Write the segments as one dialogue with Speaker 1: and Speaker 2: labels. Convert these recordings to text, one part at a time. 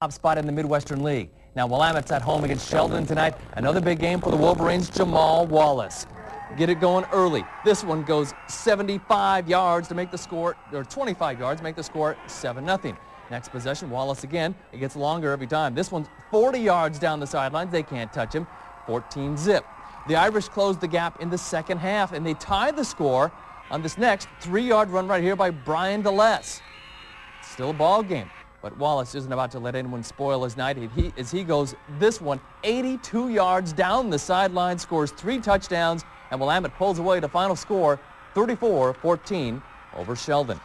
Speaker 1: top spot in the Midwestern League. Now, Willamette's at home against Sheldon tonight. Another big game for the Wolverines, Jamal Wallace. Get it going early. This one goes 75 yards to make the score, or 25 yards, make the score 7-0. Next possession, Wallace again. It gets longer every time. This one's 40 yards down the sidelines. They can't touch him. 14-zip. The Irish closed the gap in the second half, and they tied the score on this next 3-yard run right here by Brian DeLess. Still a ball game, but Wallace isn't about to let anyone spoil his night as he goes this one 82 yards down the sideline, scores 3 touchdowns, and Willamette pulls away the final score 34-14 over Sheldon.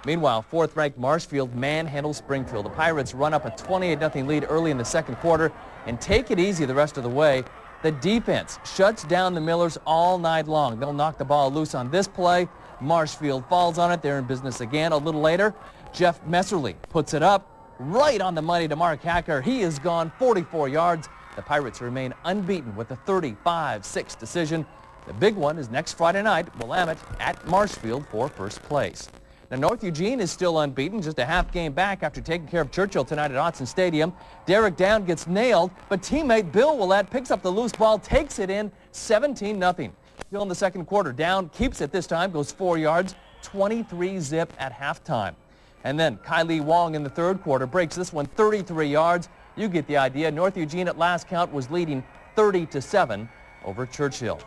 Speaker 1: Meanwhile, fourth-ranked Marshfield manhandles Springfield. The Pirates run up a 28-0 lead early in the second quarter and take it easy the rest of the way. The defense shuts down the Millers all night long. They'll knock the ball loose on this play. Marshfield falls on it. They're in business again. A little later, Jeff Messerly puts it up right on the money to Mark Hacker. He is gone 44 yards. The Pirates remain unbeaten with a 35-6 decision. The big one is next Friday night, Willamette at Marshfield for first place. Now, North Eugene is still unbeaten, just a half game back after taking care of Churchill tonight at Autzen Stadium. Derek Down gets nailed, but teammate Bill Willett picks up the loose ball, takes it in, 17-0. Still in the second quarter, Down keeps it this time, goes 4 yards, 23-zip at halftime. And then Kylie Wong in the third quarter breaks this one 33 yards. You get the idea. North Eugene at last count was leading 30-7 over Churchill.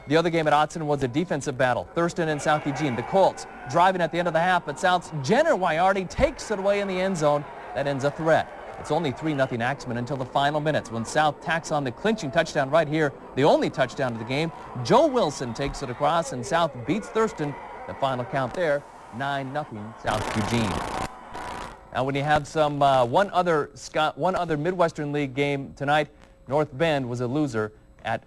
Speaker 1: The other game at Autzen was a defensive battle. Thurston and South Eugene. The Colts driving at the end of the half, but South's Jenner Wyardi takes it away in the end zone. That ends a threat. It's only 3-0 Axman until the final minutes when South tacks on the clinching touchdown right here, the only touchdown of the game. Joe Wilson takes it across, and South beats Thurston. The final count there, 9-0 South Eugene. Now, when you have some one other Midwestern League game tonight, North Bend was a loser at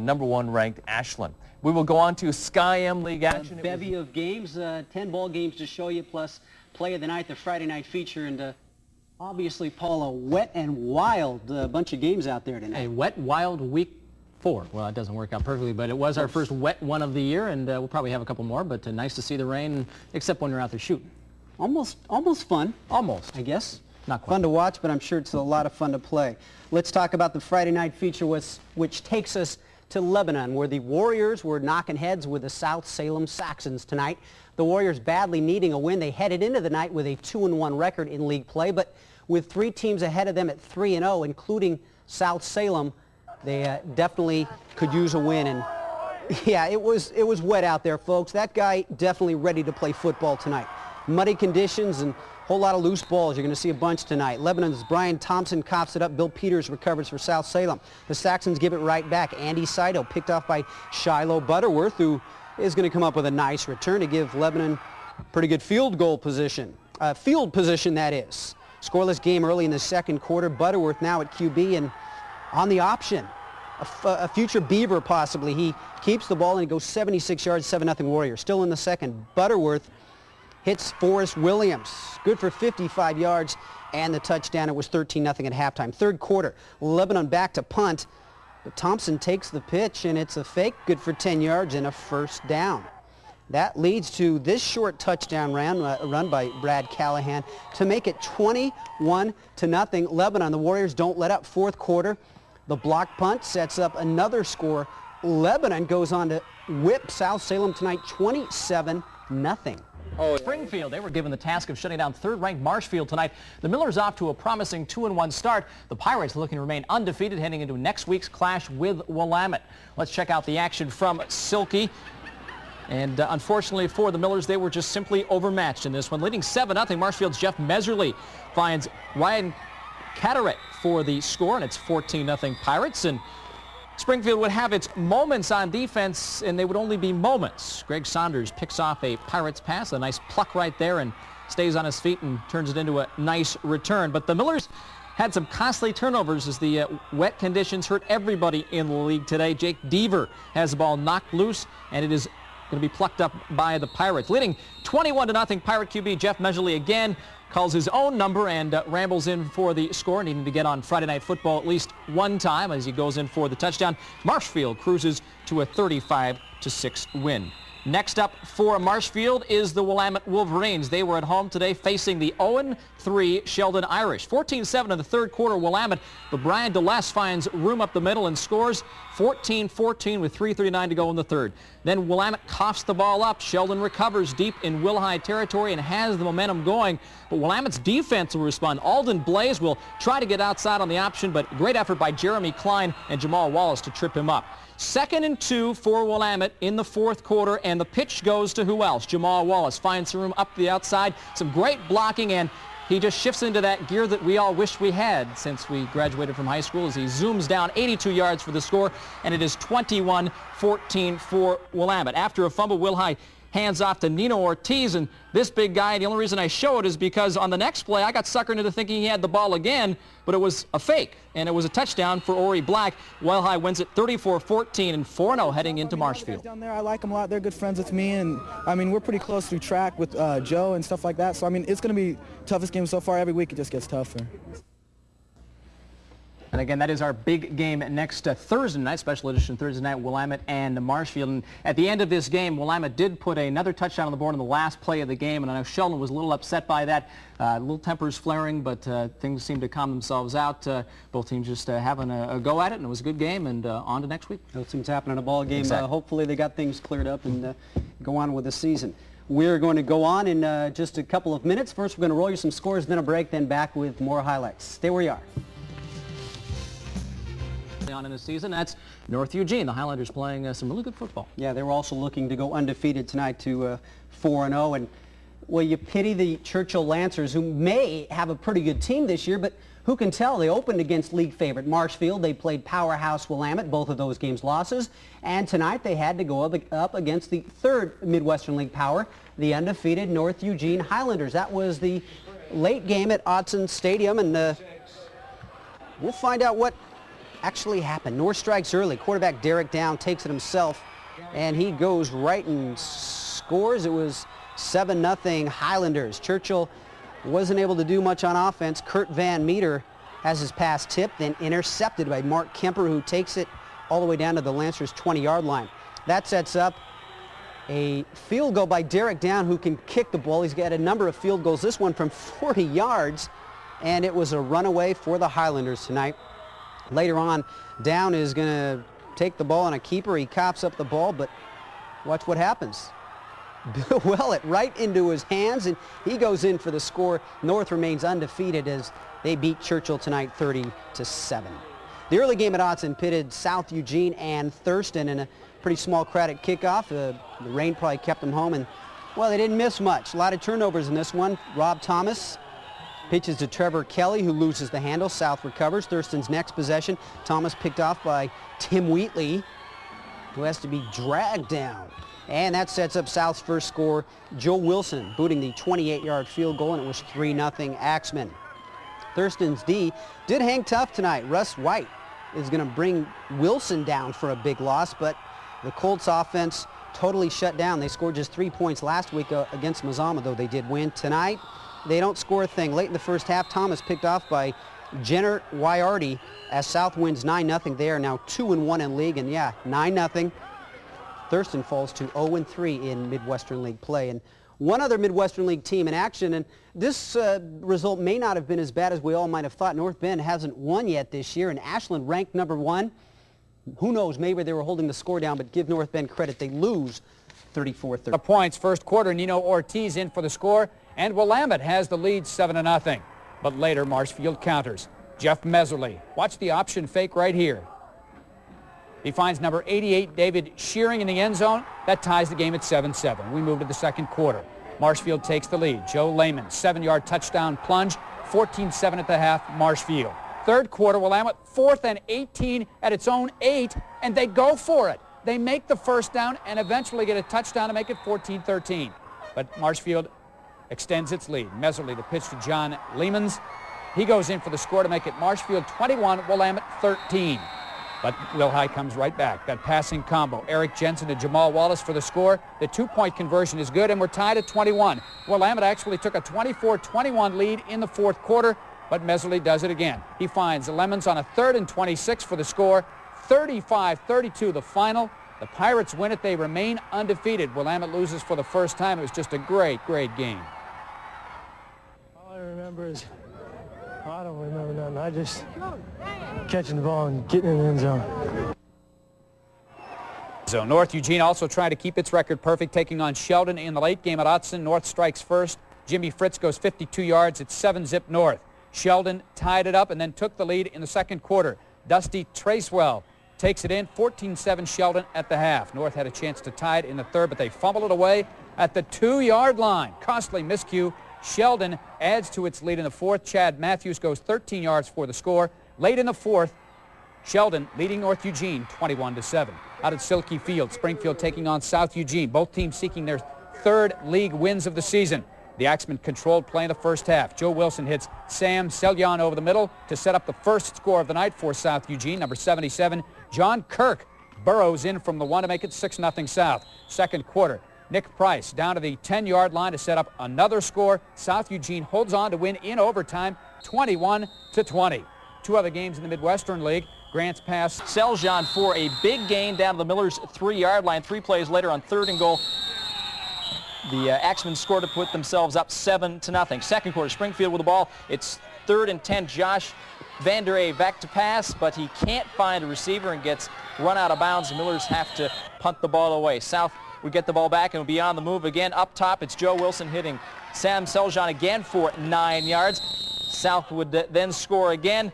Speaker 1: number 1 ranked Ashland. We will go on to Sky M League action.
Speaker 2: A bevy of games, 10 ball games to show you, plus play of the night, the Friday night feature, and obviously, Paul, a wet and wild bunch of games out there tonight.
Speaker 3: A wet, wild week 4. Well, it doesn't work out perfectly, but it was our first wet one of the year, and we'll probably have a couple more, but nice to see the rain, except when you're out there shooting.
Speaker 2: Almost fun.
Speaker 3: Almost.
Speaker 2: I guess.
Speaker 3: Not quite.
Speaker 2: Fun to watch, but I'm sure it's a lot of fun to play. Let's talk about the Friday night feature, which takes us to Lebanon, where the Warriors were knocking heads with the South Salem Saxons tonight. The Warriors badly needing a win. They headed into the night with a 2-1 record in league play, but with 3 teams ahead of them at 3-0, including South Salem, they definitely could use a win. And yeah, it was wet out there, folks. That guy definitely ready to play football tonight. Muddy conditions and a whole lot of loose balls. You're going to see a bunch tonight. Lebanon's Brian Thompson coughs it up. Bill Peters recovers for South Salem. The Saxons give it right back. Andy Saito picked off by Shiloh Butterworth, who is going to come up with a nice return to give Lebanon pretty good field position, that is. Scoreless game early in the second quarter. Butterworth now at QB and on the option. A future Beaver possibly. He keeps the ball and it goes 76 yards, 7-0 Warriors. Still in the second, Butterworth hits Forrest Williams. Good for 55 yards and the touchdown. It was 13-0 at halftime. Third quarter, Lebanon back to punt. But Thompson takes the pitch and it's a fake. Good for 10 yards and a first down. That leads to this short touchdown run by Brad Callahan to make it 21-0 Lebanon. The Warriors don't let up. Fourth quarter, the block punt sets up another score. Lebanon goes on to whip South Salem tonight 27-0.
Speaker 3: Springfield, they were given the task of shutting down third-ranked Marshfield tonight. The Millers off to a promising 2-1 start. The Pirates looking to remain undefeated heading into next week's clash with Willamette. Let's check out the action from Silky. And unfortunately for the Millers, they were just simply overmatched in this one. Leading 7-0, Marshfield's Jeff Meserly finds Ryan Cataract for the score, and it's 14-0 Pirates. And Springfield would have its moments on defense, and they would only be moments. Greg Saunders picks off a Pirates pass, a nice pluck right there, and stays on his feet and turns it into a nice return. But the Millers had some costly turnovers as the wet conditions hurt everybody in the league today. Jake Deaver has the ball knocked loose, and it is going to be plucked up by the Pirates. Leading 21-0, Pirate QB Jeff Meserly again calls his own number and rambles in for the score, needing to get on Friday Night Football at least one time as he goes in for the touchdown. Marshfield cruises to a 35-6 win. Next up for Marshfield is the Willamette Wolverines. They were at home today facing the 0-3 Sheldon Irish. 14-7 in the third quarter, Willamette, but Brian DeLess finds room up the middle and scores 14-14 with 3:39 to go in the third. Then Willamette coughs the ball up. Sheldon recovers deep in Wilhite territory and has the momentum going, but Willamette's defense will respond. Alden Blaze will try to get outside on the option, but great effort by Jeremy Klein and Jamal Wallace to trip him up. 2nd and 2 for Willamette in the fourth quarter, and the pitch goes to who else? Jamal Wallace finds some room up the outside. Some great blocking, and he just shifts into that gear that we all wished we had since we graduated from high school as he zooms down 82 yards for the score, and it is 21-14 for Willamette. After a fumble, Wilhite hands off to Nino Ortiz, and this big guy, the only reason I show it is because on the next play I got suckered into thinking he had the ball again, but it was a fake, and it was a touchdown for Ori Black. Wilhite wins it 34-14 and 4-0 heading into Marshfield.
Speaker 4: Down there, I like them a lot. They're good friends with me, and I mean we're pretty close through track with Joe and stuff like that. So I mean it's going to be toughest game so far. Every week it just gets tougher.
Speaker 3: And again, that is our big game next Thursday night, special edition Thursday night, Willamette and Marshfield. And at the end of this game, Willamette did put another touchdown on the board in the last play of the game, and I know Sheldon was a little upset by that. Little tempers flaring, but things seemed to calm themselves out. Both teams just having a go at it, and it was a good game, and on to next week.
Speaker 2: Those things happen in a ball game.
Speaker 3: Exactly.
Speaker 2: Hopefully they got things cleared up and go on with the season. We're going to go on in just a couple of minutes. First, we're going to roll you some scores, then a break, then back with more highlights. Stay where you are.
Speaker 3: On in the season, that's North Eugene. The Highlanders playing some really good football.
Speaker 2: Yeah, they were also looking to go undefeated tonight to 4-0. And, well, you pity the Churchill Lancers, who may have a pretty good team this year, but who can tell? They opened against league favorite Marshfield. They played powerhouse Willamette, both of those games losses. And tonight they had to go up against the third Midwestern League power, the undefeated North Eugene Highlanders. That was the late game at Autzen Stadium, and we'll find out what actually happened. North strikes early. Quarterback Derek Down takes it himself, and he goes right and scores. It was 7-0 Highlanders. Churchill wasn't able to do much on offense. Kurt Van Meter has his pass tipped, then intercepted by Mark Kemper, who takes it all the way down to the Lancers' 20-yard line. That sets up a field goal by Derek Down, who can kick the ball. He's got a number of field goals, this one from 40 yards, and it was a runaway for the Highlanders tonight. Later on, Down is going to take the ball on a keeper. He cops up the ball, but watch what happens. Bill Wellett right into his hands, and he goes in for the score. North remains undefeated as they beat Churchill tonight 30-7. The early game at Autzen pitted South Eugene and Thurston in a pretty small crowd at kickoff. The rain probably kept them home, and, well, they didn't miss much. A lot of turnovers in this one. Rob Thomas pitches to Trevor Kelly, who loses the handle. South recovers. Thurston's next possession, Thomas picked off by Tim Wheatley, who has to be dragged down. And that sets up South's first score. Joe Wilson booting the 28-yard field goal, and it was 3-0 Axman. Thurston's D did hang tough tonight. Russ White is going to bring Wilson down for a big loss, but the Colts offense totally shut down. They scored just 3 points last week against Mazama, though they did win. Tonight, they don't score a thing. Late in the first half, Thomas picked off by Jenner Wyarty as South wins 9-0. They are now 2-1 in league, and yeah, 9-0. Thurston falls to 0-3 in Midwestern League play. And one other Midwestern League team in action, and this result may not have been as bad as we all might have thought. North Bend hasn't won yet this year, and Ashland ranked number 1. Who knows, maybe they were holding the score down, but give North Bend credit. They lose 34-30.
Speaker 5: The points, first quarter, Nino Ortiz in for the score, and Willamette has the lead 7-0. But later, Marshfield counters. Jeff Meserly. Watch the option fake right here. He finds number 88, David Shearing, in the end zone. That ties the game at 7-7. We move to the second quarter. Marshfield takes the lead. Joe Lehman, 7-yard touchdown plunge, 14-7 at the half, Marshfield. Third quarter, Willamette, 4th and 18 at its own 8, and they go for it. They make the first down and eventually get a touchdown to make it 14-13. But Marshfield extends its lead. Meserly, the pitch to John Lehmans. He goes in for the score to make it Marshfield 21, Willamette 13. But Wilhite comes right back. That passing combo. Eric Jensen to Jamal Wallace for the score. The 2-point conversion is good, and we're tied at 21. Willamette actually took a 24-21 lead in the fourth quarter, but Meserly does it again. He finds Lemons on a 3rd and 26 for the score. 35-32 the final. The Pirates win it. They remain undefeated. Willamette loses for the first time. It was just a great, great game.
Speaker 6: All I remember is, I don't remember nothing. I just catching the ball and getting in the end zone.
Speaker 5: So North Eugene also trying to keep its record perfect, taking on Sheldon in the late game at Autzen. North strikes first. Jimmy Fritz goes 52 yards. It's 7-zip North. Sheldon tied it up and then took the lead in the second quarter. Dusty Tracewell takes it in, 14-7 Sheldon at the half. North had a chance to tie it in the third, but they fumbled it away at the 2-yard line. Costly miscue. Sheldon adds to its lead in the fourth. Chad Matthews goes 13 yards for the score. Late in the fourth, Sheldon leading North Eugene 21-7. Out at Silky Field, Springfield taking on South Eugene. Both teams seeking their third league wins of the season. The Axemen controlled play in the first half. Joe Wilson hits Sam Seljan over the middle to set up the first score of the night for South Eugene. Number 77, John Kirk burrows in from the one to make it 6-0 South. Second quarter, Nick Price down to the 10-yard line to set up another score. South Eugene holds on to win in overtime, 21-20. Two other games in the Midwestern League. Grants pass.
Speaker 3: Seljan for a big gain down to the Millers' 3-yard line. 3 plays later on 3rd and goal. The Axemen scored to put themselves up 7-0. Second quarter, Springfield with the ball. It's 3rd and 10. Josh Vander Eyck to pass, but he can't find a receiver and gets run out of bounds. The Millers have to punt the ball away. South would get the ball back and will be on the move again. Up top, it's Joe Wilson hitting Sam Seljan again for 9 yards. South would then score again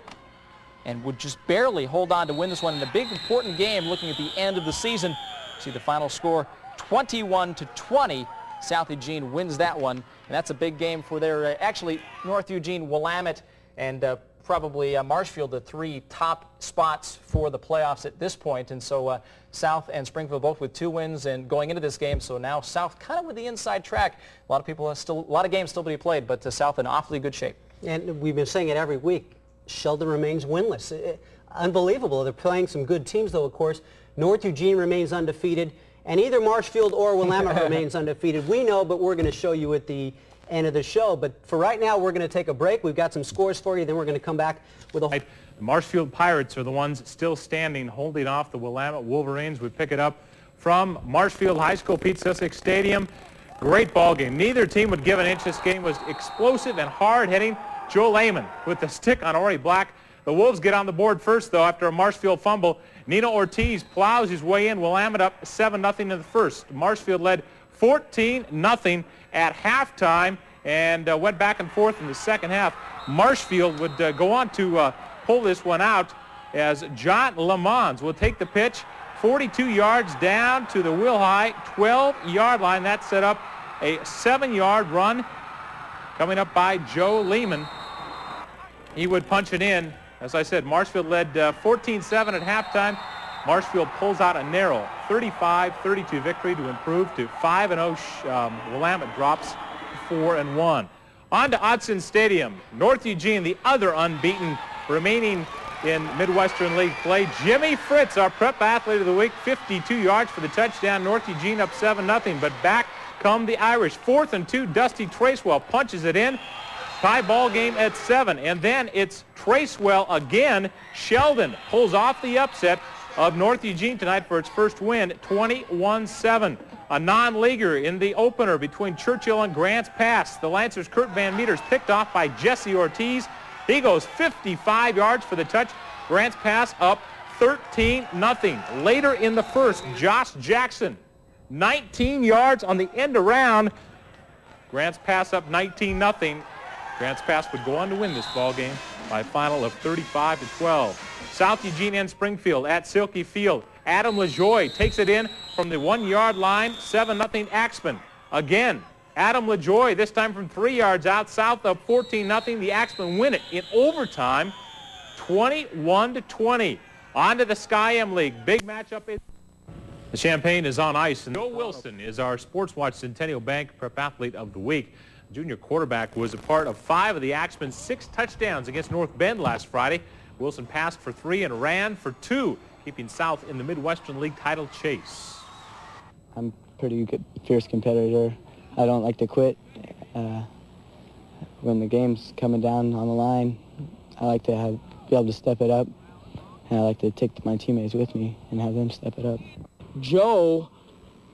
Speaker 3: and would just barely hold on to win this one in a big, important game looking at the end of the season. See the final score, 21-20. South Eugene wins that one, and that's a big game for their, actually, North Eugene, Willamette, and probably Marshfield, the 3 top spots for the playoffs at this point. And so South and Springfield both with 2 wins and going into this game. So now South kind of with the inside track. A lot of people still, a lot of games still to be played, but South in awfully good shape.
Speaker 2: And we've been saying it every week. Sheldon remains winless. Unbelievable. They're playing some good teams, though, of course. North Eugene remains undefeated, and either Marshfield or Willamette remains undefeated. We know, but we're going to show you at the end of the show. But for right now, we're going to take a break. We've got some scores for you, then we're going to come back with a...
Speaker 7: The Marshfield Pirates are the ones still standing, holding off the Willamette Wolverines. We pick it up from Marshfield High School, Pete Sussex Stadium. Great ball game. Neither team would give an inch. This game was explosive and hard-hitting. Joe Lehman with the stick on Ori Black. The Wolves get on the board first, though, after a Marshfield fumble. Nino Ortiz plows his way in. Willamette up 7-0 in the first. Marshfield led 14-0 at halftime and went back and forth in the second half. Marshfield would go on to pull this one out as John Lamons will take the pitch 42 yards down to the Will High 12-yard line. That set up a 7-yard run coming up by Joe Lehman. He would punch it in. As I said, Marshfield led 14-7 at halftime. Marshfield pulls out a narrow 35-32 victory to improve to 5-0. Willamette drops 4-1. On to Autzen Stadium. North Eugene, the other unbeaten remaining in Midwestern League play. Jimmy Fritz, our prep athlete of the week, 52 yards for the touchdown. North Eugene up 7-0, but back come the Irish. 4th and 2, Dusty Tracewell punches it in. Tie ball game at 7, and then it's Tracewell again. Sheldon pulls off the upset of North Eugene tonight for its first win, 21-7. A non-leaguer in the opener between Churchill and Grants Pass. The Lancers' Kurt Van Meters picked off by Jesse Ortiz. He goes 55 yards for the touch. Grants Pass up 13-0. Later in the first, Josh Jackson, 19 yards on the end around. Grants Pass up 19-0. Grants Pass would go on to win this ball game by a final of 35-12. South Eugene and Springfield at Silky Field. Adam LaJoie takes it in from the 1-yard line, 7-0 Axemen. Again, Adam LaJoie, this time from 3 yards out, South up 14-0. The Axemen win it in overtime, 21-20. On to the Sky-M League. Big matchup. The champagne is on ice, and Joe Wilson is our Sports Watch Centennial Bank Prep Athlete of the Week. Junior quarterback was a part of 5 of the Axemen's 6 touchdowns against North Bend last Friday. Wilson passed for 3 and ran for 2, keeping South in the Midwestern League title chase.
Speaker 8: I'm a pretty good, fierce competitor. I don't like to quit. When the game's coming down on the line, I like to be able to step it up, and I like to take my teammates with me and have them step it up.
Speaker 9: Joe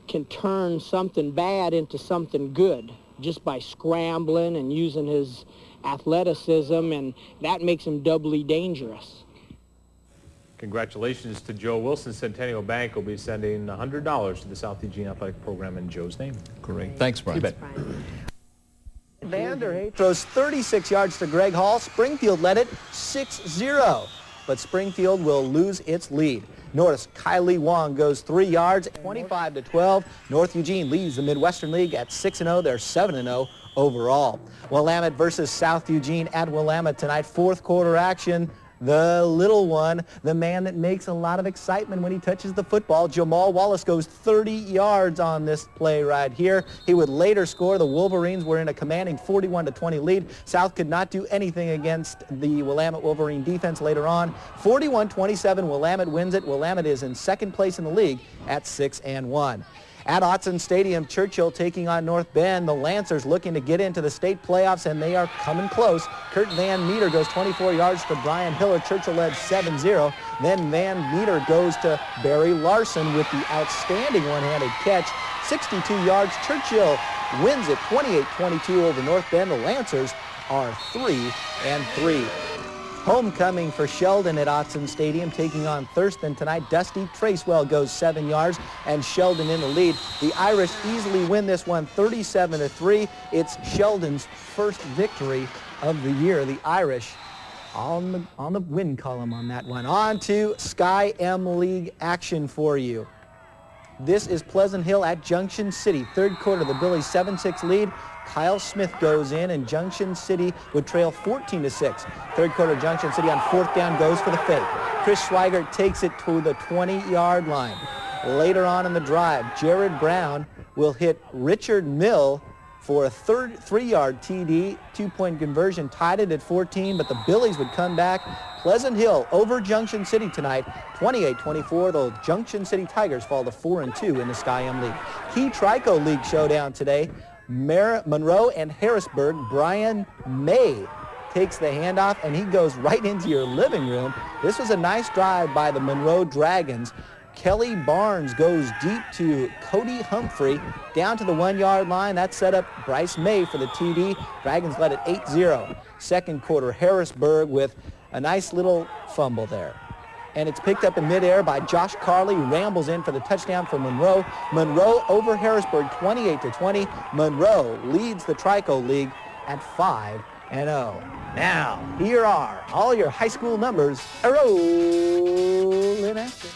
Speaker 9: can turn something bad into something good just by scrambling and using his athleticism, and that makes him doubly dangerous.
Speaker 7: Congratulations to Joe Wilson. Centennial Bank will be sending $100 to the South Eugene Athletic Program in Joe's name.
Speaker 1: Great. Thanks, Brian.
Speaker 7: You bet.
Speaker 10: Vanderhey throws 36 yards to Greg Hall. Springfield led it 6-0, but Springfield will lose its lead. North's Kylie Wong goes 3 yards, 25-12. North Eugene leads the Midwestern League at 6-0. They're 7-0 overall. Willamette versus South Eugene at Willamette tonight. Fourth quarter action. The little one, the man that makes a lot of excitement when he touches the football, Jamal Wallace goes 30 yards on this play right here. He would later score. The Wolverines were in a commanding 41-20 lead. South could not do anything against the Willamette Wolverine defense later on. 41-27, Willamette wins it. Willamette is in second place in the league at 6-1. At Autzen Stadium, Churchill taking on North Bend. The Lancers looking to get into the state playoffs, and they are coming close. Kurt Van Meter goes 24 yards to Brian Hiller. Churchill led 7-0. Then Van Meter goes to Barry Larson with the outstanding one-handed catch. 62 yards. Churchill wins it 28-22 over North Bend. The Lancers are 3-3. Homecoming for Sheldon at Autzen Stadium, taking on Thurston tonight. Dusty Tracewell goes 7 yards, and Sheldon in the lead. The Irish easily win this one 37-3. It's Sheldon's first victory of the year. The Irish on the win column on that one. On to Sky M League action for you. This is Pleasant Hill at Junction City. Third quarter, the Billies 7-6 lead. Kyle Smith goes in, and Junction City would trail 14-6. Third quarter, Junction City on fourth down goes for the fake. Chris Schweigert takes it to the 20-yard line. Later on in the drive, Jared Brown will hit Richard Mill for a three-yard TD. Two-point conversion, tied it at 14, but the Billies would come back. Pleasant Hill over Junction City tonight, 28-24. The Junction City Tigers fall to 4-2 in the Sky M League. Key Trico League showdown today. Monroe and Harrisburg. Brian May takes the handoff, and he goes right into your living room. This was a nice drive by the Monroe Dragons. Kelly Barnes goes deep to Cody Humphrey down to the 1-yard line. That set up Bryce May for the TD. Dragons led it 8-0. Second quarter, Harrisburg with a nice little fumble there. And it's picked up in midair by Josh Carley, who rambles in for the touchdown for Monroe. Monroe over Harrisburg, 28-20. Monroe leads the Trico League at 5-0. Now, here are all your high school numbers. Rolling after.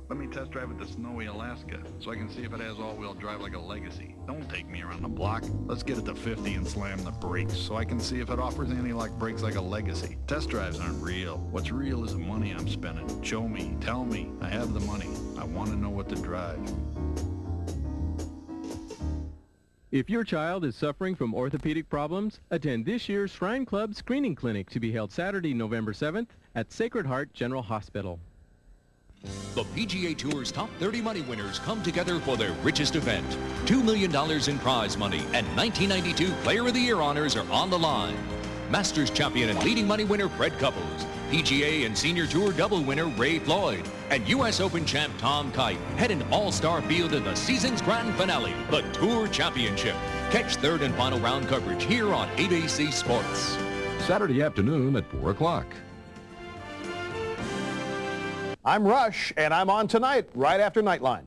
Speaker 11: Let me test drive it to snowy Alaska so I can see if it has all-wheel drive like a Legacy. Don't take me around the block. Let's get it to 50 and slam the brakes so I can see if it offers any like brakes like a Legacy. Test drives aren't real. What's real is the money I'm spending. Show me. Tell me. I have the money. I want to know what to drive.
Speaker 12: If your child is suffering from orthopedic problems, attend this year's Shrine Club Screening Clinic to be held Saturday, November 7th at Sacred Heart General Hospital.
Speaker 13: The PGA Tour's top 30 money winners come together for their richest event. $2 million in prize money and 1992 Player of the Year honors are on the line. Masters champion and leading money winner Fred Couples, PGA and Senior Tour double winner Ray Floyd, and U.S. Open champ Tom Kite head an all-star field in the season's grand finale, the Tour Championship. Catch third and final round coverage here on ABC Sports.
Speaker 14: Saturday afternoon at 4 o'clock.
Speaker 15: I'm Rush, and I'm on tonight, right after Nightline.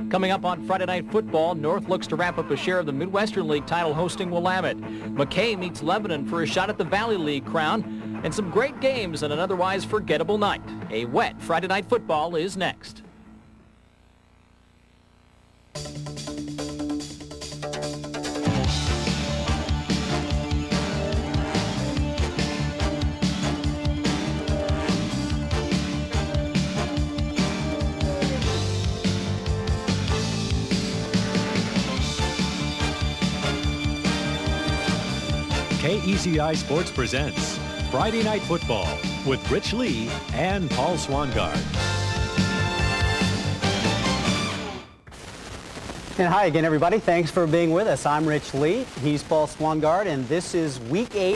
Speaker 3: Coming up on Friday Night Football, North looks to wrap up a share of the Midwestern League title hosting Willamette. McKay meets Lebanon for a shot at the Valley League crown, and some great games on an otherwise forgettable night. A wet Friday Night Football is next.
Speaker 16: KECI Sports presents Friday Night Football with Rich Lee and Paul Swangard.
Speaker 2: And hi again, everybody. Thanks for being with us. I'm Rich Lee. He's Paul Swangard, and this is Week 8.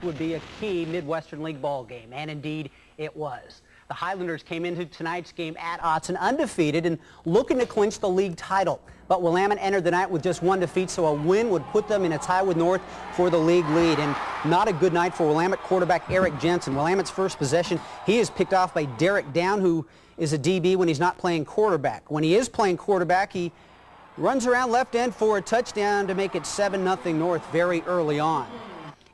Speaker 2: Would be a key Midwestern League ball game, and indeed it was. The Highlanders came into tonight's game at Autzen undefeated and looking to clinch the league title. But Willamette entered the night with just one defeat, so a win would put them in a tie with North for the league lead. And not a good night for Willamette quarterback Eric Jensen. Willamette's first possession, he is picked off by Derek Down, who is a DB when he's not playing quarterback. When he is playing quarterback, he runs around left end for a touchdown to make it 7-0 North very early on.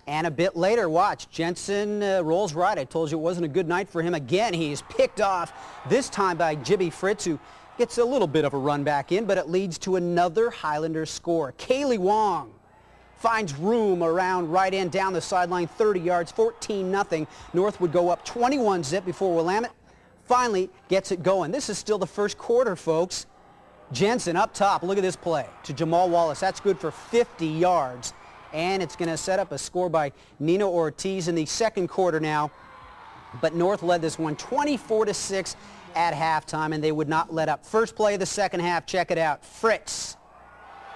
Speaker 2: And a bit later, watch, Jensen rolls right. I told you it wasn't a good night for him. Again, he is picked off, this time by Jibby Fritz, who gets a little bit of a run back in, but it leads to another Highlanders score. Kaylee Wong finds room around right end down the sideline, 30 yards, 14-0. North would go up 21-zip before Willamette finally gets it going. This is still the first quarter, folks. Jensen up top, look at this play, to Jamal Wallace. That's good for 50 yards. And it's going to set up a score by Nino Ortiz in the second quarter now. But North led this one 24-6 at halftime, and they would not let up. First play of the second half, check it out. Fritz,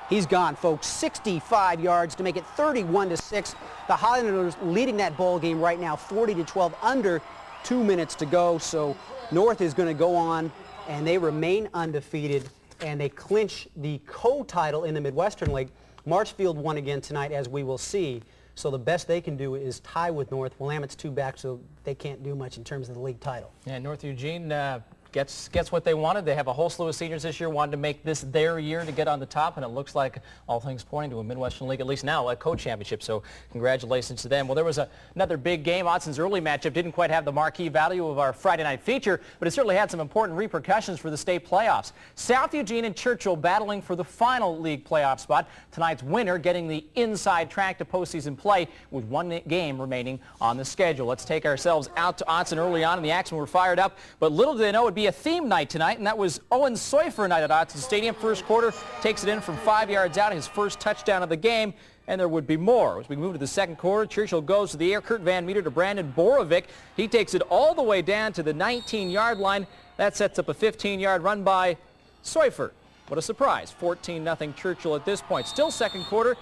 Speaker 2: he's gone, folks. 65 yards to make it 31-6. The Highlanders leading that ball game right now, 40-12, under 2 minutes to go. So North is going to go on, and they remain undefeated, and they clinch the co-title in the Midwestern League. Marshfield won again tonight, as we will see. So the best they can do is tie with North. Willamette's 2 back, so they can't do much in terms of the league title.
Speaker 3: Yeah, North Eugene gets what they wanted. They have a whole slew of seniors this year, wanted to make this their year to get on the top, and it looks like all things pointing to a Midwestern League, at least now, a co-championship. So congratulations to them. Well, there was another big game. Autzen's early matchup didn't quite have the marquee value of our Friday night feature, but it certainly had some important repercussions for the state playoffs. South Eugene and Churchill battling for the final league playoff spot. Tonight's winner getting the inside track to postseason play with one game remaining on the schedule. Let's take ourselves out to Autzen early on in the action. We're fired up, but little did they know it'd be a theme night tonight, and that was Owen Seufer night at Autzen Stadium. First quarter, takes it in from 5 yards out, his first touchdown of the game, and there would be more. As we move to the second quarter, Churchill goes to the air. Kurt Van Meter to Brandon Borovic. He takes it all the way down to the 19-yard line. That sets up a 15-yard run by Seufer. What a surprise. 14-0 Churchill at this point. Still second quarter.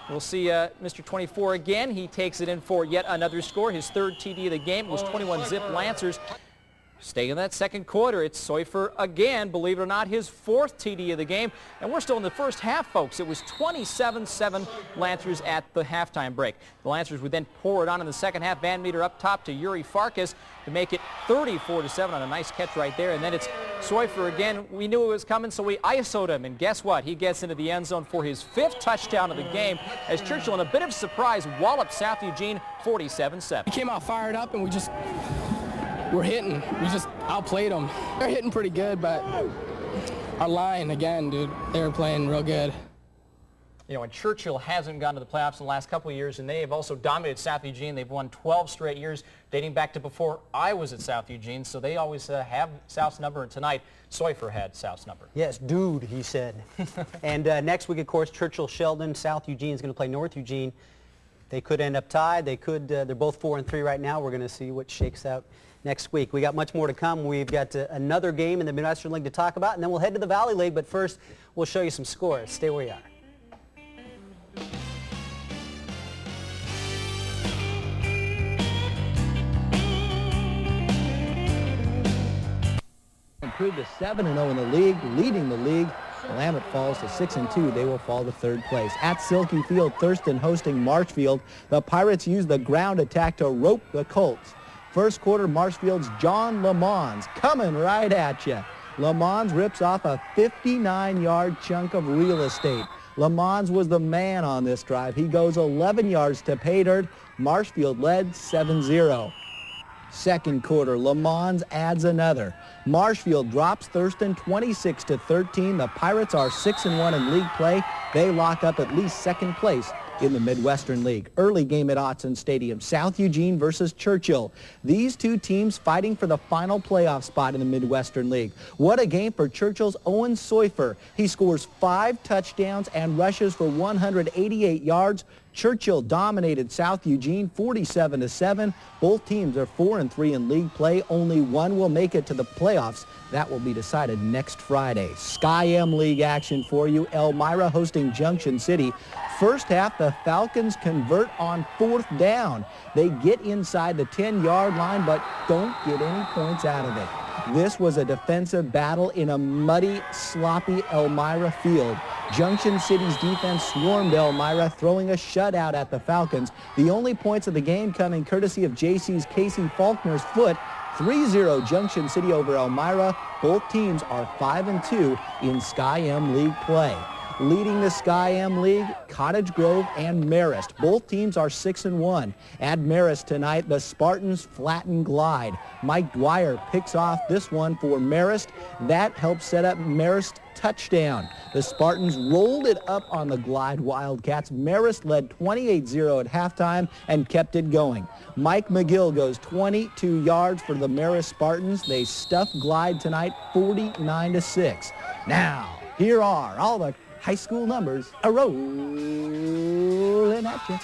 Speaker 3: We'll see Mr. 24 again. He takes it in for yet another score. His third TD of the game. It was 21-zip Lancers. Stay in that second quarter. It's Seufer again, believe it or not, his fourth TD of the game. And we're still in the first half, folks. It was 27-7 Lancers at the halftime break. The Lancers would then pour it on in the second half. Van Meter up top to Yuri Farkas to make it 34-7 on a nice catch right there. And then it's Seufer again. We knew it was coming, so we ISO'd him. And guess what? He gets into the end zone for his 5th touchdown of the game as Churchill, in a bit of surprise, walloped South Eugene 47-7.
Speaker 17: We came out fired up, and we're hitting. We just outplayed them. They're hitting pretty good, but our line, again, dude, they were playing real good.
Speaker 3: You know, and Churchill hasn't gone to the playoffs in the last couple of years, and they have also dominated South Eugene. They've won 12 straight years, dating back to before I was at South Eugene, so they always have South's number, and tonight, Seufer had South's number.
Speaker 2: Yes, dude, he said. And next week, of course, Churchill-Sheldon. South Eugene is going to play North Eugene. They could end up tied. They could. They're both 4-3 right now. We're going to see what shakes out next week. We got much more to come. We've got another game in the Midwestern League to talk about, and then we'll head to the Valley League. But first, we'll show you some scores. Stay where you are.
Speaker 10: Improved to 7-0 in the league, leading the league. Willamette falls to 6-2. They will fall to 3rd place. At Silky Field, Thurston hosting Marshfield. The Pirates use the ground attack to rope the Colts. First quarter, Marshfield's John Lamons coming right at you. Lamons rips off a 59-yard chunk of real estate. Lamons was the man on this drive. He goes 11 yards to pay dirt. Marshfield led 7-0. Second quarter, Lamons adds another. Marshfield drops Thurston 26-13. The Pirates are 6-1 in league play. They lock up at least 2nd place in the Midwestern League. Early game at Autzen Stadium, South Eugene versus Churchill. These two teams fighting for the final playoff spot in the Midwestern League. What a game for Churchill's Owen Seufer. He scores 5 touchdowns and rushes for 188 yards. Churchill dominated South Eugene 47-7. Both teams are 4-3 in league play. Only one will make it to the playoffs. That will be decided next Friday. Sky M League action for you. Elmira hosting Junction City. First half, the Falcons convert on 4th down. They get inside the 10-yard line, but don't get any points out of it. This was a defensive battle in a muddy, sloppy Elmira field. Junction City's defense swarmed Elmira, throwing a shutout at the Falcons. The only points of the game coming courtesy of JC's Casey Faulkner's foot. 3-0 Junction City over Elmira. Both teams are 5-2 in Sky M League play. Leading the Sky M League, Cottage Grove and Marist. Both teams are 6-1. At Marist tonight, the Spartans flatten Glide. Mike Dwyer picks off this one for Marist. That helps set up Marist touchdown. The Spartans rolled it up on the Glide Wildcats. Marist led 28-0 at halftime and kept it going. Mike McGill goes 22 yards for the Marist Spartans. They stuff Glide tonight 49-6. Now, here are all the high school numbers a-rolling at you.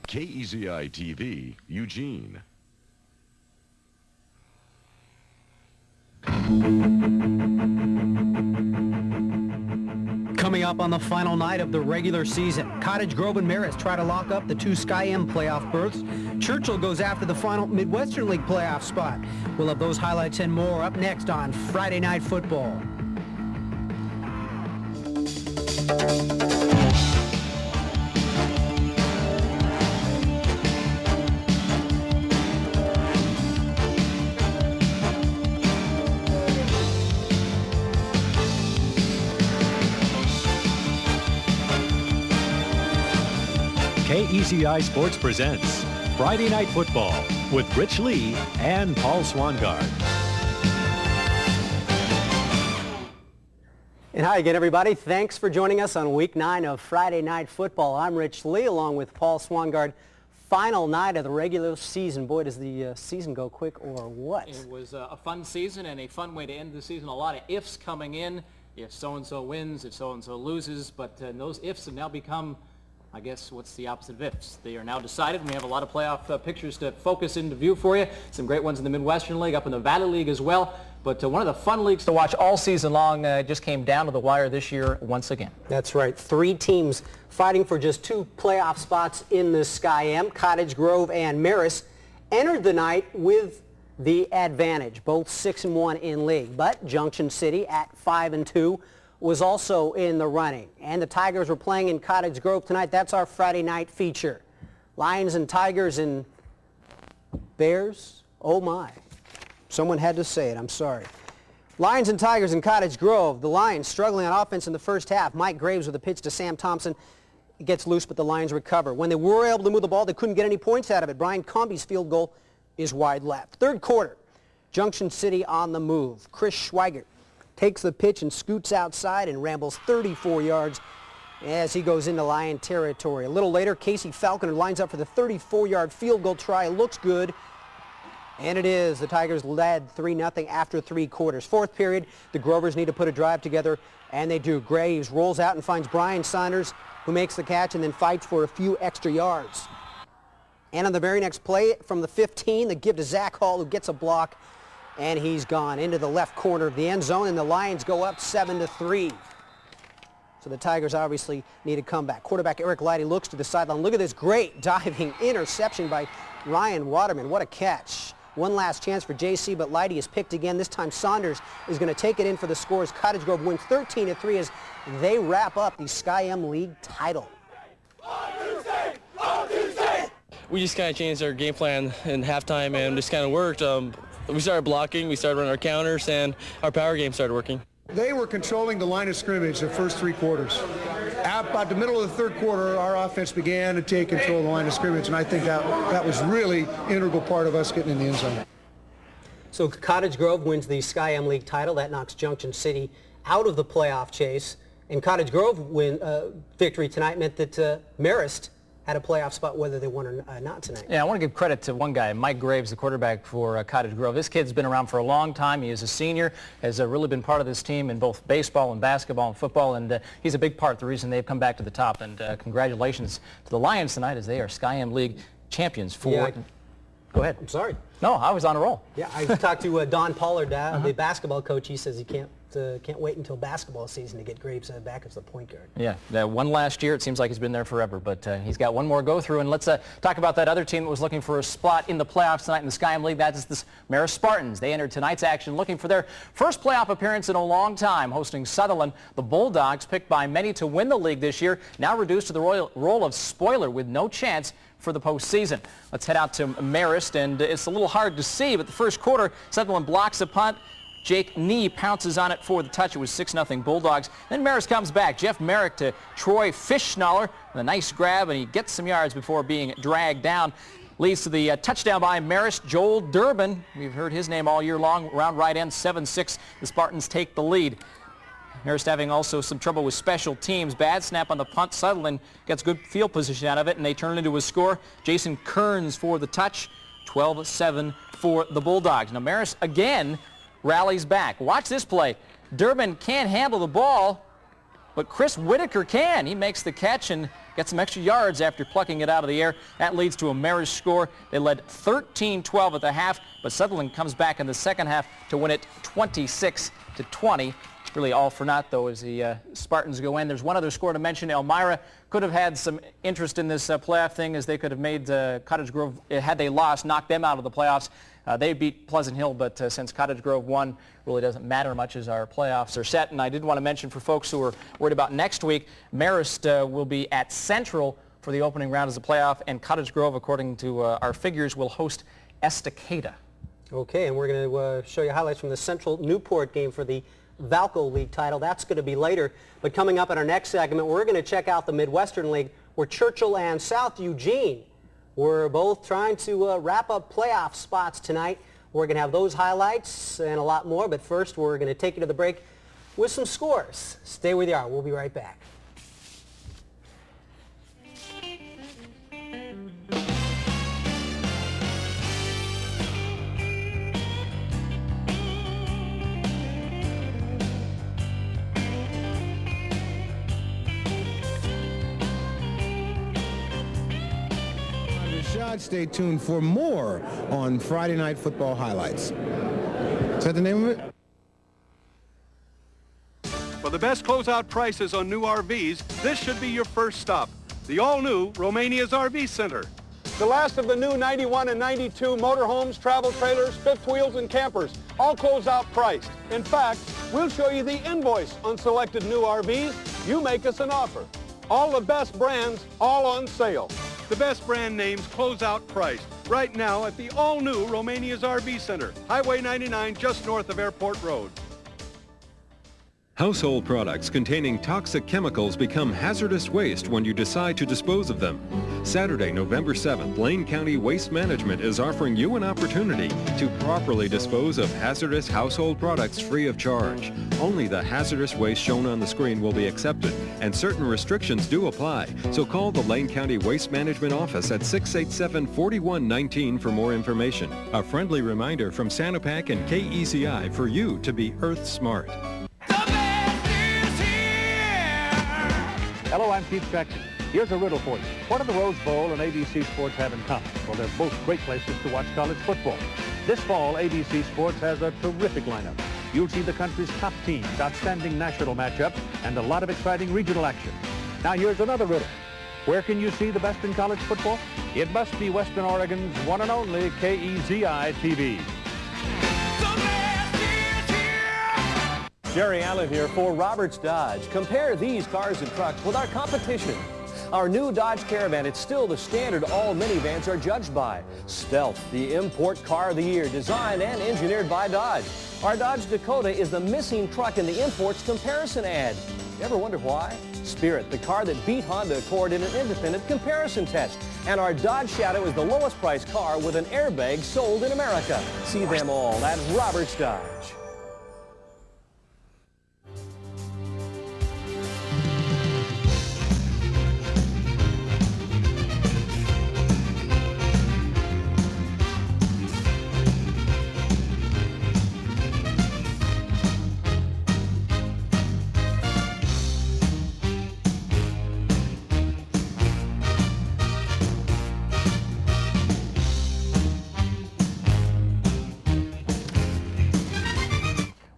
Speaker 14: KEZI TV, Eugene.
Speaker 2: Coming up on the final night of the regular season, Cottage Grove and Marist try to lock up the 2 Sky M playoff berths. Churchill goes after the final Midwestern League playoff spot. We'll have those highlights and more up next on Friday Night Football.
Speaker 16: KEZI Sports presents Friday Night Football with Rich Lee and Paul Swangard.
Speaker 2: And hi again, everybody. Thanks for joining us on Week 9 of Friday Night Football. I'm Rich Lee along with Paul Swangard. Final night of the regular season. Boy, does the season go quick or what?
Speaker 3: It was a fun season and a fun way to end the season. A lot of ifs coming in. If so-and-so wins, if so-and-so loses. But those ifs have now become, I guess, what's the opposite of ifs? They are now decided, and we have a lot of playoff pictures to focus into view for you. Some great ones in the Midwestern League, up in the Valley League as well. But one of the fun leagues to watch all season long just came down to the wire this year once again.
Speaker 2: That's right. 3 teams fighting for just 2 playoff spots in the Sky M. Cottage Grove and Marist entered the night with the advantage, both 6-1 in league. But Junction City at 5-2 was also in the running. And the Tigers were playing in Cottage Grove tonight. That's our Friday night feature. Lions and Tigers and Bears. Oh my. Someone had to say it. I'm sorry. Lions and Tigers in Cottage Grove. The Lions struggling on offense in the first half. Mike Graves with a pitch to Sam Thompson. It gets loose, but the Lions recover. When they were able to move the ball, they couldn't get any points out of it. Brian Comby's field goal is wide left. Third quarter, Junction City on the move. Chris Schweigert takes the pitch and scoots outside and rambles 34 yards as he goes into Lion territory. A little later, Casey Falconer lines up for the 34-yard field goal try. Looks good. And it is. The Tigers led 3-0 after 3 quarters. Fourth period, the Grovers need to put a drive together, and they do. Graves rolls out and finds Brian Saunders, who makes the catch and then fights for a few extra yards. And on the very next play from the 15, the give to Zach Hall, who gets a block, and he's gone into the left corner of the end zone, and the Lions go up 7-3. So the Tigers obviously need a comeback. Quarterback Eric Leidy looks to the sideline. Look at this great diving interception by Ryan Waterman. What a catch. One last chance for JC, but Leidy is picked again. This time Saunders is going to take it in for the score as Cottage Grove wins 13-3 as they wrap up the Sky M League title.
Speaker 18: We just kind of changed our game plan in halftime and just kind of worked. We started blocking, we started running our counters, and our power game started working.
Speaker 19: They were controlling the line of scrimmage the first 3 quarters. About the middle of the 3rd quarter, our offense began to take control of the line of scrimmage, and I think that was really an integral part of us getting in the end zone.
Speaker 2: So Cottage Grove wins the Sky M League title. That knocks Junction City out of the playoff chase. And Cottage Grove victory tonight meant that Marist had a playoff spot whether they won or not tonight.
Speaker 3: Yeah, I want to give credit to one guy, Mike Graves, the quarterback for Cottage Grove. This kid's been around for a long time. He is a senior, has really been part of this team in both baseball and basketball and football, and he's a big part of the reason they've come back to the top. And congratulations to the Lions tonight as they are Sky M League champions for...
Speaker 2: Yeah,
Speaker 3: Go ahead.
Speaker 2: I'm sorry.
Speaker 3: No, I was on a roll.
Speaker 2: Yeah, I talked to Don Pollard, the basketball coach. He says he can't wait until basketball season to get Graves back as the point guard.
Speaker 3: Yeah, one last year. It seems like he's been there forever, but he's got one more go through. And let's talk about that other team that was looking for a spot in the playoffs tonight in the Sky M League. That is the Marist Spartans. They entered tonight's action looking for their first playoff appearance in a long time, hosting Sutherland. The Bulldogs, picked by many to win the league this year, now reduced to the role of spoiler with no chance for the postseason. Let's head out to Marist, and it's a little hard to see, but the first quarter, Sutherland blocks a punt. Jake Nee pounces on it for the touch. It was 6-0 Bulldogs. Then Marist comes back. Jeff Merrick to Troy Fischnaller with a nice grab, and he gets some yards before being dragged down. Leads to the touchdown by Marist. Joel Durbin, we've heard his name all year long, around right end, 7-6. The Spartans take the lead. Marist having also some trouble with special teams. Bad snap on the punt. Sutherland gets good field position out of it, and they turn it into a score. Jason Kearns for the touch. 12-7 for the Bulldogs. Now Marist again rallies back. Watch this play. Durbin can't handle the ball, but Chris Whitaker can. He makes the catch and gets some extra yards after plucking it out of the air. That leads to a Marist score. They led 13-12 at the half, but Sutherland comes back in the second half to win it 26-20. Really all for naught, though, as the Spartans go in. There's one other score to mention. Elmira could have had some interest in this playoff thing, as they could have made Cottage Grove, had they lost, knocked them out of the playoffs. They beat Pleasant Hill, but since Cottage Grove won, really doesn't matter much as our playoffs are set. And I did want to mention for folks who are worried about next week, Marist will be at Central for the opening round as a playoff, and Cottage Grove, according to our figures, will host Estacada.
Speaker 2: Okay, and we're going to show you highlights from the Central Newport game for the Valco League title. That's going to be later. But coming up in our next segment, we're going to check out the Midwestern League, where Churchill and South Eugene were both trying to wrap up playoff spots tonight. We're going to have those highlights and a lot more. But first, we're going to take you to the break with some scores. Stay where you are. We'll be right back.
Speaker 20: Stay tuned for more on Friday Night Football Highlights. Is that the name of it?
Speaker 21: For the best closeout prices on new RVs, this should be your first stop. The all-new Romania's RV Center.
Speaker 22: The last of the new 91 and 92 motorhomes, travel trailers, fifth wheels, and campers, all closeout priced. In fact, we'll show you the invoice on selected new RVs. You make us an offer. All the best brands, all on sale.
Speaker 21: The best brand names closeout priced right now at the all-new Romania's RV Center, Highway 99, just north of Airport Road.
Speaker 23: Household products containing toxic chemicals become hazardous waste when you decide to dispose of them. Saturday, November 7th, Lane County Waste Management is offering you an opportunity to properly dispose of hazardous household products free of charge. Only the hazardous waste shown on the screen will be accepted, and certain restrictions do apply. So call the Lane County Waste Management Office at 687-4119 for more information. A friendly reminder from Sanopac and KECI for you to be Earth Smart.
Speaker 15: Hello, I'm Keith Jackson. Here's a riddle for you. What do the Rose Bowl and ABC Sports have in common? Well, they're both great places to watch college football. This fall, ABC Sports has a terrific lineup. You'll see the country's top teams, outstanding national matchups, and a lot of exciting regional action. Now here's another riddle. Where can you see the best in college football? It must be Western Oregon's one and only KEZI TV.
Speaker 4: Jerry Allen here for Roberts Dodge. Compare these cars and trucks with our competition. Our new Dodge Caravan, it's still the standard all minivans are judged by. Stealth, the import car of the year, designed and engineered by Dodge. Our Dodge Dakota is the missing truck in the imports comparison ad. You ever wonder why? Spirit, the car that beat Honda Accord in an independent comparison test. And our Dodge Shadow is the lowest priced car with an airbag sold in America. See them all at Roberts Dodge.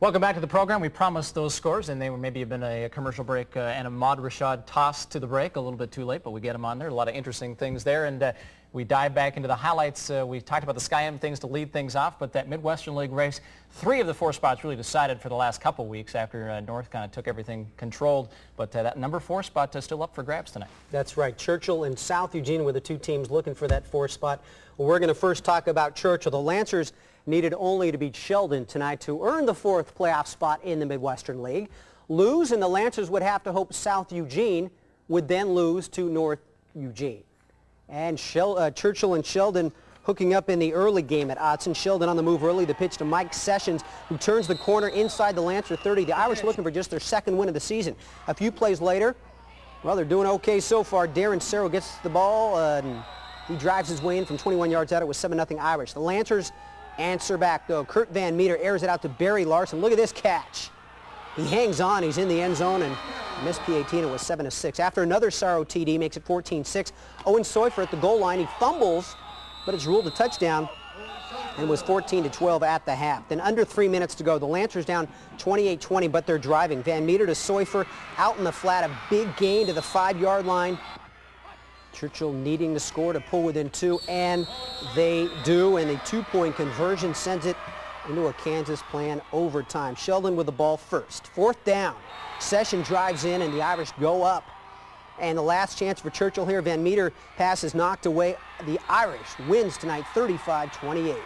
Speaker 3: Welcome back to the program. We promised those scores, and they were maybe have been a commercial break and a Ahmad Rashad toss to the break. A little bit too late, but we get them on there. A lot of interesting things there, and we dive back into the highlights. We talked about the Sky-M things to lead things off, but that Midwestern League race, 3 of the 4 spots really decided for the last couple weeks after North kind of took everything controlled. But that number 4 spot is still up for grabs tonight.
Speaker 2: That's right. Churchill and South Eugene were the 2 teams looking for that 4th spot. Well, we're going to first talk about Churchill. The Lancers needed only to beat Sheldon tonight to earn the 4th playoff spot in the Midwestern League. Lose, and the Lancers would have to hope South Eugene would then lose to North Eugene. And Churchill and Sheldon hooking up in the early game at Autzen. Sheldon on the move early. The pitch to Mike Sessions, who turns the corner inside the Lancer 30. The Irish looking for just their 2nd win of the season. A few plays later, well, they're doing okay so far. Darren Serro gets the ball, and he drives his way in from 21 yards out. It was 7-0 Irish. The Lancers answer back, though. Kurt Van Meter airs it out to Barry Larson. Look at this catch. He hangs on. He's in the end zone, and missed P18. It was 7-6. After another Sorrow TD makes it 14-6. Owen Seufer at the goal line. He fumbles, but it's ruled a touchdown, and was 14-12 at the half. Then under 3 minutes to go. The Lancers down 28-20, but they're driving. Van Meter to Seufer out in the flat. A big gain to the 5-yard line. Churchill needing to score to pull within 2, and they do, and a 2-point conversion sends it into a Kansas plan overtime. Sheldon with the ball first. 4th down. Session drives in, and the Irish go up. And the last chance for Churchill here. Van Meter pass is knocked away. The Irish wins tonight 35-28.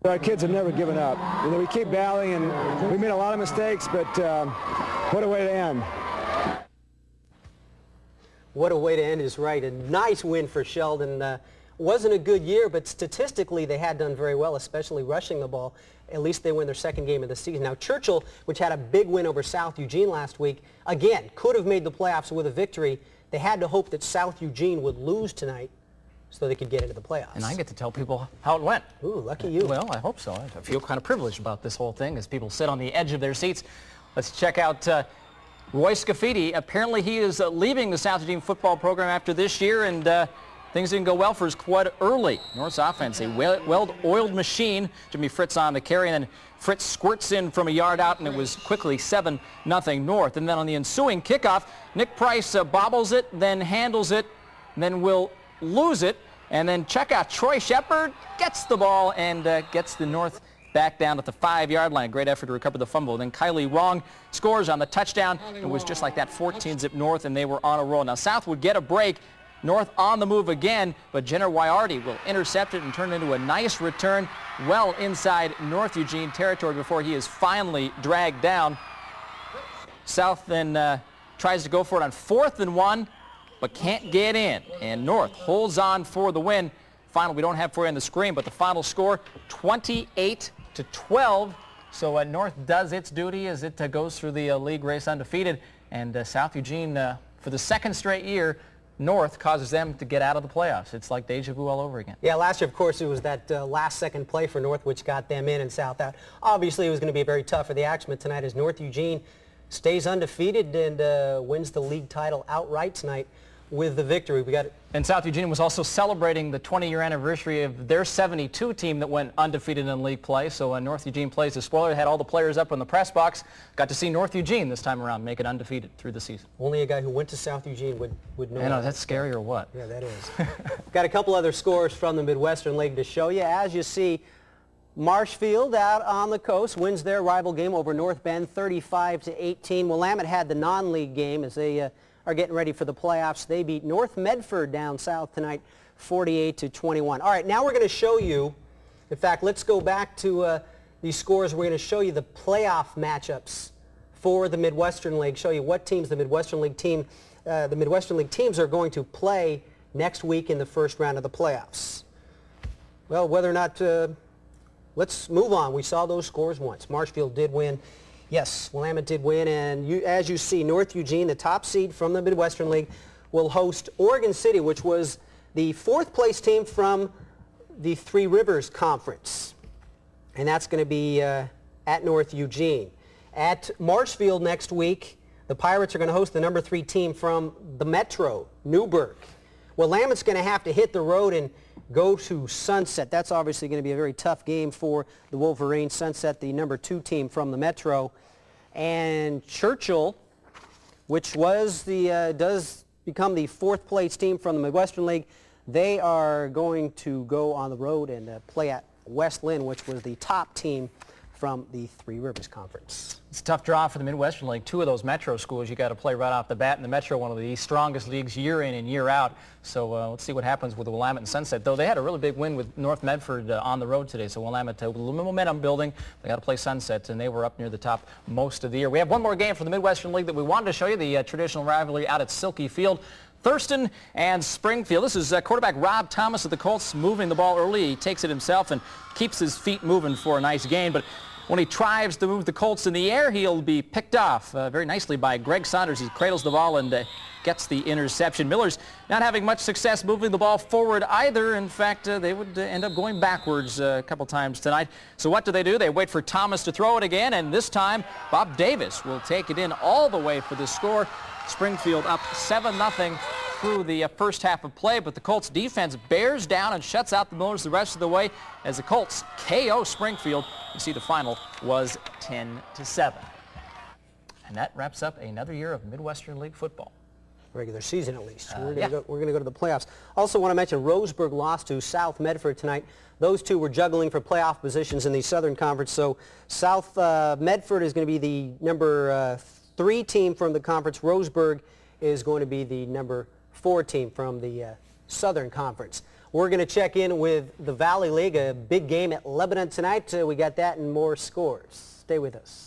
Speaker 5: Our kids have never given up. You know, we keep battling, and we made a lot of mistakes, but what a way to end.
Speaker 2: What a way to end is right. A nice win for Sheldon. Wasn't a good year, but statistically they had done very well, especially rushing the ball. At least they win their 2nd game of the season. Now Churchill, which had a big win over South Eugene last week, again, could have made the playoffs with a victory. They had to hope that South Eugene would lose tonight so they could get into the playoffs.
Speaker 3: And I get to tell people how it went.
Speaker 2: Ooh, lucky you.
Speaker 3: Well, I hope so. I feel kind of privileged about this whole thing as people sit on the edge of their seats. Let's check out Roy Scafidi. Apparently he is leaving the South Eugene football program after this year, and things didn't go well for his squad early. North's offense, a well-oiled machine. Jimmy Fritz on the carry, and then Fritz squirts in from a yard out, and it was quickly 7-0 North. And then on the ensuing kickoff, Nick Price bobbles it, then handles it, and then will lose it. And then check out Troy Shepard gets the ball and gets the North back down at the 5-yard line. Great effort to recover the fumble. Then Kylie Wong scores on the touchdown. It was just like that, 14-zip North, and they were on a roll. Now South would get a break. North on the move again, but Jenner Wyardi will intercept it and turn it into a nice return well inside North Eugene territory before he is finally dragged down. South then tries to go for it on 4th and 1, but can't get in, and North holds on for the win. Final we don't have for you on the screen, but the final score 28-12. So North does its duty as it goes through the league race undefeated, and South Eugene for the 2nd straight year, North causes them to get out of the playoffs. It's like deja vu all over again.
Speaker 2: Yeah, last year, of course, it was that last-second play for North which got them in and South out. Obviously, it was going to be very tough for the Axemen tonight as North Eugene stays undefeated and wins the league title outright tonight. with the victory. We got it.
Speaker 3: And South Eugene was also celebrating the 20-year anniversary of their 72 team that went undefeated in league play. So North Eugene plays the spoiler. Had all the players up in the press box. Got to see North Eugene this time around make it undefeated through the season.
Speaker 2: Only a guy who went to South Eugene would know.
Speaker 3: I know, that's scary or what?
Speaker 2: Yeah, that is. Got a couple other scores from the Midwestern League to show you. As you see, Marshfield out on the coast wins their rival game over North Bend 35-18. Willamette had the non-league game as they are getting ready for the playoffs. They beat North Medford down south tonight 48-21. All right, now we're going to show you, in fact, let's go back to these scores. We're going to show you the playoff matchups for the Midwestern League, show you what teams the Midwestern League teams are going to play next week in the first round of the playoffs. Well, whether or not, let's move on. We saw those scores once. Marshfield did win. Yes, Willamette did win, and as you see, North Eugene, the top seed from the Midwestern League, will host Oregon City, which was the fourth-place team from the Three Rivers Conference. And that's going to be at North Eugene. At Marshfield next week, the Pirates are going to host the number 3 team from the Metro, Newburgh. Willamette's going to have to hit the road and go to Sunset. That's obviously going to be a very tough game for the Wolverines. Sunset, the number 2 team from the Metro. And Churchill, which was does become the fourth-place team from the Midwestern League, they are going to go on the road and play at West Lynn, which was the top team from the Three Rivers Conference.
Speaker 3: It's a tough draw for the Midwestern League. 2 of those Metro schools you got to play right off the bat. And the Metro, one of the strongest leagues year in and year out. So let's see what happens with the Willamette and Sunset. Though they had a really big win with North Medford on the road today. So Willamette, a little momentum building. They got to play Sunset, and they were up near the top most of the year. We have one more game for the Midwestern League that we wanted to show you, the traditional rivalry out at Silky Field. Thurston and Springfield. This is quarterback Rob Thomas of the Colts moving the ball early. He takes it himself and keeps his feet moving for a nice gain. But when he tries to move the Colts in the air, he'll be picked off very nicely by Greg Saunders. He cradles the ball and gets the interception. Miller's not having much success moving the ball forward either. In fact, they would end up going backwards a couple times tonight. So what do? They wait for Thomas to throw it again, and this time Bob Davis will take it in all the way for the score. Springfield up 7-0 through the first half of play, but the Colts defense bears down and shuts out the Millers the rest of the way as the Colts KO Springfield. You see the final was 10-7. And that wraps up another year of Midwestern League football.
Speaker 2: Regular season at least. We're going to go to the playoffs. Also want to mention Roseburg lost to South Medford tonight. Those two were juggling for playoff positions in the Southern Conference. So South Medford is going to be the number 3 team from the conference. Roseburg is going to be the number 4 team from the Southern Conference. We're going to check in with the Valley League, a big game at Lebanon tonight. We got that and more scores. Stay with us.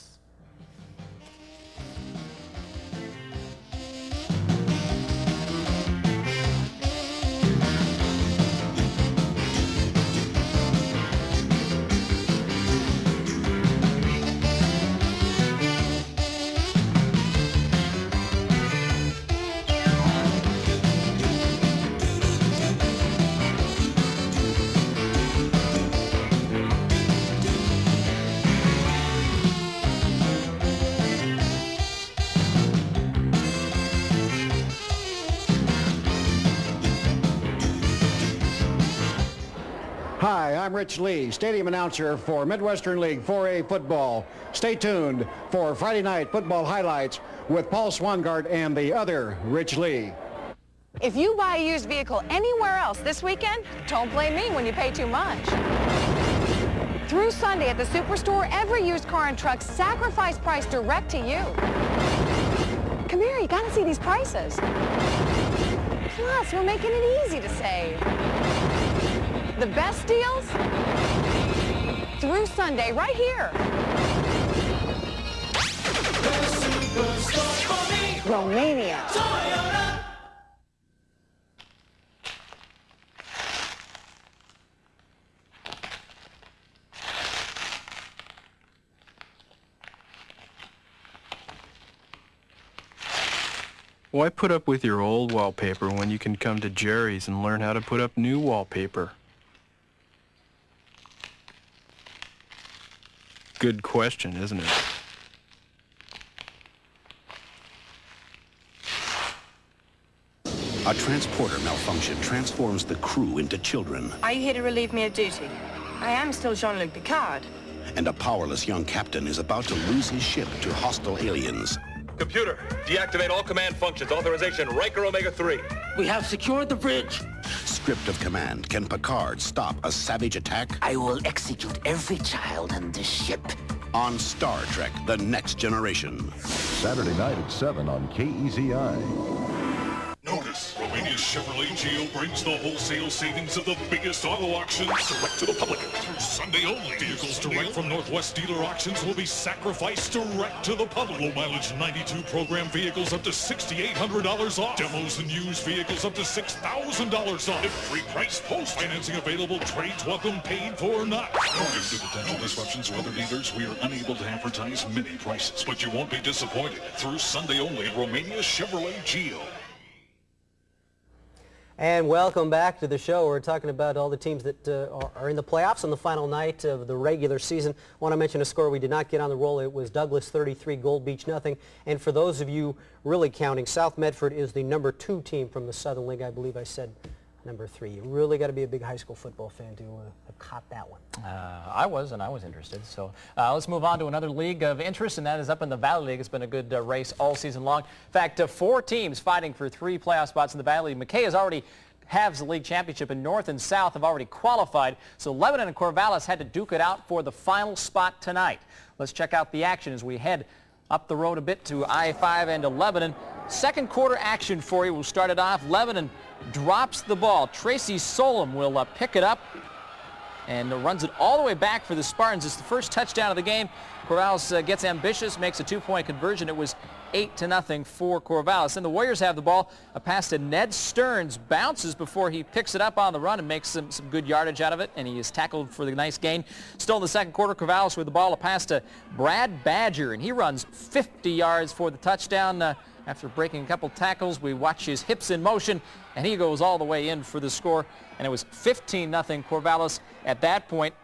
Speaker 6: Hi, I'm Rich Lee, stadium announcer for Midwestern League 4A football. Stay tuned for Friday night football highlights with Paul Swangart and the other Rich Lee.
Speaker 8: If you buy a used vehicle anywhere else this weekend, don't blame me when you pay too much. Through Sunday at the Superstore, every used car and truck sacrifice price direct to you. Come here, you gotta see these prices. Plus, we're making it easy to save. The best deals through Sunday right here. Romania.
Speaker 9: Why put up with your old wallpaper when you can come to Jerry's and learn how to put up new wallpaper? Good question, isn't it?
Speaker 1: A transporter malfunction transforms the crew into children.
Speaker 7: Are you here to relieve me of duty? I am still Jean-Luc Picard.
Speaker 1: And a powerless young captain is about to lose his ship to hostile aliens.
Speaker 11: Computer, deactivate all command functions. Authorization, Riker Omega-3.
Speaker 1: We have secured the bridge. Script of command. Can Picard stop a savage attack?
Speaker 24: I will execute every child on this ship.
Speaker 1: On Star Trek, The Next Generation.
Speaker 14: Saturday night at 7 on KEZI.
Speaker 25: Notice, Romania's Chevrolet Geo brings the wholesale savings of the biggest auto auctions direct to the public. Through Sunday only, vehicles direct from Northwest Dealer Auctions will be sacrificed direct to the public. Low mileage 92 program vehicles up to $6,800 off. Demos and used vehicles up to $6,000 off. And free price post financing available. Trades welcome, paid for or not. Due to potential disruptions to other dealers, we are unable to advertise many prices. But you won't be disappointed. Through Sunday only, Romania's Chevrolet Geo.
Speaker 2: And welcome back to the show. We're talking about all the teams that are in the playoffs on the final night of the regular season. I want to mention a score we did not get on the roll. It was Douglas 33, Gold Beach nothing. And for those of you really counting, South Medford is the number 2 team from the Southern League. I believe I said number 3. You really got to be a big high school football fan to have caught that one.
Speaker 3: I was interested. So let's move on to another league of interest, and that is up in the Valley League. It's been a good race all season long. In fact, 4 teams fighting for 3 playoff spots in the Valley League. McKay has already halves the league championship, and North and South have already qualified. So Lebanon and Corvallis had to duke it out for the final spot tonight. Let's check out the action as we head up the road a bit to I-5 and to Lebanon. Second quarter action for you. We'll start it off. Lebanon drops the ball. Tracy Solom will pick it up and runs it all the way back for the Spartans. It's the first touchdown of the game. Corvallis gets ambitious, makes a 2-point conversion. It was 8-0 for Corvallis. And the Warriors have the ball. A pass to Ned Stearns, bounces before he picks it up on the run and makes some good yardage out of it, and he is tackled for the nice gain. Still in the second quarter, Corvallis with the ball. A pass to Brad Badger, and he runs 50 yards for the touchdown. After breaking a couple tackles, we watch his hips in motion, and he goes all the way in for the score. And it was 15-0 Corvallis at that point.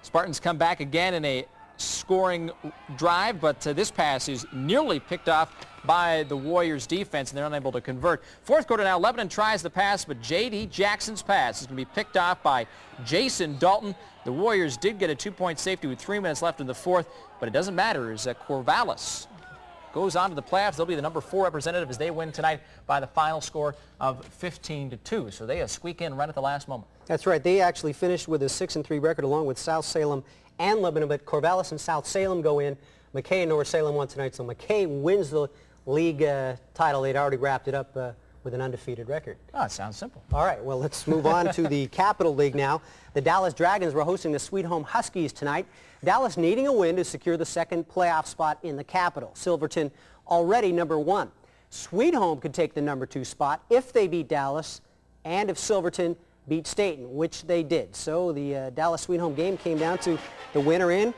Speaker 3: Spartans come back again in a scoring drive, but this pass is nearly picked off by the Warriors defense, and they're unable to convert. Fourth quarter now, Lebanon tries the pass, but J.D. Jackson's pass is going to be picked off by Jason Dalton. The Warriors did get a 2-point safety with 3 minutes left in the fourth, but it doesn't matter as Corvallis goes on to the playoffs. They'll be the number 4 representative as they win tonight by the final score of 15-2. So they squeak in right at the last moment.
Speaker 2: That's right. They actually finished with a 6-3 record along with South Salem and Lebanon, but Corvallis and South Salem go in. McKay and North Salem won tonight, so McKay wins the league title. They'd already wrapped it up with an undefeated record.
Speaker 3: Oh, it sounds simple.
Speaker 2: All right, well, let's move on to the Capital League now. The Dallas Dragons were hosting the Sweet Home Huskies tonight. Dallas needing a win to secure the second playoff spot in the Capital. Silverton already number 1. Sweet Home could take the number 2 spot if they beat Dallas and if Silverton beat Staten, which they did. So the Dallas Sweet Home game came down to the winner in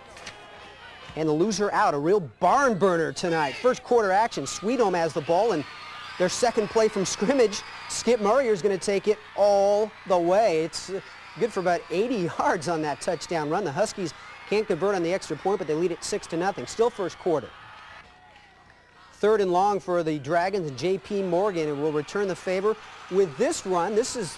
Speaker 2: and the loser out. A real barn burner tonight. First quarter action. Sweet Home has the ball, and their second play from scrimmage, Skip Murray is going to take it all the way. It's good for about 80 yards on that touchdown run. The Huskies can't convert on the extra point, but they lead it 6-0. Still first quarter. Third and long for the Dragons, and J.P. Morgan will return the favor with this run. This is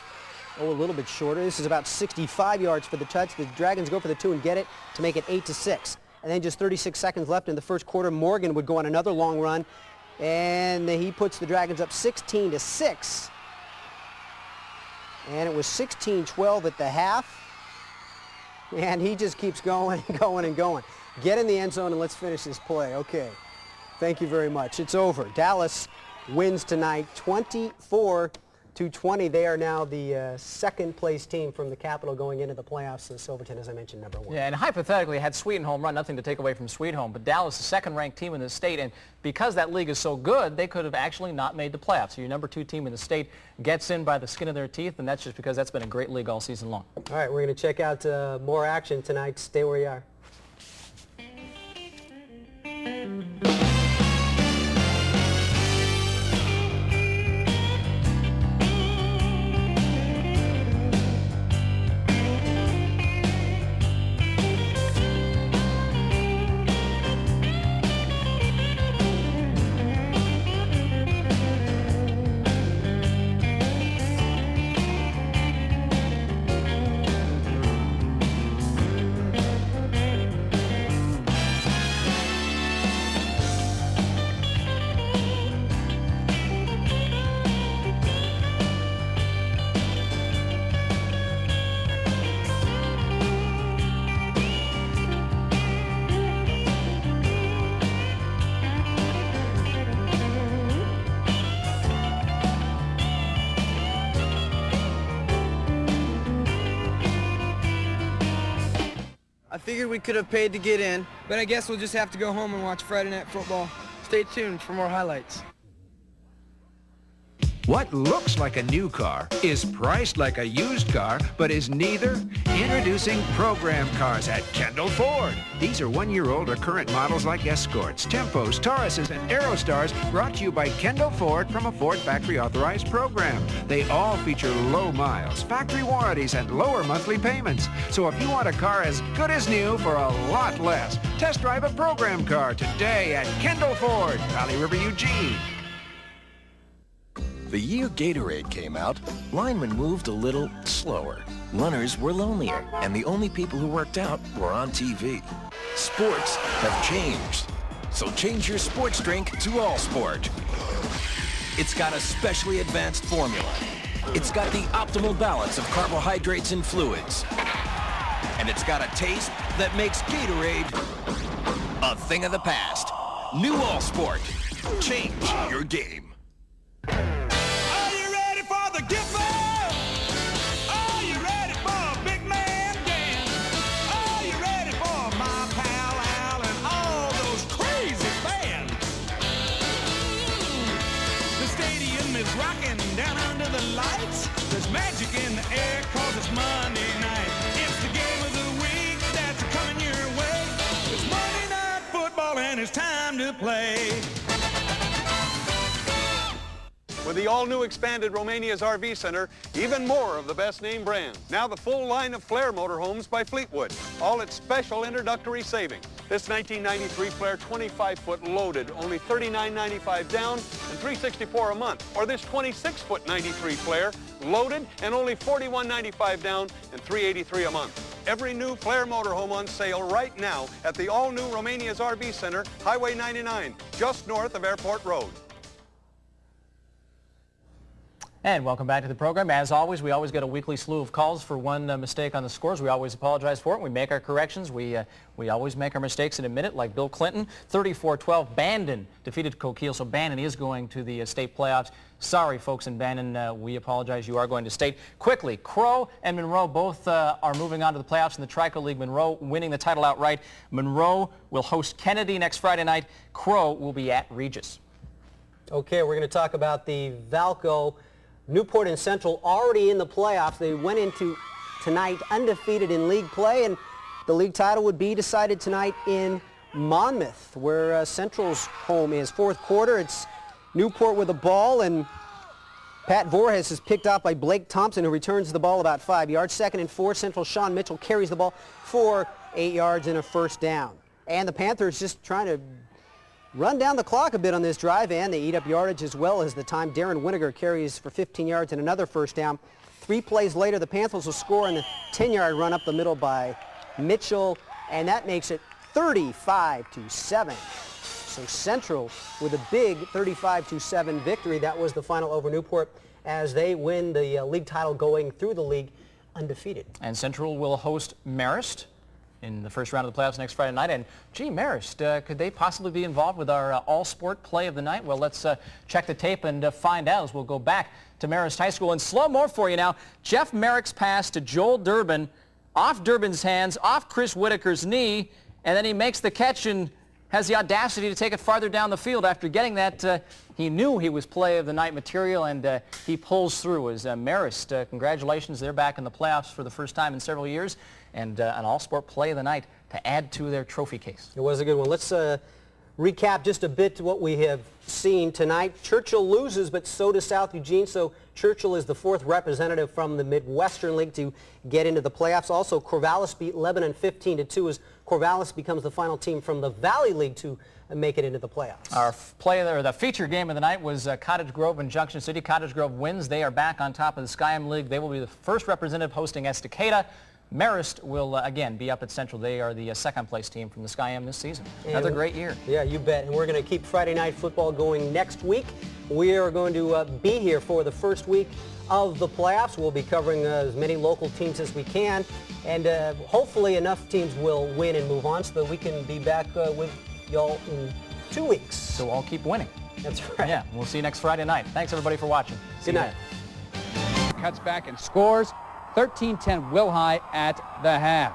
Speaker 2: a little bit shorter. This is about 65 yards for the touch. The Dragons go for the 2 and get it to make it 8-6. And then just 36 seconds left in the first quarter, Morgan would go on another long run, and he puts the Dragons up 16-6. And it was 16-12 at the half. And he just keeps going and going and going. Get in the end zone and let's finish this play. Okay. Thank you very much. It's over. Dallas wins tonight 24-20. They are now the second place team from the Capital going into the playoffs. And Silverton, as I mentioned, number 1.
Speaker 3: Yeah, and hypothetically, had Sweet Home run, nothing to take away from Sweet Home, but Dallas, the second-ranked team in the state, and because that league is so good, they could have actually not made the playoffs. So your number 2 team in the state gets in by the skin of their teeth, and that's just because that's been a great league all season long.
Speaker 2: All right, we're going to check out more action tonight. Stay where you are.
Speaker 10: I figured we could have paid to get in, but I guess we'll just have to go home and watch Friday Night Football. Stay tuned for more highlights.
Speaker 12: What looks like a new car is priced like a used car, but is neither. Introducing program cars at Kendall Ford. These are 1-year-old or current models like Escorts, Tempos, Tauruses, and Aerostars, brought to you by Kendall Ford from a Ford factory authorized program. They all feature low miles, factory warranties, and lower monthly payments. So if you want a car as good as new for a lot less, test drive a program car today at Kendall Ford, Valley River, Eugene.
Speaker 13: The year Gatorade came out, linemen moved a little slower. Runners were lonelier, and the only people who worked out were on TV. Sports have changed. So change your sports drink to All Sport. It's got a specially advanced formula. It's got the optimal balance of carbohydrates and fluids. And it's got a taste that makes Gatorade a thing of the past. New All Sport. Change your game.
Speaker 16: Magic in the air 'cause it's Monday night. It's the game of the week that's coming your way. It's Monday Night Football and it's time to play.
Speaker 22: With the all-new expanded Romania's RV Center, even more of the best name brands. Now the full line of Flair motorhomes by Fleetwood. All its special introductory savings. This 1993 Flair 25-foot loaded, only $39.95 down and $364 a month. Or this 26-foot 93 Flair loaded and only $41.95 down and $383 a month. Every new Flair motorhome on sale right now at the all-new Romania's RV Center, Highway 99, just north of Airport Road.
Speaker 3: And welcome back to the program. As always, we always get a weekly slew of calls for one mistake on the scores. We always apologize for it. We make our corrections. We always make our mistakes and admit it, like Bill Clinton. 34-12, Bandon defeated Coquille, so Bandon is going to the state playoffs. Sorry, folks in Bandon. We apologize. You are going to state. Quickly, Crow and Monroe both are moving on to the playoffs in the Trico League. Monroe winning the title outright. Monroe will host Kennedy next Friday night. Crow will be at Regis.
Speaker 2: Okay, we're going to talk about the Valco. Newport and Central already in the playoffs. They went into tonight undefeated in league play, and the league title would be decided tonight in Monmouth, where Central's home is. Fourth quarter, it's Newport with the ball, and Pat Voorhees is picked off by Blake Thompson, who returns the ball about 5 yards. 2nd and 4, Central Sean Mitchell carries the ball for 8 yards and a first down. And the Panthers just trying to run down the clock a bit on this drive, and they eat up yardage as well as the time. Darren Winiger carries for 15 yards and another first down. 3 plays later, the Panthers will score on the 10-yard run up the middle by Mitchell, and that makes it 35-7. So Central with a big 35-7 victory. That was the final over Newport as they win the league title, going through the league undefeated.
Speaker 3: And Central will host Marist in the first round of the playoffs next Friday night. And, gee, Marist, could they possibly be involved with our all-sport play of the night? Well, let's check the tape and find out as we'll go back to Marist High School. And slow-mo for you now, Jeff Merrick's pass to Joel Durbin, off Durbin's hands, off Chris Whitaker's knee, and then he makes the catch and has the audacity to take it farther down the field. After getting that, he knew he was play of the night material, and he pulls through. As Marist, congratulations, they're back in the playoffs for the first time in several years, and an all-sport play of the night to add to their trophy case.
Speaker 2: It was a good one. Let's recap just a bit what we have seen tonight. Churchill loses, but so does South Eugene, so Churchill is the 4th representative from the Midwestern League to get into the playoffs. Also, Corvallis beat Lebanon 15-2 as Corvallis becomes the final team from the Valley League to make it into the playoffs.
Speaker 3: Our the feature game of the night was Cottage Grove and Junction City. Cottage Grove wins. They are back on top of the Skyam League. They will be the first representative hosting Estacada. Marist will, again, be up at Central. They are the second-place team from the Skyam this season. Another great year.
Speaker 2: Yeah, you bet. And we're going to keep Friday Night Football going next week. We are going to be here for the first week of the playoffs. We'll be covering as many local teams as we can. And hopefully enough teams will win and move on so that we can be back with y'all in 2 weeks.
Speaker 3: So I'll keep winning.
Speaker 2: That's right.
Speaker 3: Yeah, we'll see you next Friday night. Thanks, everybody, for watching.
Speaker 2: Good night.
Speaker 17: Cuts back and scores. 13-10 Will High at the half.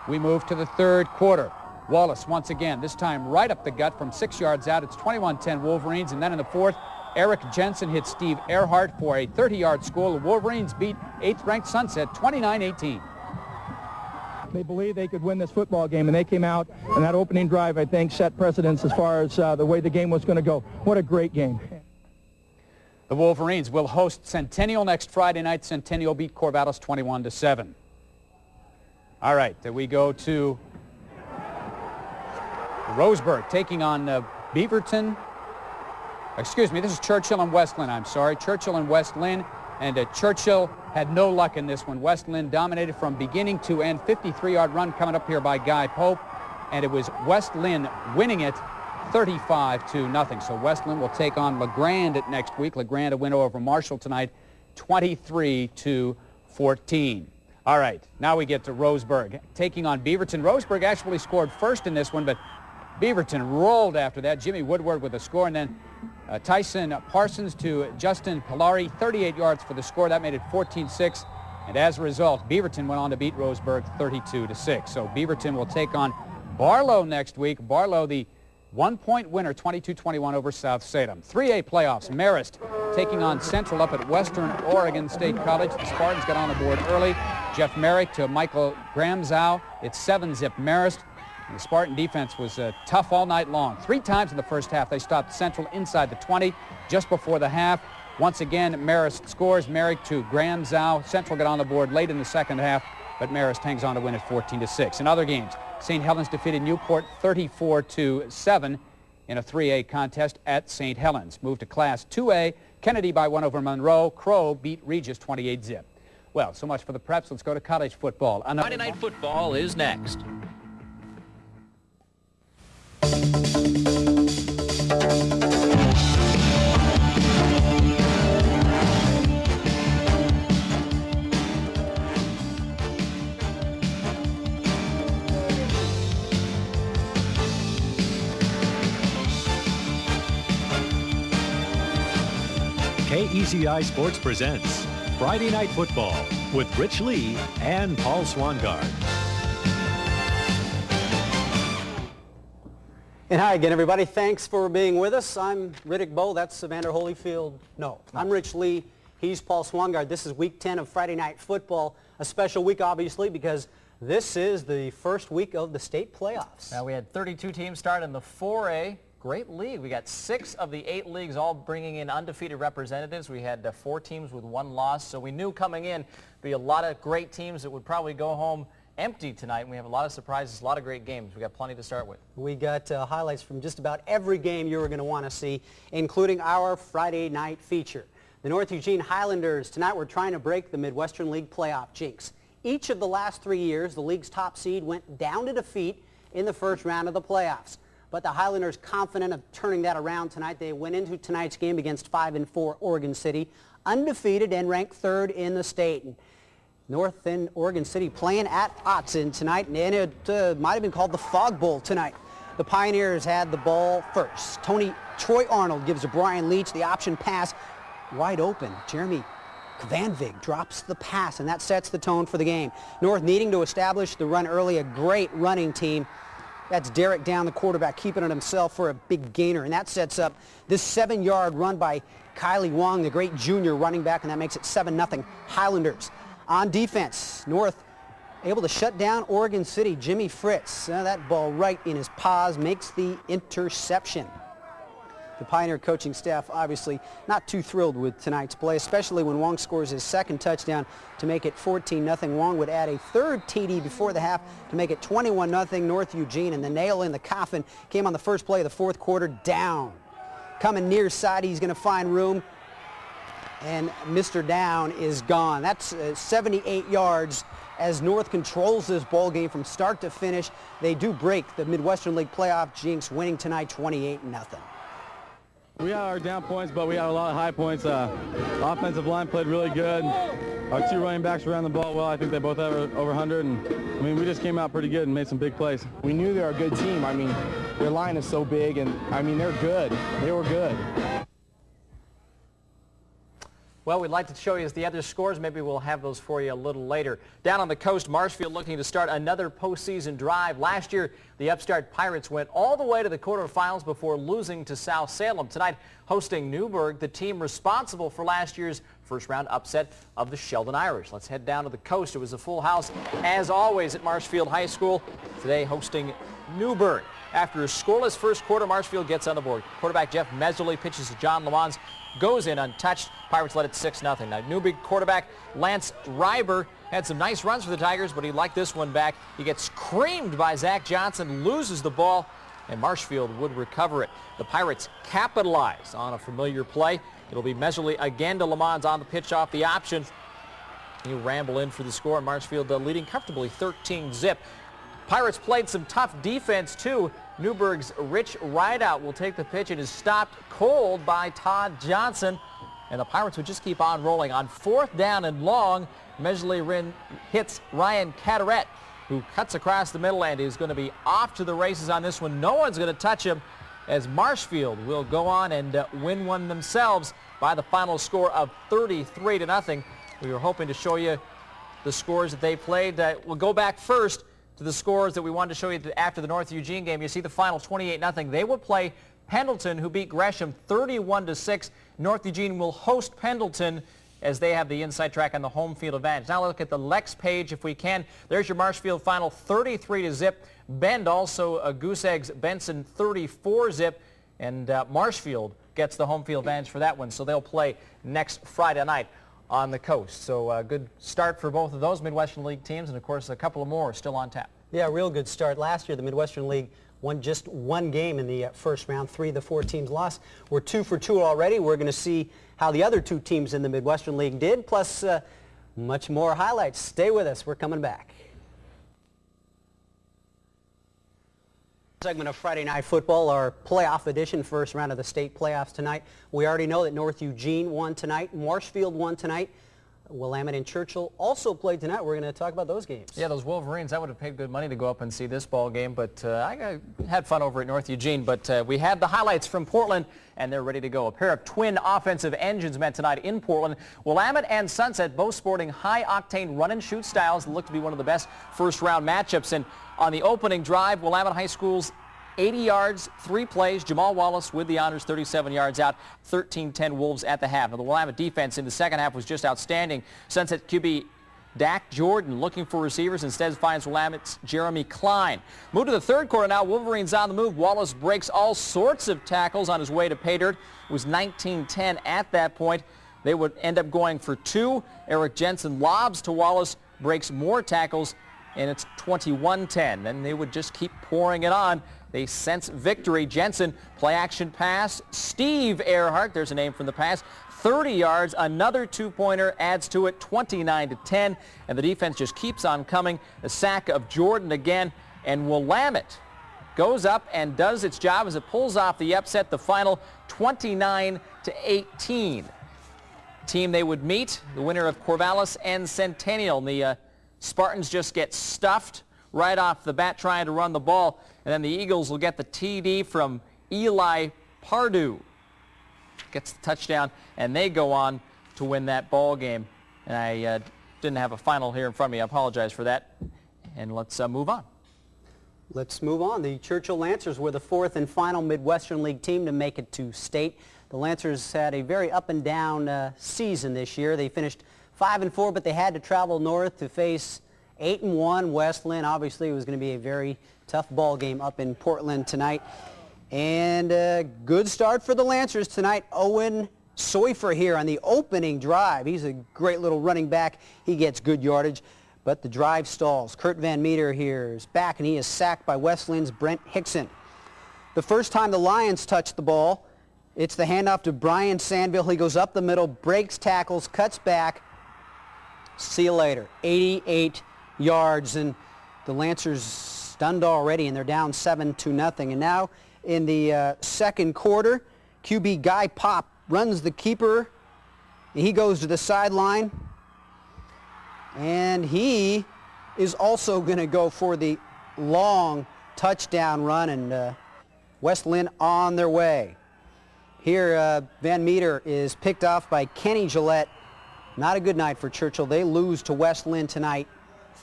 Speaker 17: We move to the third quarter. Wallace once again, this time right up the gut from 6 yards out. It's 21-10 Wolverines. And then in the fourth, Eric Jensen hits Steve Earhart for a 30-yard score. The Wolverines beat 8th-ranked Sunset 29-18.
Speaker 18: They believed they could win this football game, and they came out, and that opening drive, I think, set precedence as far as the way the game was going to go. What a great game.
Speaker 17: The Wolverines will host Centennial next Friday night. Centennial beat Corvallis 21-7. All right, then we go to Roseburg taking on Beaverton. Excuse me, this is Churchill and West Lynn. I'm sorry, Churchill and West Lynn. And Churchill had no luck in this one. West Lynn dominated from beginning to end. 53-yard run coming up here by Guy Pope. And it was West Lynn winning it 35-0. So West Lynn will take on LeGrand next week. LeGrand a win over Marshall tonight, 23-14. All right, now we get to Roseburg taking on Beaverton. Roseburg actually scored first in this one, but Beaverton rolled after that. Jimmy Woodward with a score, and then Tyson Parsons to Justin Pilari, 38 yards for the score. That made it 14-6, and as a result, Beaverton went on to beat Roseburg 32-6. So Beaverton will take on Barlow next week. Barlow, the one-point winner, 22-21 over South Salem. 3A playoffs, Marist taking on Central up at Western Oregon State College. The Spartans got on the board early. Jeff Merrick to Michael Gramzow. It's 7-zip Marist. The Spartan defense was tough all night long. 3 times in the first half they stopped Central inside the 20 just before the half. Once again, Marist scores. Merrick to Gramzow. Central got on the board late in the second half, but Marist hangs on to win it 14-6. In other games, St. Helens defeated Newport 34-7 in a 3A contest at St. Helens. Moved to Class 2A. Kennedy by 1 over Monroe. Crow beat Regis 28-zip. Well, so much for the preps. Let's go to college football.
Speaker 3: Friday Night Football is next.
Speaker 19: KECI Sports presents Friday Night Football with Rich Lee and Paul Swangard.
Speaker 2: And hi again, everybody. Thanks for being with us. I'm Riddick Bowe. That's Evander Holyfield. No, I'm Rich Lee. He's Paul Swangard. This is week 10 of Friday Night Football. A special week, obviously, because this is the first week of the state playoffs.
Speaker 3: Now, we had 32 teams start in the 4A. Great league. We got 6 of the 8 leagues all bringing in undefeated representatives. We had 4 teams with 1 loss. So we knew coming in be a lot of great teams that would probably go home empty tonight. And we have a lot of surprises, a lot of great games. We got plenty to start with.
Speaker 2: We got highlights from just about every game you were going to want to see, including our Friday night feature. The North Eugene Highlanders tonight were trying to break the Midwestern League playoff jinx. Each of the last 3 years, the league's top seed went down to defeat in the first round of the playoffs. But the Highlanders confident of turning that around tonight. They went into tonight's game against 5-4 Oregon City, undefeated and ranked 3rd in the state. North End Oregon City playing at Autzen tonight, and it might have been called the Fog Bowl tonight. The Pioneers had the ball first. Troy Arnold gives to Brian Leach the option pass wide open. Jeremy Van Vig drops the pass, and that sets the tone for the game. North needing to establish the run early, a great running team. That's Derek Down, the quarterback, keeping it himself for a big gainer, and that sets up this 7-yard run by Kylie Wong, the great junior running back, and that makes it 7-0 Highlanders. On defense, North able to shut down Oregon City. Jimmy Fritz, that ball right in his paws, makes the interception. The Pioneer coaching staff obviously not too thrilled with tonight's play, especially when Wong scores his second touchdown to make it 14-0. Wong would add a 3rd TD before the half to make it 21-0 North Eugene, and the nail in the coffin came on the first play of the 4th quarter. Down. Coming near side, he's going to find room, and Mr. Down is gone. That's 78 yards as North controls this ball game from start to finish. They do break the Midwestern League playoff jinx, winning tonight 28-0.
Speaker 20: We had our down points, but we had a lot of high points. Offensive line played really good. Our 2 running backs ran the ball well. I think they both had over 100. And I mean, we just came out pretty good and made some big plays.
Speaker 21: We knew they were a good team. I mean, their line is so big, and I mean, they're good. They were good.
Speaker 3: Well, we'd like to show you the other scores. Maybe we'll have those for you a little later. Down on the coast, Marshfield looking to start another postseason drive. Last year, the upstart Pirates went all the way to the quarterfinals before losing to South Salem. Tonight, hosting Newburgh, the team responsible for last year's first-round upset of the Sheldon Irish. Let's head down to the coast. It was a full house, as always, at Marshfield High School. Today, hosting Newburgh. After a scoreless first quarter, Marshfield gets on the board. Quarterback Jeff Meserly pitches to John Lamons. Goes in untouched. Pirates led it 6-0. Now, Newburgh quarterback Lance Reiber had some nice runs for the Tigers, but he liked this one back. He gets creamed by Zach Johnson, loses the ball, and Marshfield would recover it. The Pirates capitalize on a familiar play. It'll be Meserly again to Lamons on the pitch off the option. He'll ramble in for the score, and Marshfield leading comfortably 13-0. Pirates played some tough defense, too. Newburgh's Rich Rideout will take the pitch. It is stopped cold by Todd Johnson, and the Pirates would just keep on rolling. On 4th down and long, Meserly hits Ryan Cataret, who cuts across the middle and is going to be off to the races on this one. No one's going to touch him, as Marshfield will go on and win one themselves by the final score of 33-0. We were hoping to show you the scores that they played. We'll go back first to the scores that we wanted to show you after the North Eugene game. You see the final 28-0. They will play Pendleton, who beat Gresham 31-6. North Eugene will host Pendleton as they have the inside track on the home field advantage. Now look at the Lex page if we can. There's your Marshfield final 33-0. Bend also Goose Eggs Benson 34-0. And Marshfield gets the home field advantage for that one. So they'll play next Friday night on the coast. So a good start for both of those Midwestern League teams, and of course a couple of more are still on tap.
Speaker 2: Yeah, real good start. Last year the Midwestern League won just one game in the first round. 3 of the 4 teams lost. We're 2 for 2 already. We're going to see how the other 2 teams in the Midwestern League did, plus much more highlights. Stay with us. We're coming back. Segment of Friday Night Football, our playoff edition, first round of the state playoffs tonight. We already know that North Eugene won tonight. Marshfield won tonight. Willamette and Churchill also played tonight. We're going to talk about those games.
Speaker 3: Yeah, those Wolverines, I would have paid good money to go up and see this ball game, but I had fun over at North Eugene. But we had the highlights from Portland, and they're ready to go. A pair of twin offensive engines met tonight in Portland. Willamette and Sunset both sporting high-octane run-and-shoot styles that look to be one of the best first-round matchups. And on the opening drive, Willamette High School's 80 yards, 3 plays. Jamal Wallace with the honors, 37 yards out, 13-10 Wolves at the half. Now, the Willamette defense in the second half was just outstanding. Sunset QB Dak Jordan looking for receivers. Instead finds Willamette's Jeremy Klein. Move to the third quarter now. Wolverines on the move. Wallace breaks all sorts of tackles on his way to pay dirt. It was 19-10 at that point. They would end up going for 2. Eric Jensen lobs to Wallace, breaks more tackles, and it's 21-10. Then they would just keep pouring it on. They sense victory. Jensen, play action pass. Steve Earhart, there's a name from the past, 30 yards. Another 2-pointer adds to it, 29-10. And the defense just keeps on coming. The sack of Jordan again. And Willamette goes up and does its job as it pulls off the upset. The final 29-18. Team they would meet, the winner of Corvallis and Centennial. And the Spartans just get stuffed right off the bat trying to run the ball. And then the Eagles will get the TD from Eli Pardue. Gets the touchdown, and they go on to win that ball game. And I didn't have a final here in front of me. I apologize for that. And let's move on.
Speaker 2: Let's move on. The Churchill Lancers were the 4th and final Midwestern League team to make it to state. The Lancers had a very up-and-down season this year. They finished 5-4, but they had to travel north to face 8-1 Westland. Obviously, it was going to be a very tough ball game up in Portland tonight. And a good start for the Lancers tonight. Owen Soifer here on the opening drive. He's a great little running back. He gets good yardage, but the drive stalls. Kurt Van Meter here is back, and he is sacked by Westland's Brent Hickson. The first time the Lions touch the ball, it's the handoff to Brian Sandville. He goes up the middle, breaks tackles, cuts back. See you later. 88 yards, and the Lancers stunned already, and they're down 7-0. And now in the second quarter, QB Guy Pop runs the keeper. He goes to the sideline, and he is also going to go for the long touchdown run, and Westland on their way. Here, Van Meter is picked off by Kenny Gillette. Not a good night for Churchill. They lose to West Lynn tonight,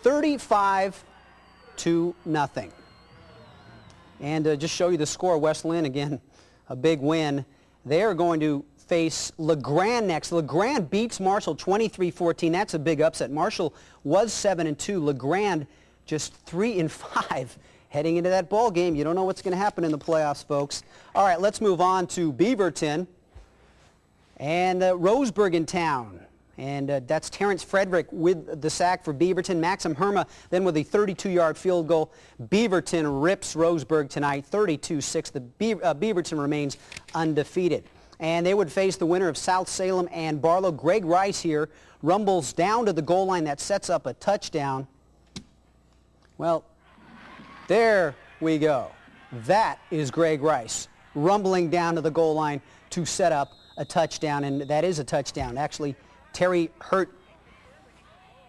Speaker 2: 35-0. And just show you the score, West Lynn, again, a big win. They are going to face LeGrand next. LeGrand beats Marshall 23-14. That's a big upset. Marshall was 7-2. LeGrand just 3-5. Heading into that ball game, you don't know what's going to happen in the playoffs, folks. All right, let's move on to Beaverton and Roseburg in town. And that's Terrence Frederick with the sack for Beaverton. Maxim Herma then with a 32-yard field goal. Beaverton rips Roseburg tonight, 32-6. The Beaverton remains undefeated. And they would face the winner of South Salem and Barlow. Greg Rice here rumbles down to the goal line. That sets up a touchdown. Well, there we go. That is Greg Rice rumbling down to the goal line to set up a touchdown, and that is a touchdown. Actually, Terry Hurt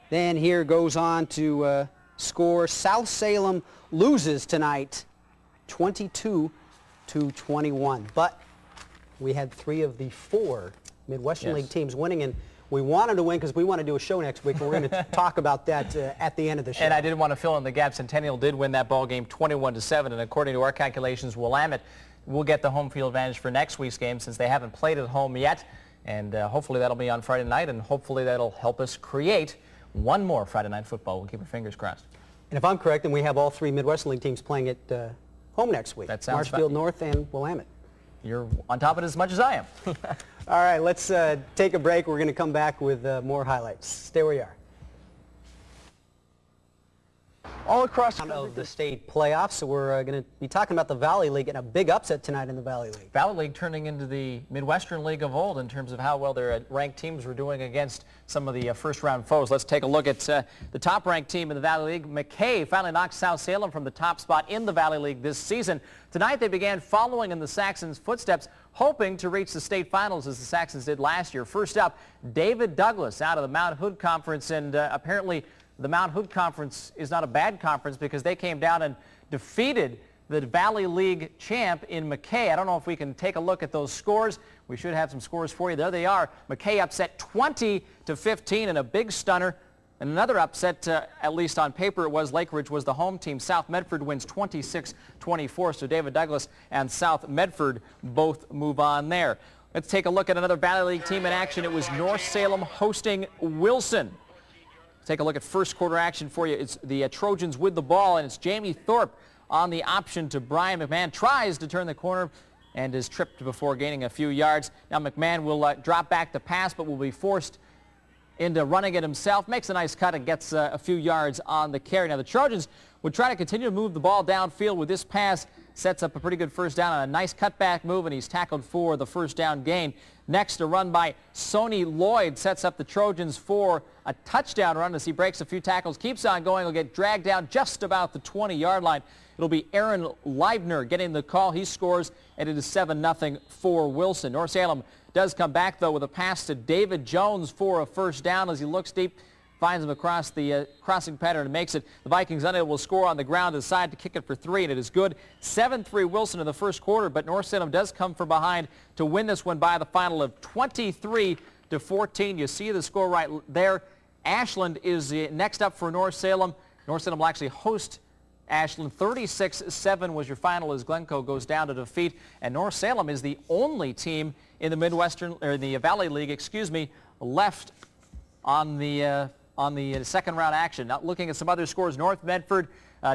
Speaker 2: then here goes on to score. South Salem loses tonight 22-21. But we had 3 of the 4 Midwestern League teams winning, and we wanted to win because we want to do a show next week. We're going to talk about that at the end of the show.
Speaker 3: And I didn't want to fill in the gap. Centennial did win that ball game 21-7, and according to our calculations, Willamette will get the home field advantage for next week's game since they haven't played at home yet. And hopefully that'll be on Friday night, and hopefully that'll help us create one more Friday Night Football. We'll keep our fingers crossed.
Speaker 2: And if I'm correct, then we have all 3 Midwestern League teams playing at home next week.
Speaker 3: That sounds
Speaker 2: Marshfield North and Willamette.
Speaker 3: You're on top of it as much as I am.
Speaker 2: All right, let's take a break. We're going to come back with more highlights. Stay where you are. All across the state playoffs, so we're going to be talking about the Valley League and a big upset tonight in the Valley League.
Speaker 3: Valley League turning into the Midwestern League of old in terms of how well their ranked teams were doing against some of the first-round foes. Let's take a look at the top-ranked team in the Valley League. McKay finally knocked South Salem from the top spot in the Valley League this season. Tonight they began following in the Saxons' footsteps, hoping to reach the state finals as the Saxons did last year. First up, David Douglas out of the Mount Hood Conference, and apparently the Mount Hood Conference is not a bad conference because they came down and defeated the Valley League champ in McKay. I don't know if we can take a look at those scores. We should have some scores for you. There they are. McKay upset 20-15 in a big stunner. And another upset, at least on paper, it was Lake Ridge was the home team. South Medford wins 26-24. So David Douglas and South Medford both move on there. Let's take a look at another Valley League team in action. It was North Salem hosting Wilson. Take a look at first quarter action for you. It's the Trojans with the ball, and it's Jamie Thorpe on the option to Brian McMahon. Tries to turn the corner and is tripped before gaining a few yards. Now McMahon will drop back to pass, but will be forced into running it himself. Makes a nice cut and gets a few yards on the carry. Now the Trojans would try to continue to move the ball downfield with this pass. Sets up a pretty good first down on a nice cutback move, and he's tackled for the first down gain. Next, a run by Sonny Lloyd sets up the Trojans for a touchdown run as he breaks a few tackles, keeps on going, will get dragged down just about the 20-yard line. It'll be Aaron Leibner getting the call. He scores, and it is 7-0 for Wilson. North Salem does come back, though, with a pass to David Jones for a first down as he looks deep. Finds him across the crossing pattern and makes it. The Vikings unable to score on the ground, decide to kick it for 3, and it is good. 7-3 Wilson in the first quarter, but North Salem does come from behind to win this one by the final of 23-14. You see the score right there. Ashland is next up for North Salem. North Salem will actually host Ashland. 36-7 was your final as Glencoe goes down to defeat, and North Salem is the only team in the Midwestern, or the Valley League, left on the second round action. Now looking at some other scores, North Medford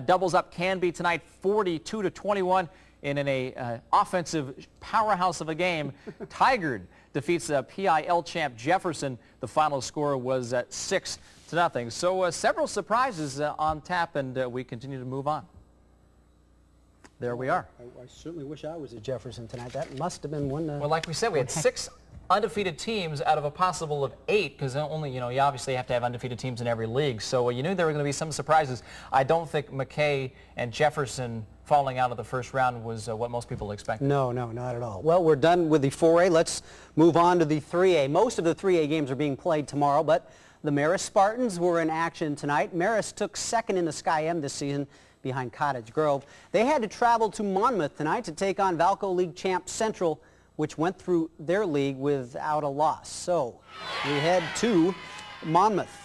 Speaker 3: doubles up Canby tonight 42-21 in an offensive powerhouse of a game. Tigard defeats PIL champ Jefferson. The final score was 6-0. So several surprises on tap, and we continue to move on. There we are.
Speaker 2: I certainly wish I was at Jefferson tonight. That must have been one.
Speaker 3: Well, like we said, we had 6 undefeated teams out of a possible of 8, because only, you obviously have to have undefeated teams in every league. So you knew there were going to be some surprises. I don't think McKay and Jefferson falling out of the first round was what most people expected.
Speaker 2: No, not at all. Well, we're done with the 4A. Let's move on to the 3A. Most of the 3A games are being played tomorrow, but the Marist Spartans were in action tonight. Marist took second in the Sky M this season behind Cottage Grove. They had to travel to Monmouth tonight to take on Valco League champ Central which went through their league without a loss. So we head to Monmouth.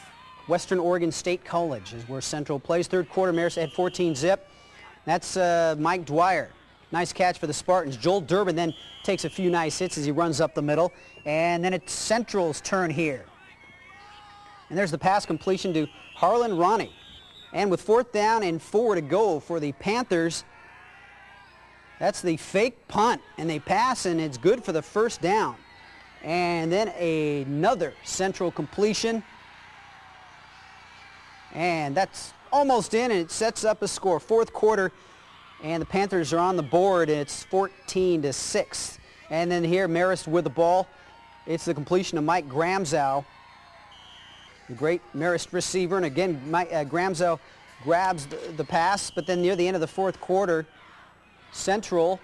Speaker 2: Western Oregon State College is where Central plays. Third quarter, Marist had 14-zip. That's Mike Dwyer. Nice catch for the Spartans. Joel Durbin then takes a few nice hits as he runs up the middle. And then it's Central's turn here. And there's the pass completion to Harlan Ronnie. And with 4th down and 4 to go for the Panthers, that's the fake punt. And they pass, and it's good for the first down. And then another Central completion. And that's almost in, and it sets up a score. Fourth quarter, and the Panthers are on the board, and it's 14-6. And then here, Marist with the ball. It's the completion of Mike Gramzow, the great Marist receiver. And again, Gramzow grabs the pass, but then near the end of the fourth quarter, Central,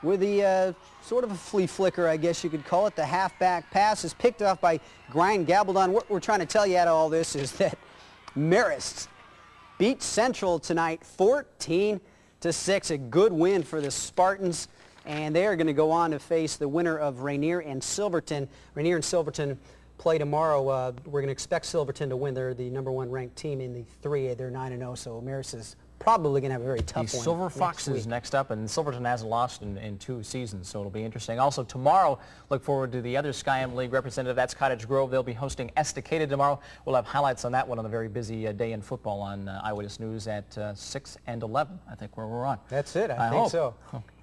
Speaker 2: with the sort of a flea flicker, I guess you could call it, the halfback pass is picked off by Brian Gabaldon. What we're trying to tell you out of all this is that Marist beat Central tonight 14-6. A good win for the Spartans, and they are going to go on to face the winner of Rainier and Silverton. Rainier and Silverton play tomorrow. We're going to expect Silverton to win. They're the #1 ranked team in the 3A. They're 9-0, so Marist is probably going to have a very tough one.
Speaker 3: The Silver Foxes next up, and Silverton hasn't lost in 2 seasons, so it'll be interesting. Also tomorrow, look forward to the other Skyam League representative. That's Cottage Grove. They'll be hosting Estacada tomorrow. We'll have highlights on that one on a very busy day in football on Eyewitness News at 6 and 11, I think, where we're on.
Speaker 2: That's it. I think so.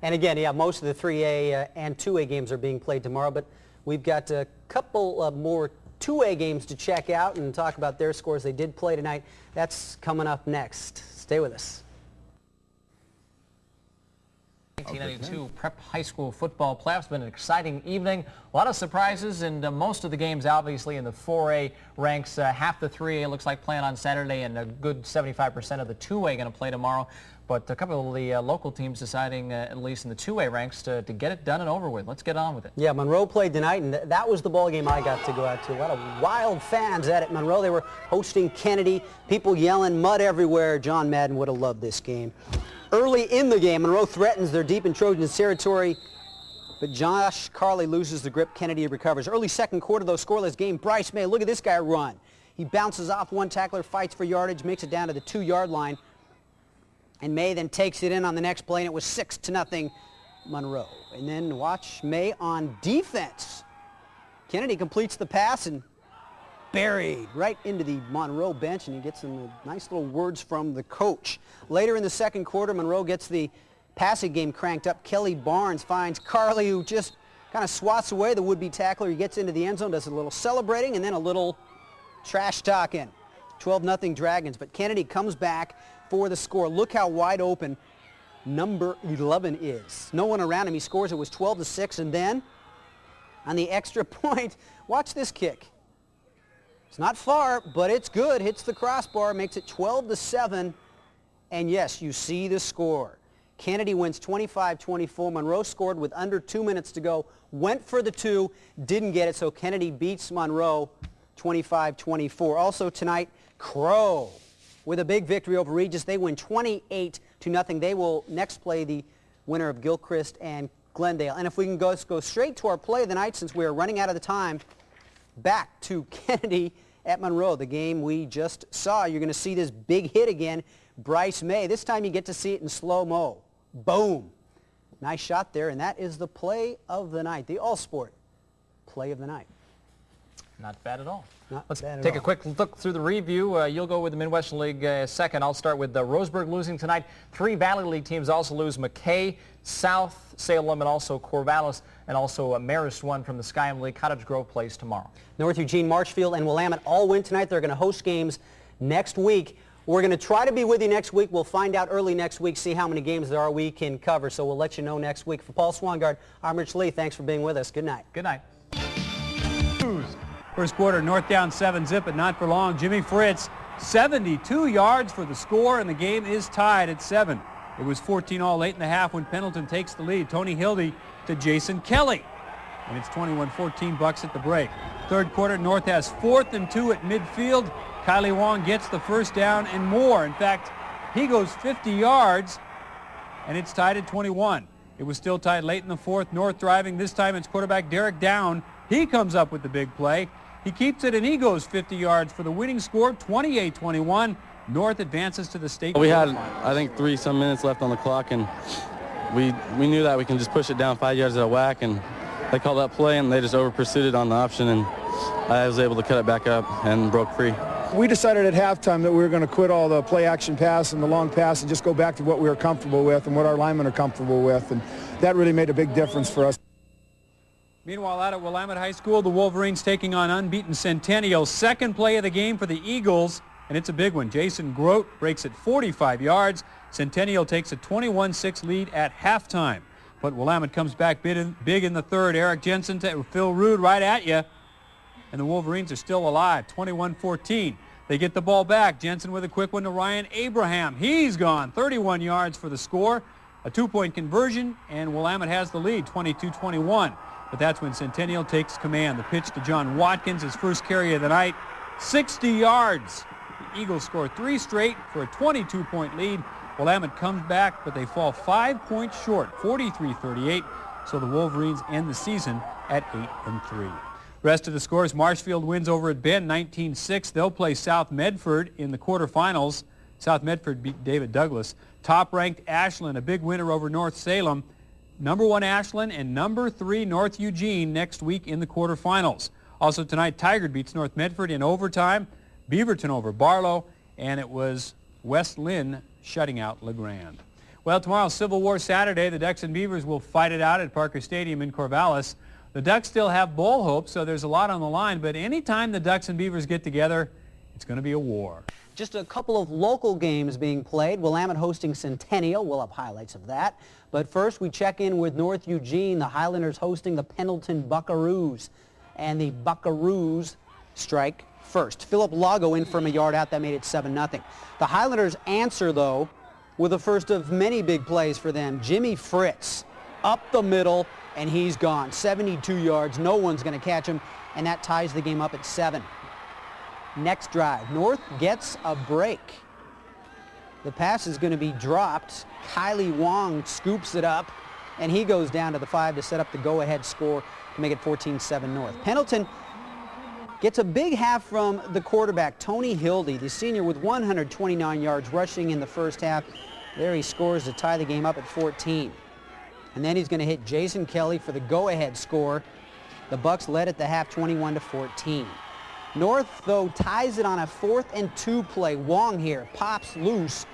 Speaker 2: And again, yeah, most of the 3A and 2A games are being played tomorrow, but we've got a couple more 2A games to check out and talk about their scores. They did play tonight. That's coming up next. Stay with us.
Speaker 3: 1992 Prep High School football playoffs. Been an exciting evening. A lot of surprises, and most of the games obviously in the 4A ranks. Half the 3A looks like playing on Saturday, and a good 75% of the 2A going to play tomorrow. But a couple of the local teams deciding, at least in the 2A ranks, to get it done and over with. Let's get on with it.
Speaker 2: Yeah, Monroe played tonight, and that was the ball game I got to go out to. A lot of wild fans at Monroe. They were hosting Kennedy. People yelling, mud everywhere. John Madden would have loved this game. Early in the game, Monroe threatens. They're deep in Trojans territory, but Josh Carley loses the grip. Kennedy recovers. Early second quarter, though, scoreless game. Bryce May, look at this guy run. He bounces off one tackler, fights for yardage, makes it down to the 2-yard line. And May then takes it in on the next play, and it was 6-0 Monroe. And then watch May on defense. Kennedy completes the pass and buried right into the Monroe bench, and he gets some nice little words from the coach. Later in the second quarter, Monroe gets the passing game cranked up. Kelly Barnes finds Carley, who just kind of swats away the would-be tackler. He gets into the end zone, does a little celebrating, and then a little trash talking. 12-0 Dragons, but Kennedy comes back for the score. Look how wide open number 11 is. No one around him. He scores. It was 12-6, and then on the extra point, watch this kick. It's not far, but it's good. Hits the crossbar, makes it 12-7, and yes, you see the score. Kennedy wins 25-24. Monroe scored with under 2 minutes to go. Went for the 2, didn't get it, so Kennedy beats Monroe 25-24. Also tonight, Crow with a big victory over Regis. They win 28-0. They will next play the winner of Gilchrist and Glendale. And if we can go straight to our play of the night, since we are running out of the time, back to Kennedy at Monroe, the game we just saw. You're going to see this big hit again, Bryce May. This time you get to see it in slow-mo. Boom. Nice shot there, and that is the play of the night, the all-sport play of the night.
Speaker 3: Not bad at all.
Speaker 2: Let's
Speaker 3: take a quick look through the review. You'll go with the Midwestern League second. I'll start with Roseburg losing tonight. 3 Valley League teams also lose. McKay, South Salem, and also Corvallis, and also Marist won from the Skyam League. Cottage Grove plays tomorrow.
Speaker 2: North Eugene, Marshfield, and Willamette all win tonight. They're going to host games next week. We're going to try to be with you next week. We'll find out early next week, see how many games there are we can cover. So we'll let you know next week. For Paul Swangard, I'm Rich Lee. Thanks for being with us. Good night.
Speaker 3: Good night.
Speaker 17: First quarter, North down 7-0, but not for long. Jimmy Fritz, 72 yards for the score, and the game is tied at 7. It was 14-all late in the half when Pendleton takes the lead. Tony Hildy to Jason Kelly, and it's 21-14 Bucks at the break. Third quarter, North has 4th and 2 at midfield. Kylie Wong gets the first down and more. In fact, he goes 50 yards, and it's tied at 21. It was still tied late in the fourth. North driving. This time it's quarterback Derek Down. He comes up with the big play. He keeps it, and he goes 50 yards for the winning score, 28-21. North advances to the state.
Speaker 20: We had, I think, 3-some minutes left on the clock, and we knew that we can just push it down 5 yards at a whack, and they called that play, and they just over-pursued it on the option, and I was able to cut it back up and broke free.
Speaker 21: We decided at halftime that we were going to quit all the play action pass and the long pass and just go back to what we were comfortable with and what our linemen are comfortable with, and that really made a big difference for us.
Speaker 17: Meanwhile, out at Willamette High School, the Wolverines taking on unbeaten Centennial. Second play of the game for the Eagles, and it's a big one. Jason Grote breaks it 45 yards. Centennial takes a 21-6 lead at halftime. But Willamette comes back big in the third. Eric Jensen to Phil Rude right at you. And the Wolverines are still alive, 21-14. They get the ball back. Jensen with a quick one to Ryan Abraham. He's gone, 31 yards for the score. A two-point conversion, and Willamette has the lead, 22-21. But that's when Centennial takes command. The pitch to John Watkins, his first carry of the night, 60 yards. The Eagles score 3 straight for a 22-point lead. Willamette comes back, but they fall 5 points short, 43-38. So the Wolverines end the season at 8-3. Rest of the scores, Marshfield wins over at Bend 19-6. They'll play South Medford in the quarterfinals. South Medford beat David Douglas. Top-ranked Ashland, a big winner over North Salem. Number 1 Ashland and number 3 North Eugene next week in the quarterfinals. Also tonight, Tigard beats North Medford in overtime. Beaverton over Barlow, and it was West Lynn shutting out LeGrand. Well, tomorrow, Civil War Saturday, the Ducks and Beavers will fight it out at Parker Stadium in Corvallis. The Ducks still have bowl hopes, so there's a lot on the line, but anytime the Ducks and Beavers get together, it's going to be a war.
Speaker 2: Just a couple of local games being played. Willamette hosting Centennial. We'll have highlights of that. But first, we check in with North Eugene. The Highlanders hosting the Pendleton Buckaroos. And the Buckaroos strike first. Philip Lago in from a yard out. That made it 7-0. The Highlanders answer, though, with the first of many big plays for them. Jimmy Fritz up the middle, and he's gone. 72 yards. No one's going to catch him, and that ties the game up at 7. Next drive, North gets a break. The pass is going to be dropped. Kylie Wong scoops it up, and he goes down to the 5 to set up the go-ahead score to make it 14-7 North. Pendleton gets a big half from the quarterback, Tony Hildy, the senior, with 129 yards rushing in the first half. There he scores to tie the game up at 14. And then he's going to hit Jason Kelly for the go-ahead score. The Bucks led at the half 21-14. North, though, ties it on a 4th and 2 play. Wong here pops loose.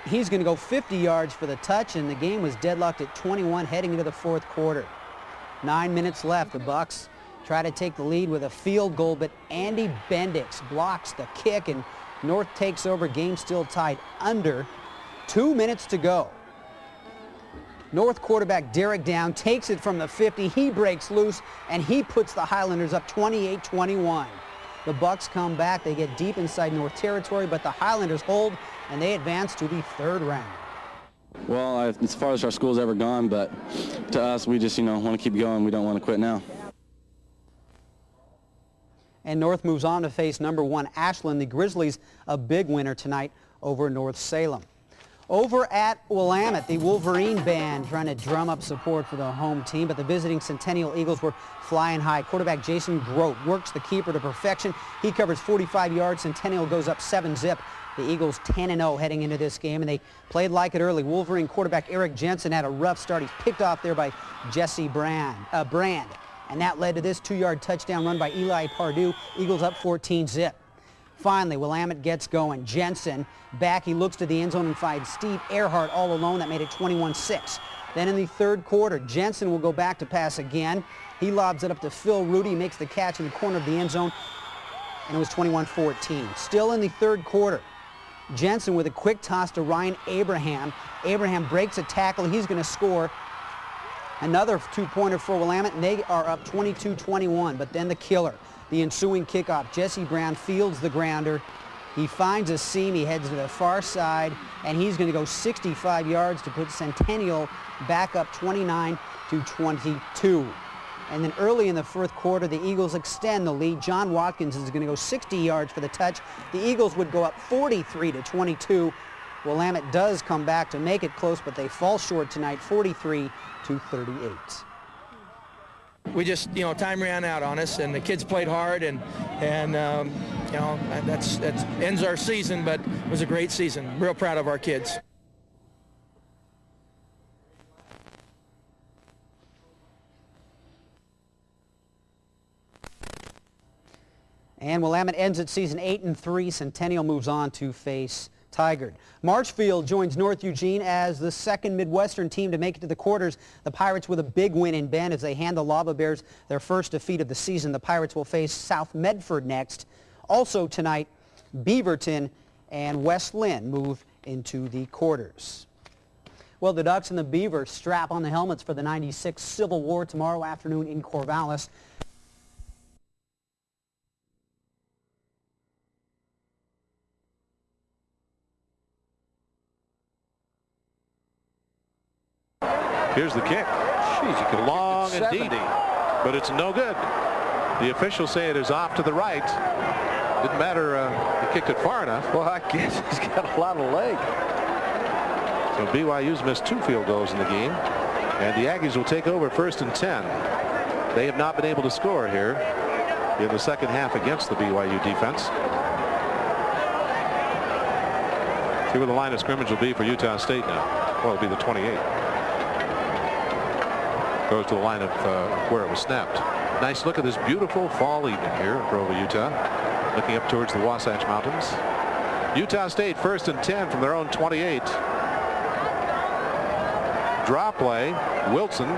Speaker 2: He's going to go 50 yards for the touch, and the game was deadlocked at 21 heading into the fourth quarter. 9 minutes left. The Bucks try to take the lead with a field goal, but Andy Bendix blocks the kick, and North takes over. Game still tied under. 2 minutes to go. North quarterback Derek Down takes it from the 50. He breaks loose, and he puts the Highlanders up 28-21. The Bucks come back. They get deep inside North territory, but the Highlanders hold, and they advance to the 3rd round.
Speaker 20: Well, as far as our school's ever gone, but to us, we just, want to keep going. We don't want to quit now.
Speaker 2: And North moves on to face number 1 Ashland. The Grizzlies, a big winner tonight over North Salem. Over at Willamette, the Wolverine band trying to drum up support for the home team, but the visiting Centennial Eagles were flying high. Quarterback Jason Grote works the keeper to perfection. He covers 45 yards. Centennial goes up 7-zip. The Eagles 10-0 heading into this game, and they played like it early. Wolverine quarterback Eric Jensen had a rough start. He's picked off there by Jesse Brand. And that led to this 2-yard touchdown run by Eli Pardue. Eagles up 14-zip. Finally, Willamette gets going. Jensen back. He looks to the end zone and finds Steve Earhart all alone. That made it 21-6. Then in the third quarter, Jensen will go back to pass again. He lobs it up to Phil Rudy. Makes the catch in the corner of the end zone, and it was 21-14. Still in the third quarter, Jensen with a quick toss to Ryan Abraham. Abraham breaks a tackle. He's going to score another 2-pointer for Willamette, and they are up 22-21. But then the killer, the ensuing kickoff. Jesse Brown fields the grounder. He finds a seam. He heads to the far side, and he's going to go 65 yards to put Centennial back up 29-22. And then early in the fourth quarter, the Eagles extend the lead. John Watkins is going to go 60 yards for the touch. The Eagles would go up 43-22. Willamette does come back to make it close, but they fall short tonight, 43-38.
Speaker 10: We just, time ran out on us, and the kids played hard, and that's ends our season, but it was a great season. Real proud of our kids.
Speaker 2: And Willamette ends its season 8-3. Centennial moves on to face Tigard. Marshfield joins North Eugene as the second Midwestern team to make it to the quarters. The Pirates with a big win in Bend as they hand the Lava Bears their first defeat of the season. The Pirates will face South Medford next. Also tonight, Beaverton and West Lynn move into the quarters. Well, the Ducks and the Beavers strap on the helmets for the '96 Civil War tomorrow afternoon in Corvallis.
Speaker 4: Here's the kick. Jeez, long and deep, but it's no good. The officials say it is off to the right. Didn't matter, he kicked it far enough.
Speaker 5: Well, I guess he's got a lot of leg.
Speaker 4: So BYU's missed 2 field goals in the game, and the Aggies will take over 1st and 10. They have not been able to score here in the second half against the BYU defense. See where the line of scrimmage will be for Utah State now. Well, it'll be the 28. Goes to the line of where it was snapped. Nice look at this beautiful fall evening here in Provo, Utah. Looking up towards the Wasatch Mountains. Utah State 1st and 10 from their own 28. Draw play. Wilson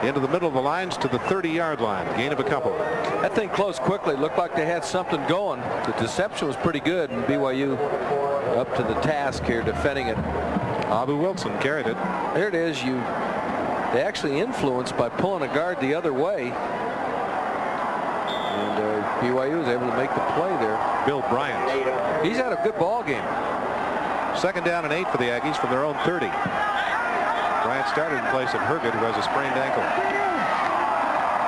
Speaker 4: into the middle of the lines to the 30-yard line. Gain of a couple.
Speaker 5: That thing closed quickly. Looked like they had something going. The deception was pretty good, and BYU up to the task here defending it.
Speaker 4: Abu Wilson carried it.
Speaker 5: There it is. They actually influenced by pulling a guard the other way. And BYU was able to make the play there.
Speaker 4: Bill Bryant.
Speaker 5: He's had a good ball game.
Speaker 4: 2nd down and 8 for the Aggies from their own 30. Bryant started in place of Herget, who has a sprained ankle.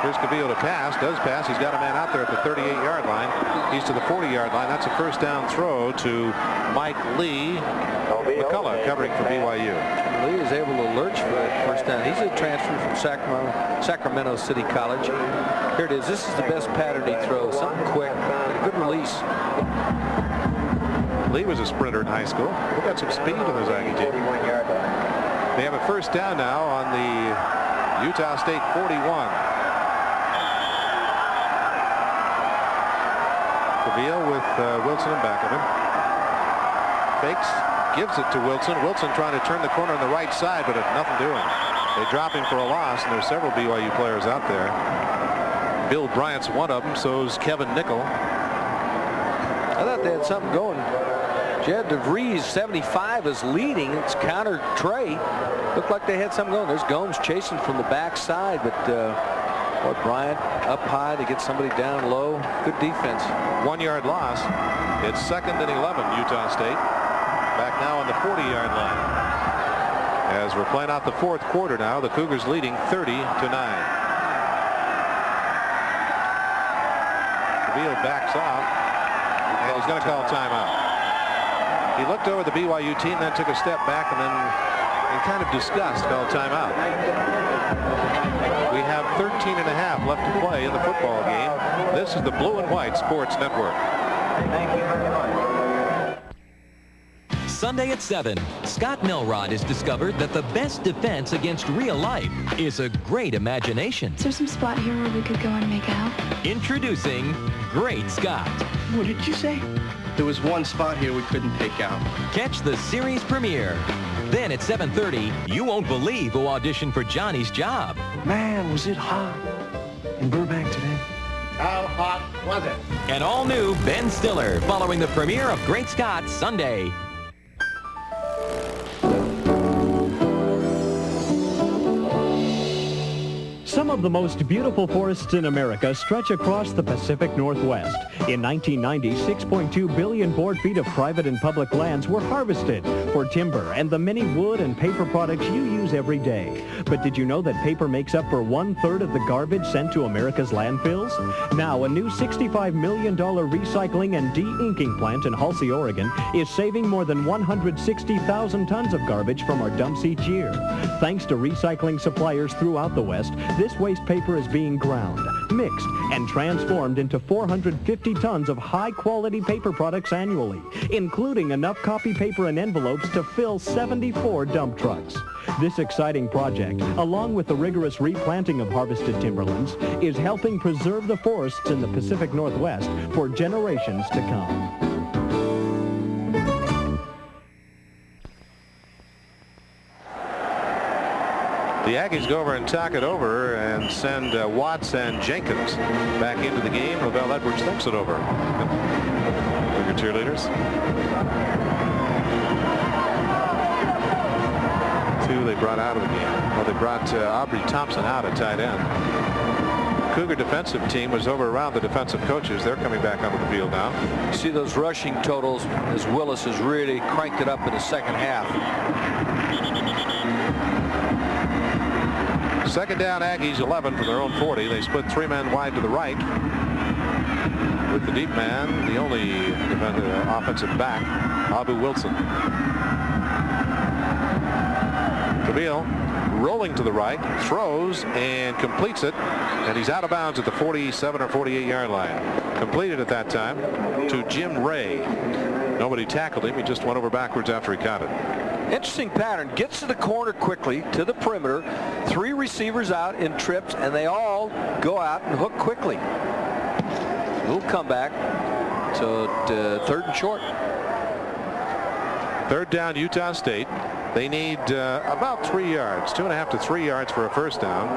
Speaker 4: Here's Cavillo to pass. Does pass. He's got a man out there at the 38-yard line. He's to the 40-yard line. That's a 1st down throw to Mike Lee. McCullough covering for BYU.
Speaker 5: Lee is able to lurch for that 1st down. He's a transfer from Sacramento City College. Here it is. This is the best pattern he throws. Something quick. And a good release.
Speaker 4: Lee was a sprinter in high school. We've got some speed on this Aggie team. They have a 1st down now on the Utah State 41. Cavillo with Wilson in back of him. Fakes. Gives it to Wilson. Wilson trying to turn the corner on the right side, but nothing doing. They drop him for a loss, and there's several BYU players out there. Bill Bryant's one of them, so is Kevin Nickel.
Speaker 5: I thought they had something going. Jed DeVries, 75, is leading. It's counter Trey. Looked like they had something going. There's Gomes chasing from the backside, but Bryant up high to get somebody down low. Good defense.
Speaker 4: 1-yard loss. It's 2nd and 11, Utah State. Back now on the 40-yard line. As we're playing out the 4th quarter now, the Cougars leading 30-9. Cavillo backs off, and he's going to call timeout. He looked over the BYU team, then took a step back, and then in kind of disgust called timeout. We have 13 and a half left to play in the football game. This is the Blue and White Sports Network.
Speaker 6: Thank you very much. Sunday at 7, Scott Milrod has discovered that the best defense against real life is a great imagination.
Speaker 15: Is there some spot here where we could go and make out?
Speaker 6: Introducing Great Scott.
Speaker 23: What did you say? There was one spot here we couldn't take out.
Speaker 6: Catch the series premiere. Then at 7:30, you won't believe who auditioned for Johnny's job.
Speaker 23: Man, was it hot in Burbank today?
Speaker 26: How hot was it?
Speaker 6: An all-new Ben Stiller following the premiere of Great Scott Sunday.
Speaker 23: Some
Speaker 19: Some of the most beautiful forests in America stretch across the Pacific Northwest. In 1990, 6.2 billion board feet of private and public lands were harvested for timber and the many wood and paper products you use every day. But did you know that paper makes up for 1/3 of the garbage sent to America's landfills? Now, a new $65 million recycling and de-inking plant in Halsey, Oregon, is saving more than 160,000 tons of garbage from our dumps each year. Thanks to recycling suppliers throughout the West, this waste paper is being ground, mixed, and transformed into 450 tons of high-quality paper products annually, including enough copy paper and envelopes to fill 74 dump trucks. This exciting project, along with the rigorous replanting of harvested timberlands, is helping preserve the forests in the Pacific Northwest for generations to come.
Speaker 4: The Aggies go over and talk it over and send Watts and Jenkins back into the game. Lavelle Edwards thinks it over. Look at cheerleaders. 2 they brought out of the game. Well, they brought Aubrey Thompson out at tight end. Cougar defensive team was over around the defensive coaches. They're coming back onto the field now.
Speaker 5: You see those rushing totals as Willis has really cranked it up in the second half.
Speaker 4: Second down, Aggies 11 from their own 40. They split 3 men wide to the right with the deep man, the only offensive back, Abu Wilson. Cabile rolling to the right, throws and completes it, and he's out of bounds at the 47 or 48 yard line. Completed at that time to Jim Ray. Nobody tackled him. He just went over backwards after he caught it.
Speaker 5: Interesting pattern. Gets to the corner quickly, to the perimeter. 3 receivers out in trips, and they all go out and hook quickly. Little comeback to 3rd and short.
Speaker 4: 3rd down, Utah State. They need about 3 yards, 2.5 to 3 yards for a first down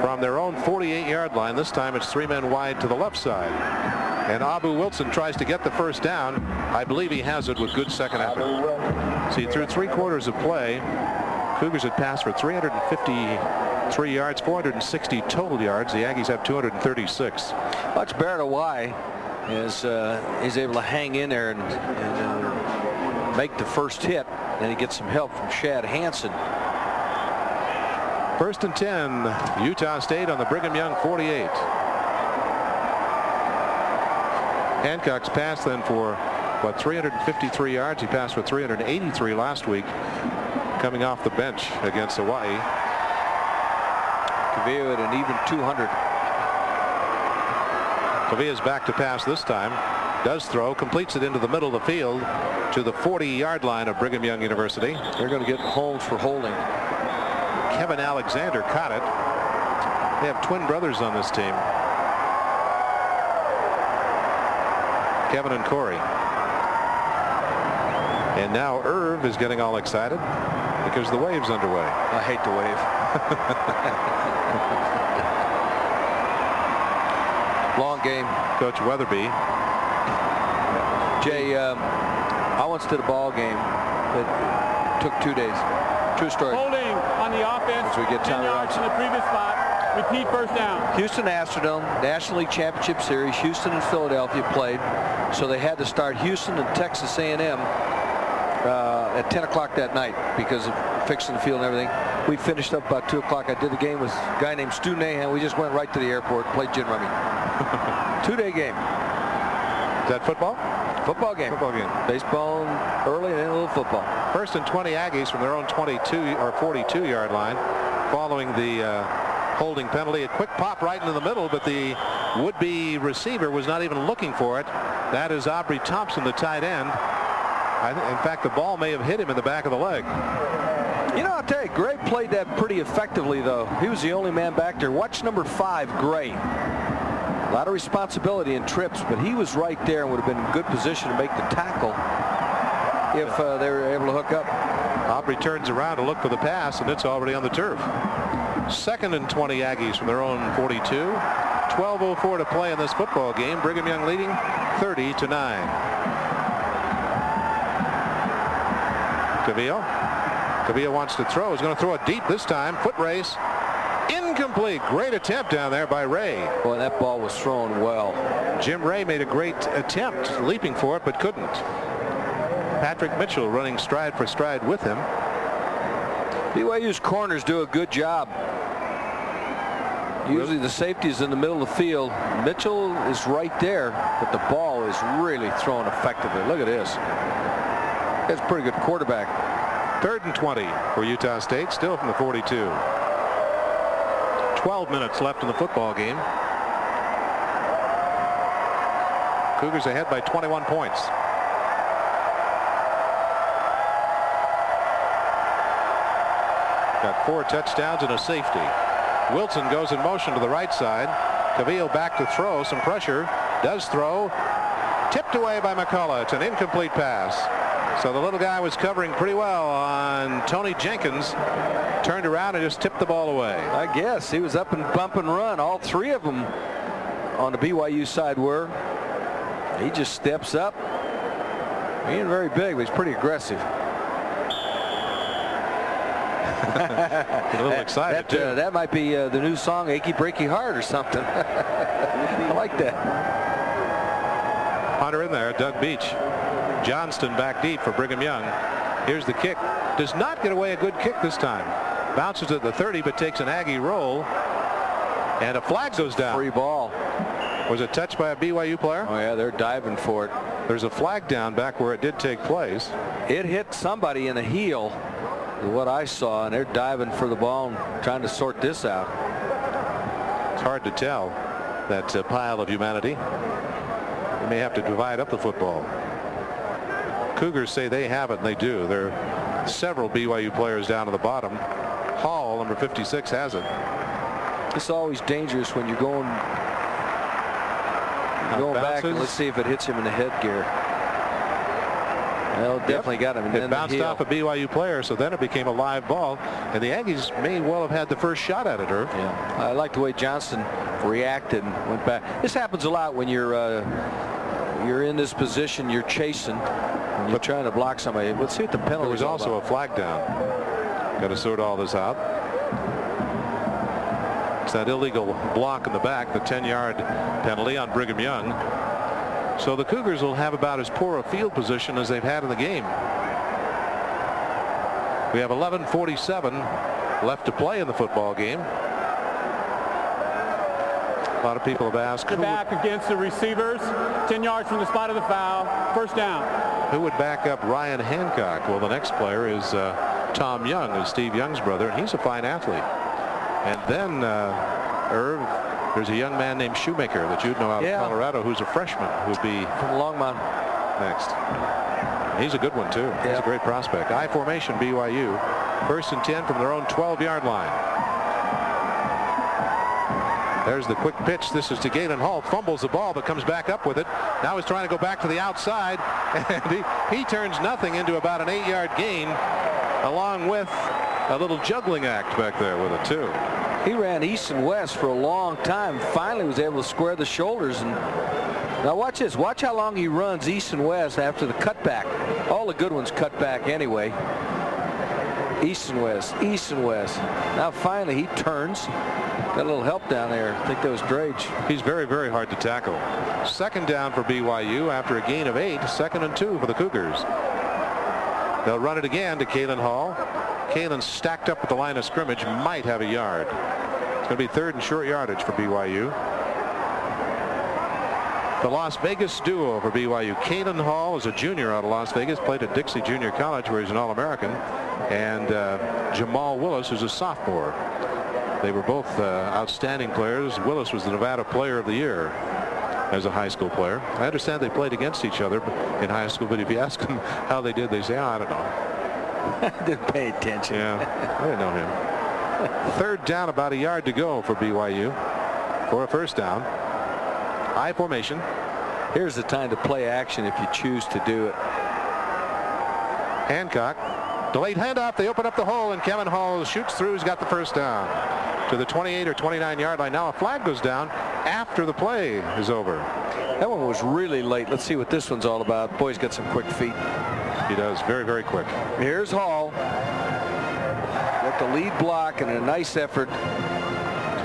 Speaker 4: from their own 48-yard line. This time it's 3 men wide to the left side. And Abu Wilson tries to get the first down. I believe he has it with good second effort. See, through 3 quarters of play, Cougars had passed for 353 yards, 460 total yards. The Aggies have 236.
Speaker 5: Watch Barrett Awai as he's able to hang in there and make the first hit. Then he gets some help from Shad Hansen.
Speaker 4: 1st and 10, Utah State on the Brigham Young 48. Hancock's passed then for, what, 353 yards. He passed for 383 last week, coming off the bench against Hawaii.
Speaker 5: Cavilla at an even 200.
Speaker 4: Cavilla's back to pass this time. Does throw, completes it into the middle of the field to the 40-yard line of Brigham Young University.
Speaker 5: They're going to get Holmes for holding.
Speaker 4: Kevin Alexander caught it. They have twin brothers on this team, Kevin and Corey. And now Irv is getting all excited because the wave's underway.
Speaker 5: I hate the wave. Long game.
Speaker 4: Coach Weatherby.
Speaker 5: Jay, I once did a ball game that took 2 days. True story.
Speaker 18: Holding on the offense.
Speaker 5: As we get
Speaker 18: 10 yards in the previous spot. Repeat first down.
Speaker 5: Houston Astrodome, National League Championship Series. Houston and Philadelphia played. So they had to start Houston and Texas A&M at 10 o'clock that night because of fixing the field and everything. We finished up about 2 o'clock. I did the game with a guy named Stu Nahan. We just went right to the airport and played gin rummy. 2-day game.
Speaker 4: Is that football?
Speaker 5: Football game.
Speaker 4: Football game.
Speaker 5: Baseball early and then a little football.
Speaker 4: 1st and 20 Aggies from their own 22 or 42-yard line following the holding penalty. A quick pop right into the middle, but the would-be receiver was not even looking for it. That is Aubrey Thompson, the tight end. In fact, the ball may have hit him in the back of the leg.
Speaker 5: You know, I'll tell you, Gray played that pretty effectively, though. He was the only man back there. Watch number 5, Gray. A lot of responsibility in trips, but he was right there and would have been in good position to make the tackle if they were able to hook up.
Speaker 4: Aubrey turns around to look for the pass, and it's already on the turf. 2nd and 20 Aggies from their own 42. 12:04 to play in this football game. Brigham Young leading 30-9. Cavilla wants to throw. He's going to throw it deep this time. Foot race. Incomplete. Great attempt down there by Ray.
Speaker 5: Boy, that ball was thrown well.
Speaker 4: Jim Ray made a great attempt leaping for it, but couldn't. Patrick Mitchell running stride for stride with him.
Speaker 5: BYU's corners do a good job. Usually the safety is in the middle of the field. Mitchell is right there, but the ball is really thrown effectively. Look at this. That's a pretty good quarterback.
Speaker 4: 3rd and 20 for Utah State, still from the 42. 12 minutes left in the football game. Cougars ahead by 21 points. Got 4 touchdowns and a safety. Wilson goes in motion to the right side. Cavillo back to throw. Some pressure. Does throw. Tipped away by McCullough. It's an incomplete pass. So the little guy was covering pretty well on Tony Jenkins. Turned around and just tipped the ball away.
Speaker 5: I guess he was up and bump and run. All 3 of them on the BYU side were. He just steps up. He ain't very big, but he's pretty aggressive.
Speaker 4: A little excited too.
Speaker 5: That might be the new song, Achy Breaky Heart or something. I like that.
Speaker 4: Hunter in there, Doug Beach. Johnston back deep for Brigham Young. Here's the kick. Does not get away a good kick this time. Bounces at the 30, but takes an Aggie roll. And a flag goes down.
Speaker 5: Free ball.
Speaker 4: Was it touched by a BYU player?
Speaker 5: Oh, yeah, they're diving for it.
Speaker 4: There's a flag down back where it did take place.
Speaker 5: It hit somebody in the heel, what I saw, and they're diving for the ball and trying to sort this out.
Speaker 4: It's hard to tell, that pile of humanity. They may have to divide up the football. Cougars say they have it, and they do. There are several BYU players down to the bottom. Hall, number 56, has it.
Speaker 5: It's always dangerous when you're going back, and let's see if it hits him in the headgear. Well, definitely got him.
Speaker 4: It bounced off a BYU player, so then it became a live ball, and the Aggies may well have had the first shot at it, Irv.
Speaker 5: Yeah, I like the way Johnston reacted and went back. This happens a lot when you're in this position, you're chasing, and you're trying to block somebody. Let's see what the penalty is.
Speaker 4: There was also a flag down. Got to sort all this out. It's that illegal block in the back, the 10-yard penalty on Brigham Young. So the Cougars will have about as poor a field position as they've had in the game. We have 11:47 left to play in the football game. A lot of people have asked
Speaker 22: back against the receivers, 10 yards from the spot of the foul, first down.
Speaker 4: Who would back up Ryan Hancock? Well, the next player is Tom Young, is Steve Young's brother, and he's a fine athlete. And then Irv, there's a young man named Shoemaker that you'd know out of Colorado who's a freshman who'd be
Speaker 5: from Longmont
Speaker 4: next. He's a good one too. He's a great prospect. I formation BYU. 1st and 10 from their own 12-yard line. There's the quick pitch. This is to Galen Hall. Fumbles the ball but comes back up with it. Now he's trying to go back to the outside, and he turns nothing into about an 8-yard gain, along with a little juggling act back there with it too.
Speaker 5: He ran east and west for a long time. Finally was able to square the shoulders. And now watch this. Watch how long he runs east and west after the cutback. All the good ones cut back anyway. East and west, east and west. Now finally he turns. Got a little help down there. I think that was Drage.
Speaker 4: He's very, very hard to tackle. 2nd down for BYU after a gain of 8. 2nd and 2 for the Cougars. They'll run it again to Kalen Hall. Kalen stacked up at the line of scrimmage, might have a yard. It's going to be 3rd and short yardage for BYU. The Las Vegas duo for BYU. Kalen Hall is a junior out of Las Vegas, played at Dixie Junior College where he's an All-American, and Jamal Willis, who's a sophomore. They were both outstanding players. Willis was the Nevada Player of the Year as a high school player. I understand they played against each other in high school, but if you ask them how they did, they say, I don't know.
Speaker 5: Didn't pay attention.
Speaker 4: Yeah, I didn't know him. 3rd down, about a yard to go for BYU for a first down. I formation.
Speaker 5: Here's the time to play action if you choose to do it.
Speaker 4: Hancock, delayed handoff. They open up the hole, and Kevin Hall shoots through. He's got the first down to the 28 or 29-yard line. Now a flag goes down after the play is over.
Speaker 5: That one was really late. Let's see what this one's all about. Boy's got some quick feet.
Speaker 4: He does. Very, very quick.
Speaker 5: Here's Hall. Got the lead block and a nice effort.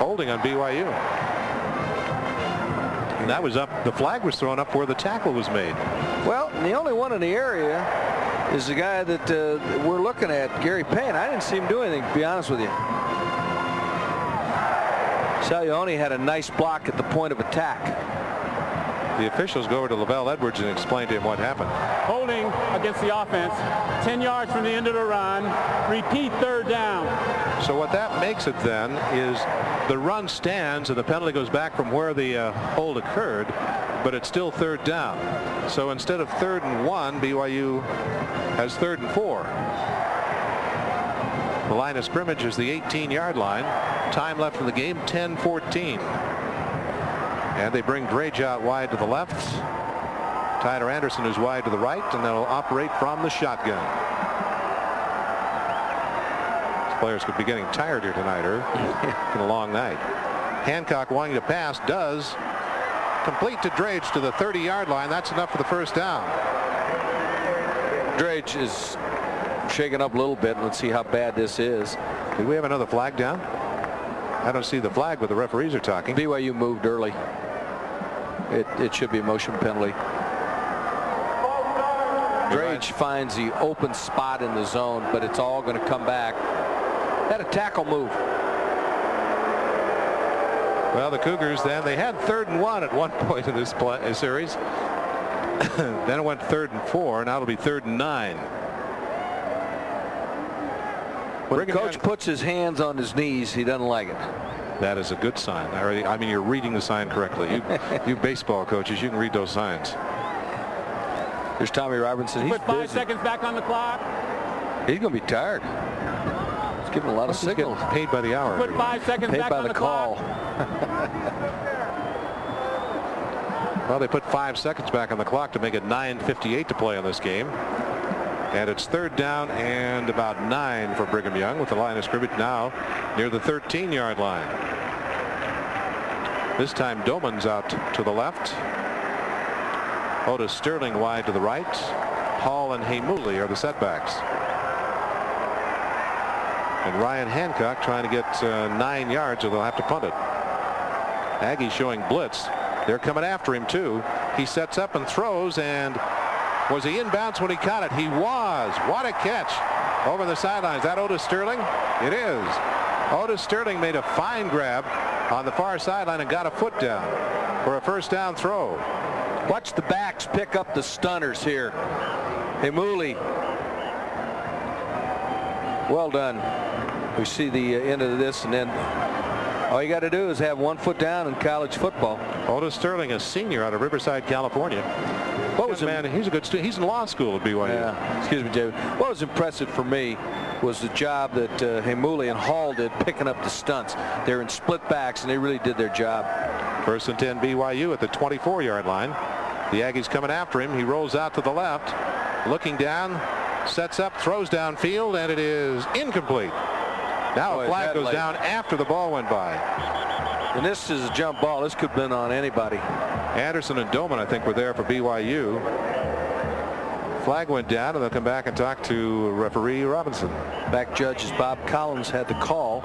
Speaker 4: Holding on BYU. And that was up. The flag was thrown up where the tackle was made.
Speaker 5: Well, the only one in the area is the guy that we're looking at, Gary Payne. I didn't see him do anything, to be honest with you. Salioni had a nice block at the point of attack.
Speaker 4: The officials go over to Lavelle Edwards and explain to him what happened.
Speaker 18: Holding against the offense, 10 yards from the end of the run. Repeat, third down.
Speaker 4: So what that makes it then is the run stands and the penalty goes back from where the hold occurred, but it's still third down. So instead of 3rd and 1, BYU has 3rd and 4. The line of scrimmage is the 18-yard line. Time left in the game, 10-14. And they bring Drage out wide to the left. Tyler Anderson is wide to the right, and they'll operate from the shotgun. These players could be getting tired here tonight, Irv. It's been a long night. Hancock wanting to pass does. Complete to Drage to the 30-yard line. That's enough for the first down.
Speaker 5: Drage is shaken up a little bit. Let's see how bad this is.
Speaker 4: Did we have another flag down? I don't see the flag, but the referees are talking.
Speaker 5: BYU moved early. It should be a motion penalty. Drage finds the open spot in the zone, but it's all going to come back. Had a tackle move.
Speaker 4: Well, the Cougars then, they had 3rd and 1 at one point in this series. Then it went 3rd and 4. Now it'll be 3rd and 9.
Speaker 5: When the coach puts his hands on his knees, he doesn't like it.
Speaker 4: That is a good sign. I mean, you're reading the sign correctly. You baseball coaches, you can read those signs.
Speaker 5: There's Tommy Robinson. He's
Speaker 18: Put 5
Speaker 5: busy.
Speaker 18: seconds back on the clock.
Speaker 5: He's going to be tired. He's giving a lot of signals.
Speaker 4: Paid by the hour.
Speaker 18: Put 5 seconds
Speaker 5: Paid
Speaker 18: back
Speaker 5: by
Speaker 18: on
Speaker 5: the
Speaker 18: the
Speaker 5: call.
Speaker 4: Well, they put 5 seconds back on the clock to make it 9:58 to play on this game. And it's 3rd down and about 9 for Brigham Young, with the line of scrimmage now near the 13-yard line. This time Doman's out to the left. Otis Sterling wide to the right. Hall and Heimuli are the setbacks. And Ryan Hancock trying to get 9 yards, or they'll have to punt it. Aggie showing blitz. They're coming after him too. He sets up and throws, and was he inbounds when he caught it? He was. What a catch over the sidelines. Is that Otis Sterling? It is. Otis Sterling made a fine grab on the far sideline and got a foot down for a first down throw.
Speaker 5: Watch the backs pick up the stunners here. Heimuli. Well done. We see the end of this, and then all you got to do is have 1 foot down in college football.
Speaker 4: Otis Sterling, a senior out of Riverside, California.
Speaker 5: What was
Speaker 4: man? He's a good student. He's in law school at BYU.
Speaker 5: Yeah. Excuse me, David. What was impressive for me was the job that Heimuli and Hall did picking up the stunts. They're in split backs, and they really did their job.
Speaker 4: 1st and 10 BYU at the 24-yard line. The Aggies coming after him. He rolls out to the left, looking down, sets up, throws downfield, and it is incomplete. Now a flag goes down after the ball went by.
Speaker 5: And this is a jump ball. This could have been on anybody.
Speaker 4: Anderson and Doman, I think, were there for BYU. Flag went down, and they'll come back and talk to referee Robinson.
Speaker 5: Back judge is Bob Collins, had the call.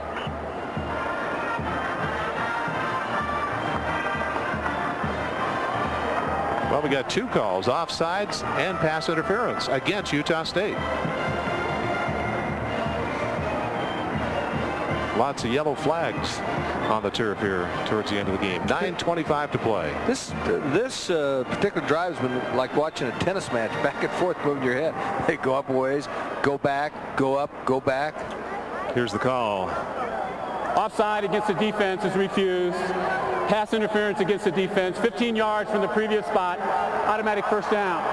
Speaker 4: Well, we got 2 calls, offsides and pass interference against Utah State. Lots of yellow flags on the turf here towards the end of the game. 9:25 to play.
Speaker 5: This particular drive has been like watching a tennis match, back and forth, moving your head. They go up a ways, go back, go up, go back.
Speaker 4: Here's the call.
Speaker 18: Offside against the defense is refused. Pass interference against the defense. 15 yards from the previous spot. Automatic first down.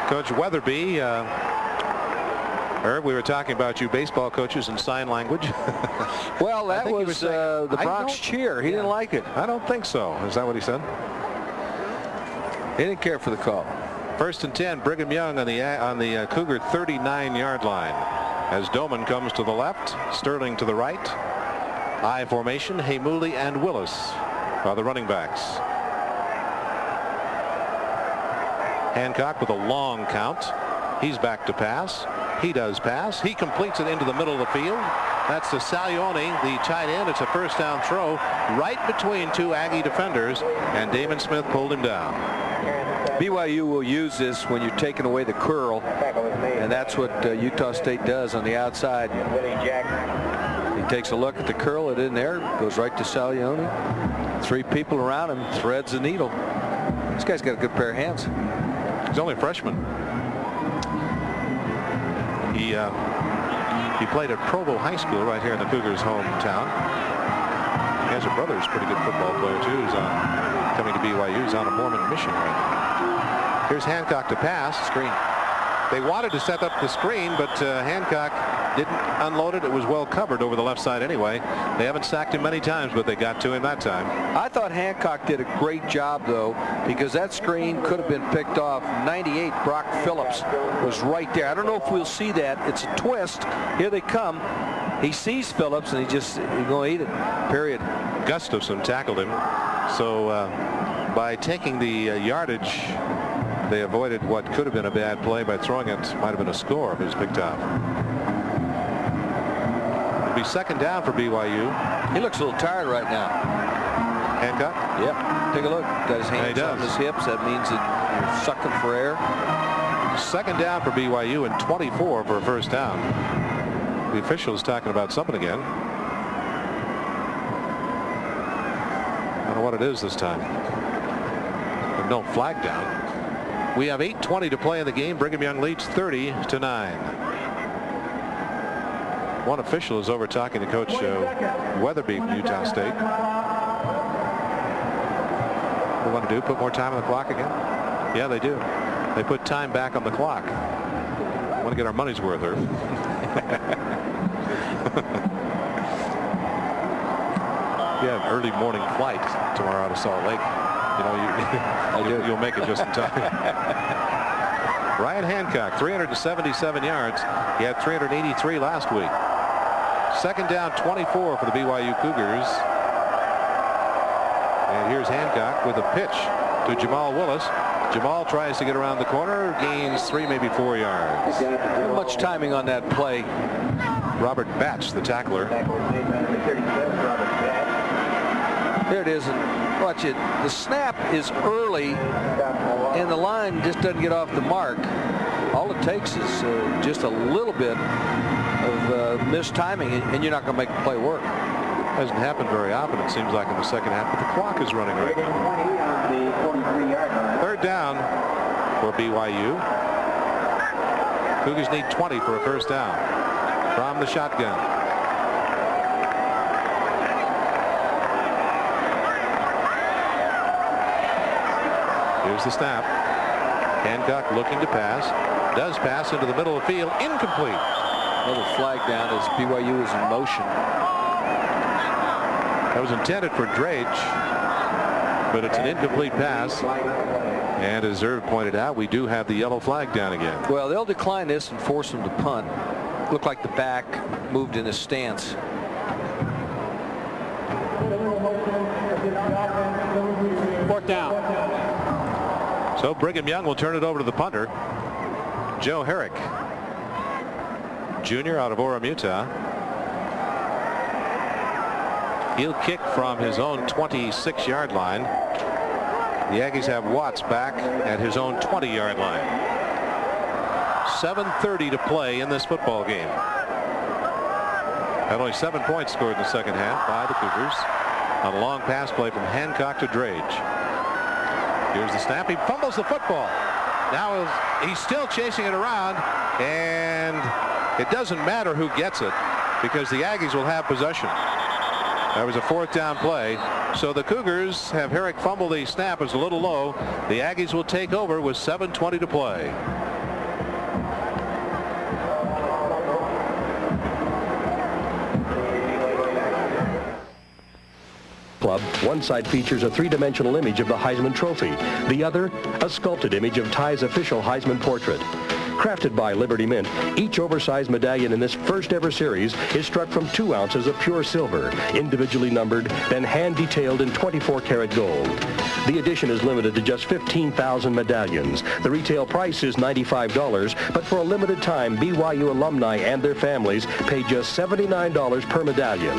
Speaker 4: Coach Weatherby, Herb, we were talking about you baseball coaches in sign language.
Speaker 5: Well, that was the Bronx cheer. He didn't like it.
Speaker 4: I don't think so. Is that what he said?
Speaker 5: He didn't care for the call.
Speaker 4: 1st and 10, Brigham Young on the Cougar 39-yard line. As Doman comes to the left, Sterling to the right. I formation, Heimuli and Willis are the running backs. Hancock with a long count. He's back to pass. He does pass. He completes it into the middle of the field. That's to Salioni, the tight end. It's a first down throw right between two Aggie defenders, and Damon Smith pulled him down.
Speaker 5: BYU will use this when you're taking away the curl, and that's what Utah State does on the outside. He takes a look at the curl, it in there, goes right to Salioni. 3 people around him, threads the needle. This guy's got a good pair of hands.
Speaker 4: He's only a freshman. He played at Provo High School right here in the Cougars' hometown. He has a brother who's a pretty good football player too, who's coming to BYU. He's on a Mormon mission right now. Here's Hancock to pass. Screen. They wanted to set up the screen, but Hancock didn't unload it. It was well covered over the left side anyway. They haven't sacked him many times, but they got to him that time.
Speaker 5: I thought Hancock did a great job, though, because that screen could have been picked off. 98, Brock Phillips was right there. I don't know if we'll see that. It's a twist. Here they come. He sees Phillips, and he's going to eat it, period.
Speaker 4: Gustafson tackled him. So by taking the yardage, they avoided what could have been a bad play by throwing it. Might have been a score if it was picked off. It'll be second down for BYU.
Speaker 5: He looks a little tired right now.
Speaker 4: Hancock?
Speaker 5: Yep. Take a look. Got his hands on his hips. That means that you're sucking for air.
Speaker 4: Second down for BYU and 24 for a first down. The official's talking about something again. I don't know what it is this time. There's no flag down. We have 8:20 to play in the game. Brigham Young leads 30-9. One official is over talking to Coach Weatherby from Utah State. What do they want to do? Put more time on the clock again? Yeah, they do. They put time back on the clock. I want to get our money's worth here. You have an early morning flight tomorrow out of Salt Lake. You know, you'll make it just in time. Ryan Hancock, 377 yards. He had 383 last week. Second down, 24 for the BYU Cougars. And here's Hancock with a pitch to Jamal Willis. Jamal tries to get around the corner, gains 3, maybe 4 yards.
Speaker 5: Not much timing on that play.
Speaker 4: Robert Batch, the tackler.
Speaker 5: There it is. And watch it. The snap is early, and the line just doesn't get off the mark. All it takes is just a little bit of mistiming, and you're not going to make the play work.
Speaker 4: Hasn't happened very often, it seems like, in the second half, but the clock is running right now. Third down for BYU. Cougars need 20 for a first down from the shotgun. Here's the snap. Hancock looking to pass. Does pass into the middle of the field. Incomplete.
Speaker 5: Another flag down as BYU is in motion.
Speaker 4: That was intended for Drage, but it's an incomplete pass. And as Irv pointed out, we do have the yellow flag down again.
Speaker 5: Well, they'll decline this and force him to punt. Looked like the back moved in his stance.
Speaker 22: Fourth down.
Speaker 4: So Brigham Young will turn it over to the punter, Joe Herrick, junior out of Orem, Utah. He'll kick from his own 26-yard line. The Aggies have Watts back at his own 20-yard line. 7:30 to play in this football game. Had only 7 points scored in the second half by the Cougars on a long pass play from Hancock to Drage. Here's the snap. He fumbles the football. Now he's still chasing it around, and it doesn't matter who gets it because the Aggies will have possession. That was a fourth down play. So the Cougars have Herrick fumble the snap. Is a little low. The Aggies will take over with 7:20 to play.
Speaker 19: Club. One side features a three-dimensional image of the Heisman Trophy. The other, a sculpted image of Ty's official Heisman portrait.
Speaker 1: Crafted by Liberty Mint, each oversized medallion in this first ever series is struck from 2 ounces of pure silver, individually numbered, then hand detailed in 24-karat gold. The edition is limited to just 15,000 medallions. The retail price is $95, but for a limited time, BYU alumni and their families pay just $79 per medallion.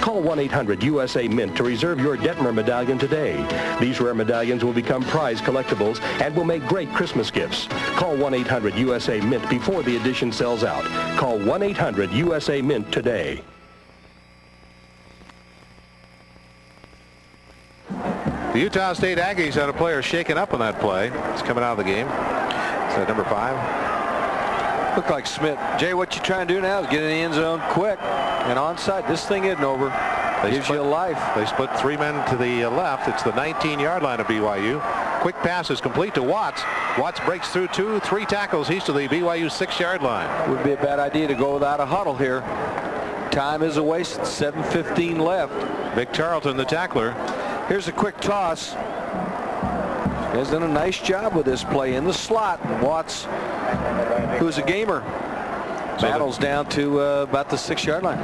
Speaker 1: Call 1-800-USA-MINT to reserve your Detmer medallion today. These rare medallions will become prize collectibles and will make great Christmas gifts. Call 1-800-USA-MINT before the edition sells out. Call 1-800-USA-MINT today.
Speaker 4: The Utah State Aggies had a player shaken up on that play. It's coming out of the game. So number 5.
Speaker 5: Looked like Smith. Jay, what you trying to do now is get in the end zone quick and onside. This thing isn't over. Gives you a life.
Speaker 4: They split 3 men to the left. It's the 19-yard line of BYU. Quick pass is complete to Watts. Watts breaks through 2, 3 tackles. He's to the BYU 6-yard line.
Speaker 5: Would be a bad idea to go without a huddle here. Time is a waste. 7:15 left.
Speaker 4: Vic Charlton, the tackler.
Speaker 5: Here's a quick toss. He's done a nice job with this play in the slot. Watts, who's a gamer, battles down to about the 6-yard line.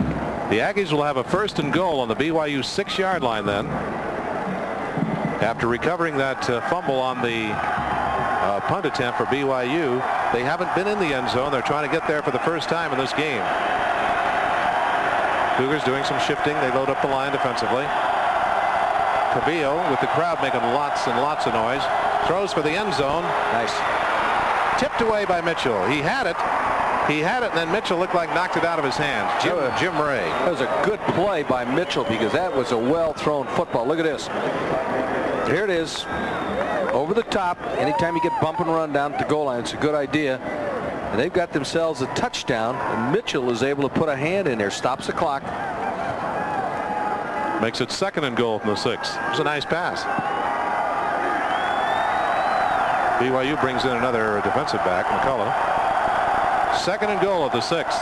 Speaker 4: The Aggies will have a 1st and goal on the BYU 6-yard line then. After recovering that fumble on the punt attempt for BYU, they haven't been in the end zone. They're trying to get there for the first time in this game. Cougars doing some shifting. They load up the line defensively. Cavillo with the crowd making lots and lots of noise. Throws for the end zone.
Speaker 5: Nice.
Speaker 4: Tipped away by Mitchell. He had it. And then Mitchell looked like knocked it out of his hands. Jim Ray.
Speaker 5: That was a good play by Mitchell because that was a well-thrown football. Look at this. Here it is. Over the top. Anytime you get bump and run down at the goal line, it's a good idea. And they've got themselves a touchdown. And Mitchell is able to put a hand in there. Stops the clock.
Speaker 4: Makes it 2nd and goal from the 6. It was a nice pass. BYU brings in another defensive back, McCullough. 2nd and goal at the 6.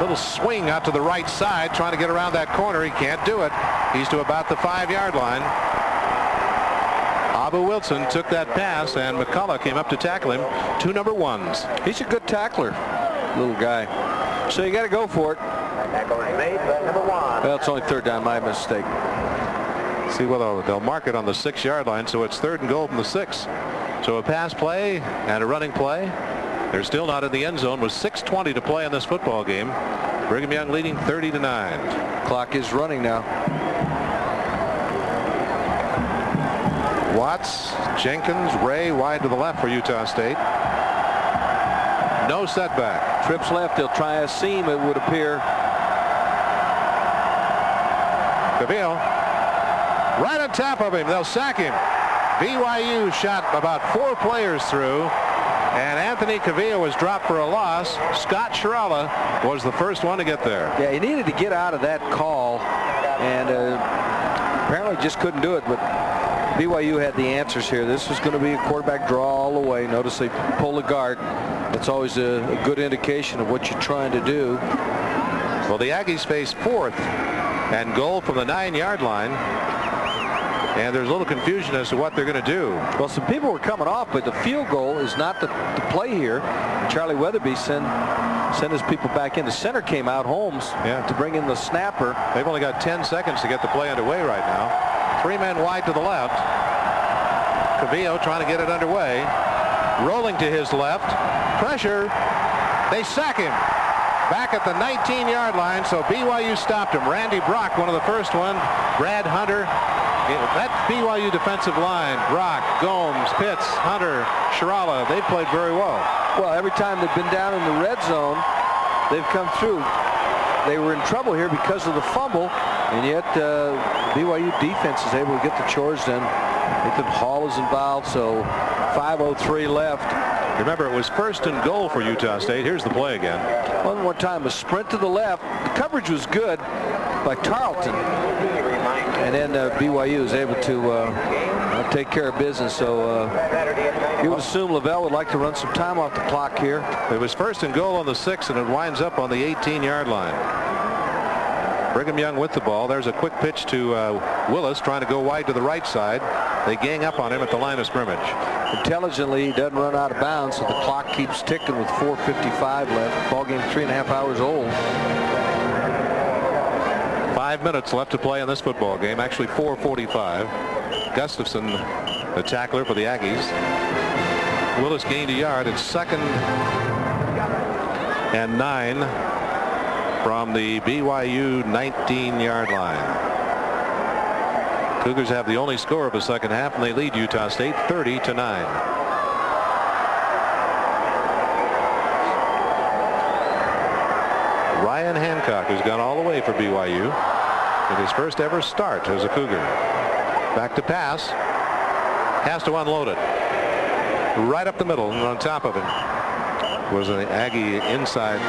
Speaker 4: Little swing out to the right side, trying to get around that corner. He can't do it. He's to about the 5-yard line. Abu Wilson took that pass, and McCullough came up to tackle him. 2 number 1s.
Speaker 5: He's a good tackler, little guy. So you got to go for it. Well, it's only 3rd down. My mistake.
Speaker 4: See, well, they'll mark it on the 6-yard line, so it's 3rd and goal from the 6. So a pass play and a running play. They're still not in the end zone with 6:20 to play in this football game. Brigham Young leading 30-9.
Speaker 5: Clock is running now.
Speaker 4: Watts, Jenkins, Ray wide to the left for Utah State. No setback.
Speaker 5: Trips left. They'll try a seam, it would appear.
Speaker 4: Cavillo right on top of him. They'll sack him. BYU shot about 4 players through, and Anthony Cavillo was dropped for a loss. Scott Sherralla was the first one to get there.
Speaker 5: Yeah, he needed to get out of that call, and apparently just couldn't do it, but BYU had the answers here. This was going to be a quarterback draw all the way. Notice they pull the guard. That's always a good indication of what you're trying to do.
Speaker 4: Well, the Aggies face 4th and goal from the 9-yard line. And there's a little confusion as to what they're going to do.
Speaker 5: Well, some people were coming off, but the field goal is not the play here. Charlie Weatherby sent his people back in. The center came out, Holmes, to bring in the snapper.
Speaker 4: They've only got 10 seconds to get the play underway right now. 3 men wide to the left. Cavillo trying to get it underway. Rolling to his left. Pressure. They sack him. Back at the 19-yard line, so BYU stopped him. Randy Brock, one of the first one. Brad Hunter. That BYU defensive line, Brock, Gomes, Pitts, Hunter, Sherralla, they played very well.
Speaker 5: Well, every time they've been down in the red zone, they've come through. They were in trouble here because of the fumble, and yet BYU defense is able to get the chores done. Nathan Hall is involved, so 5:03 left.
Speaker 4: Remember, it was 1st and goal for Utah State. Here's the play again.
Speaker 5: One more time, a sprint to the left. The coverage was good by Tarleton. And then BYU is able to take care of business. So you would assume Lavelle would like to run some time off the clock here.
Speaker 4: It was 1st and goal on the 6, and it winds up on the 18-yard line. Brigham Young with the ball. There's a quick pitch to Willis trying to go wide to the right side. They gang up on him at the line of scrimmage.
Speaker 5: intelligently, he doesn't run out of bounds, so the clock keeps ticking with 4:55 left. Ball game 3.5 hours old.
Speaker 4: 5 minutes left to play in this football game. Actually 4:45. Gustafson, the tackler for the Aggies. Willis gained a yard. It's 2nd and 9 from the BYU 19-yard line. Cougars have the only score of the second half, and they lead Utah State 30-9. Ryan Hancock has gone all the way for BYU in his first ever start as a Cougar. Back to pass. Has to unload it. Right up the middle, and on top of it was an Aggie inside,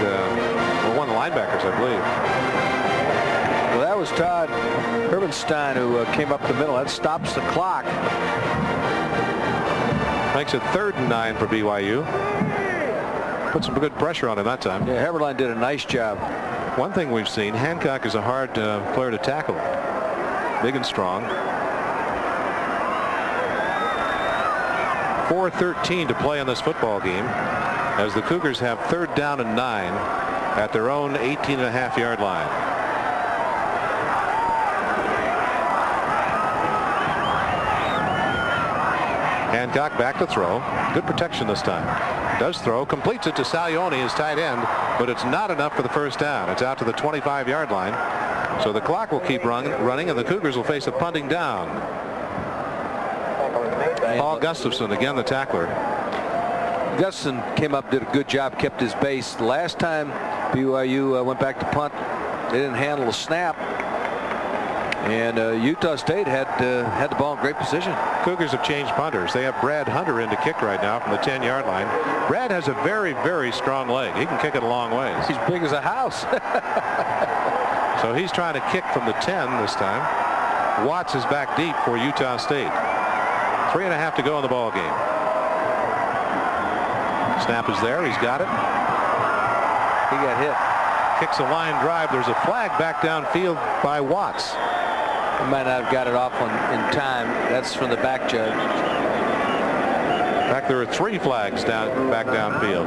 Speaker 4: one of the linebackers, I believe.
Speaker 5: Well, that was Todd Herbenstein who came up the middle. That stops the clock.
Speaker 4: Makes it 3rd and 9 for BYU. Put some good pressure on him that time.
Speaker 5: Yeah, Heberlein did a nice job.
Speaker 4: One thing we've seen, Hancock is a hard player to tackle. Big and strong. 4:13 to play in this football game as the Cougars have 3rd down and 9 at their own 18.5-yard line. Hancock back to throw. Good protection this time. Does throw, completes it to Salioni, his tight end, but it's not enough for the first down. It's out to the 25-yard line. So the clock will keep running, and the Cougars will face a punting down. Paul Gustafson, again the tackler.
Speaker 5: Gustafson came up, did a good job, kept his base. Last time BYU went back to punt, they didn't handle the snap. And Utah State had the ball in great position.
Speaker 4: Cougars have changed punters. They have Brad Hunter in to kick right now from the 10-yard line. Brad has a very, very strong leg. He can kick it a long ways.
Speaker 5: He's big as a house.
Speaker 4: So he's trying to kick from the 10 this time. Watts is back deep for Utah State. 3.5 to go in the ball game. Snap is there. He's got it.
Speaker 5: He got hit.
Speaker 4: Kicks a line drive. There's a flag back downfield by Watts.
Speaker 5: He might not have got it off in time. That's from the back judge.
Speaker 4: In fact, there are 3 flags back downfield.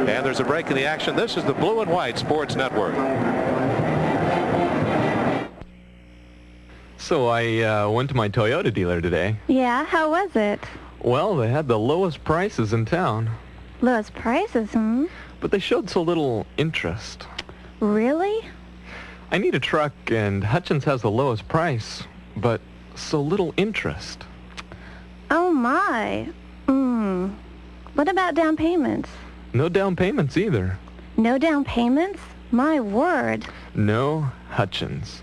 Speaker 4: And there's a break in the action. This is the Blue and White Sports Network.
Speaker 7: So I went to my Toyota dealer today.
Speaker 15: Yeah, how was it?
Speaker 7: Well, they had the lowest prices in town.
Speaker 15: Lowest prices,
Speaker 7: But they showed so little interest.
Speaker 15: Really?
Speaker 7: I need a truck, and Hutchins has the lowest price, but so little interest.
Speaker 15: Oh, my. What about down payments?
Speaker 7: No down payments either.
Speaker 15: No down payments? My word.
Speaker 7: No Hutchins.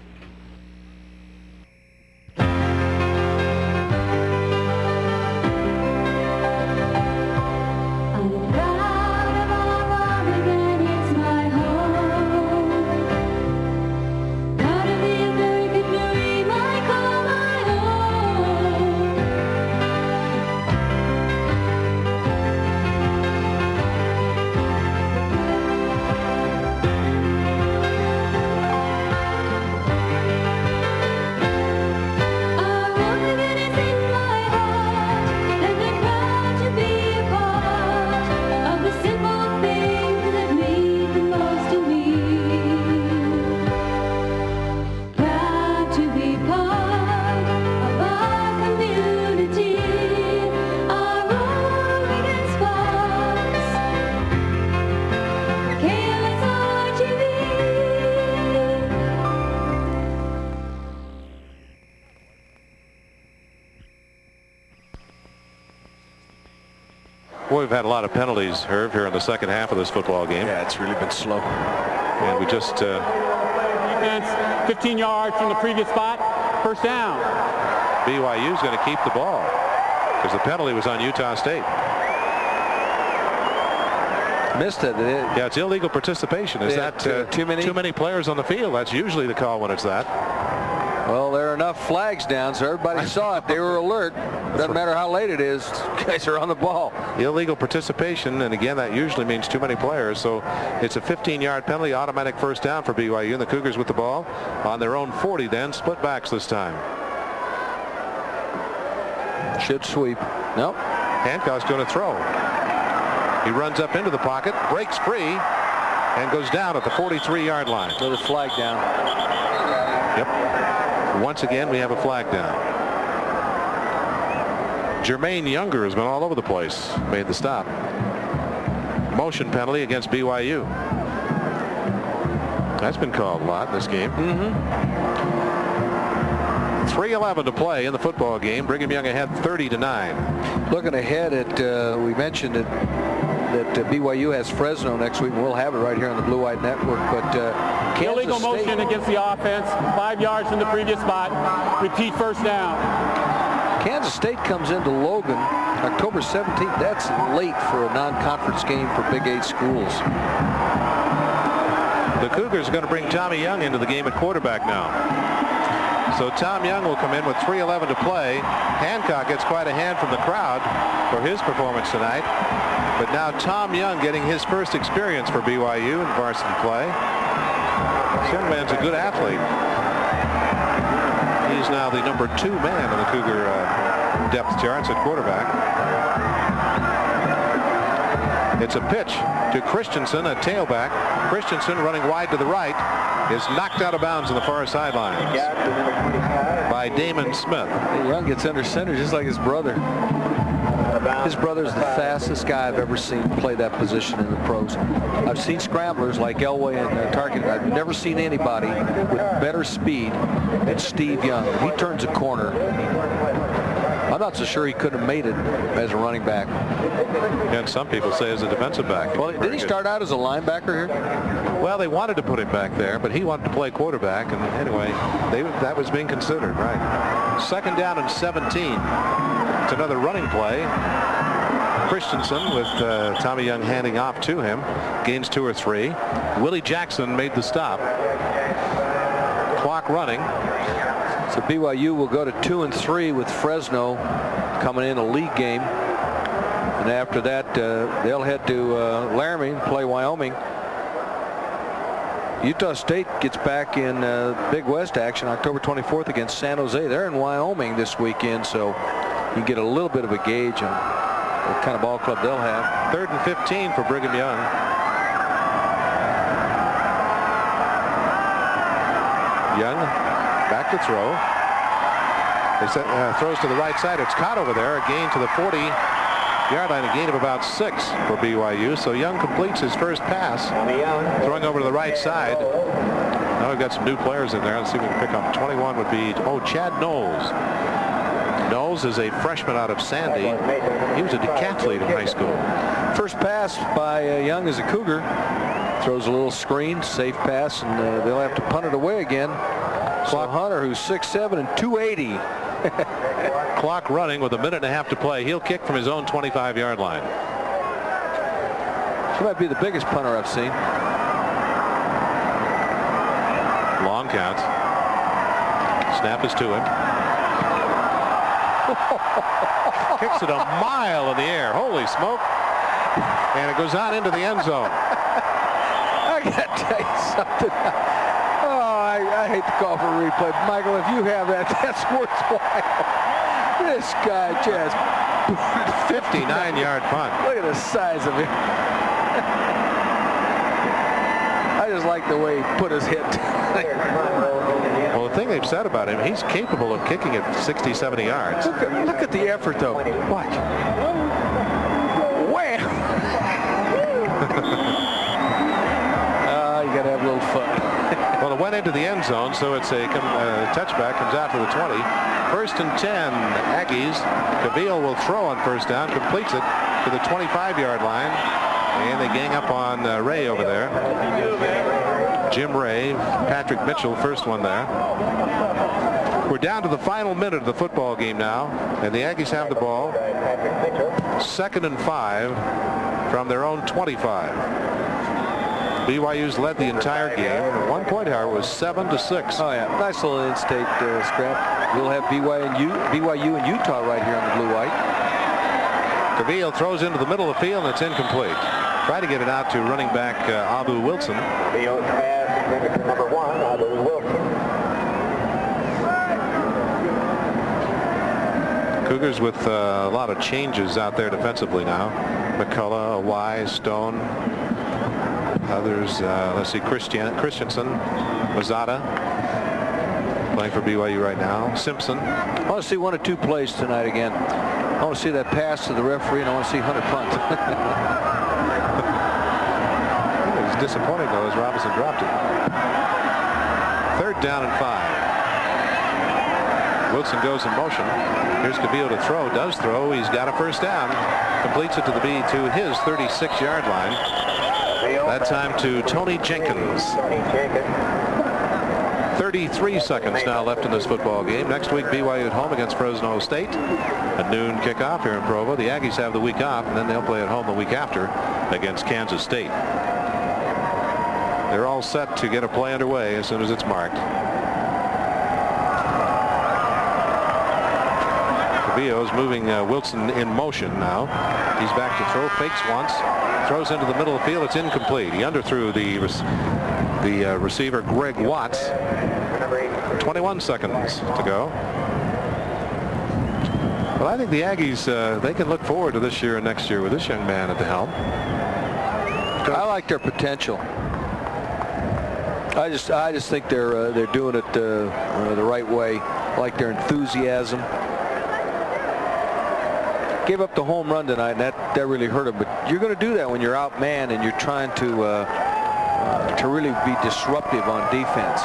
Speaker 4: Boy, we've had a lot of penalties, Herb, here in the second half of this football game.
Speaker 5: Yeah, it's really been slow.
Speaker 4: And we just...
Speaker 22: Defense, 15 yards from the previous spot. First down.
Speaker 4: BYU's going to keep the ball because the penalty was on Utah State.
Speaker 5: Missed it.
Speaker 4: Yeah, it's illegal participation. Is that
Speaker 5: too many
Speaker 4: players on the field? That's usually the call when it's that.
Speaker 5: Well, there are enough flags down, so everybody saw it. They were alert. Doesn't matter how late it is. Guys are on the ball.
Speaker 4: Illegal participation, and again, that usually means too many players. So it's a 15-yard penalty, automatic first down for BYU, and the Cougars with the ball on their own 40. Then split backs this time.
Speaker 5: Should sweep. Nope.
Speaker 4: Hancock's going to throw. He runs up into the pocket, breaks free, and goes down at the 43-yard line.
Speaker 5: Another flag down.
Speaker 4: Yep. Once again, we have a flag down. Jermaine Younger has been all over the place. Made the stop. Motion penalty against BYU. That's been called a lot in this game. 3:11 to play in the football game. Brigham Young ahead 30-9.
Speaker 5: Looking ahead at, we mentioned that BYU has Fresno next week. We'll have it right here on the Blue White Network. But
Speaker 8: illegal motion against the offense. 5 yards from the previous spot. Repeat first down.
Speaker 5: Kansas State comes into Logan October 17th. That's late for a non-conference game for Big 8 schools.
Speaker 4: The Cougars are going to bring Tommy Young into the game at quarterback now. So Tom Young will come in with 3:11 to play. Hancock gets quite a hand from the crowd for his performance tonight. But now Tom Young getting his first experience for BYU in varsity play. This young man's a good athlete. He's now the number 2 man on the Cougar depth charts at quarterback. It's a pitch to Christensen, a tailback. Christensen running wide to the right is knocked out of bounds on the far sideline by Damon Smith.
Speaker 5: Young gets under center just like his brother. His brother's the fastest guy I've ever seen play that position in the pros. I've seen scramblers like Elway and Tarkin. I've never seen anybody with better speed than Steve Young. He turns a corner. I'm not so sure he could have made it as a running back.
Speaker 4: And some people say as a defensive back.
Speaker 5: Well, did he start out as a linebacker here?
Speaker 4: Well, they wanted to put him back there, but he wanted to play quarterback. And anyway, that was being considered, right? 2nd down and 17. It's another running play. Christensen with Tommy Young handing off to him. Gains 2 or 3. Willie Jackson made the stop. Clock running.
Speaker 5: So BYU will go to 2-3 with Fresno coming in a league game. And after that, they'll head to Laramie and play Wyoming. Utah State gets back in Big West action October 24th against San Jose. They're in Wyoming this weekend, so you get a little bit of a gauge on what kind of ball club they'll have.
Speaker 4: 3rd and 15 for Brigham Young. Young back to throw. Throws to the right side. It's caught over there. A gain to the 40-yard line. A gain of about 6 for BYU. So Young completes his first pass. Throwing over to the right side. Now we've got some new players in there. Let's see if we can pick up. 21 would be, Chad Knowles. Knowles is a freshman out of Sandy. He was a decathlete in high school.
Speaker 5: First pass by Young as a Cougar. Throws a little screen, safe pass, and they'll have to punt it away again. So Hunter, who's 6'7" and 280.
Speaker 4: Clock running with 1.5 minutes to play. He'll kick from his own 25-yard line.
Speaker 5: He might be the biggest punter I've seen.
Speaker 4: Long count. Snap is to him. Kicks it a mile in the air. Holy smoke. And it goes on into the end zone.
Speaker 5: I got to tell you something. I hate to call for a replay. Michael, if you have that, that's worthwhile. This guy just
Speaker 4: 59-yard punt.
Speaker 5: Look at the size of him. I just like the way he put his hit.
Speaker 4: Well, the thing they've said about him, he's capable of kicking it 60, 70 yards.
Speaker 5: Look at the effort, though. Watch. Wham! You got to have a little fun.
Speaker 4: Well, it went into the end zone, so it's a touchback. Comes out to the 20. 1st and 10. Aggies. Cavill will throw on first down. Completes it to the 25-yard line. And they gang up on Ray over there. Jim Ray. Patrick Mitchell, first one there. We're down to the final minute of the football game now. And the Aggies have the ball. 2nd and 5 from their own 25. BYU's led the entire game. At one point, however, it was 7-6.
Speaker 5: Oh yeah, nice little in-state scrap. We'll have BYU and Utah right here on the Blue White.
Speaker 4: Cavill throws into the middle of the field, and it's incomplete. Try to get it out to running back Abu Wilson.
Speaker 9: Number 1, Abu Wilson.
Speaker 4: Cougars with a lot of changes out there defensively now. McCullough, Wise, Stone, others. Let's see, Christensen, Mazzata playing for BYU right now. Simpson.
Speaker 5: I want to see 1 or 2 plays tonight again. I want to see that pass to the referee, and I want to see Hunter punt.
Speaker 4: It was disappointing though as Robinson dropped it. 3rd down and 5. Wilson goes in motion. Here's Cavillo to throw. Does throw. He's got a 1st down. Completes it to his 36-yard line. That time to Tony Jenkins. 33 seconds now left in this football game. Next week, BYU at home against Fresno State. A noon kickoff here in Provo. The Aggies have the week off, and then they'll play at home the week after against Kansas State. They're all set to get a play underway as soon as it's marked. Cavillo's moving Wilson in motion now. He's back to throw. Fakes once. Throws into the middle of the field. It's incomplete. He underthrew the receiver, Greg Watts. 21 seconds to go. Well, I think the Aggies, they can look forward to this year and next year with this young man at the helm.
Speaker 5: I like their potential. I just think they're doing it the right way. I like their enthusiasm. Gave up the home run tonight, and that really hurt him. But you're going to do that when you're outmanned and you're trying to really be disruptive on defense.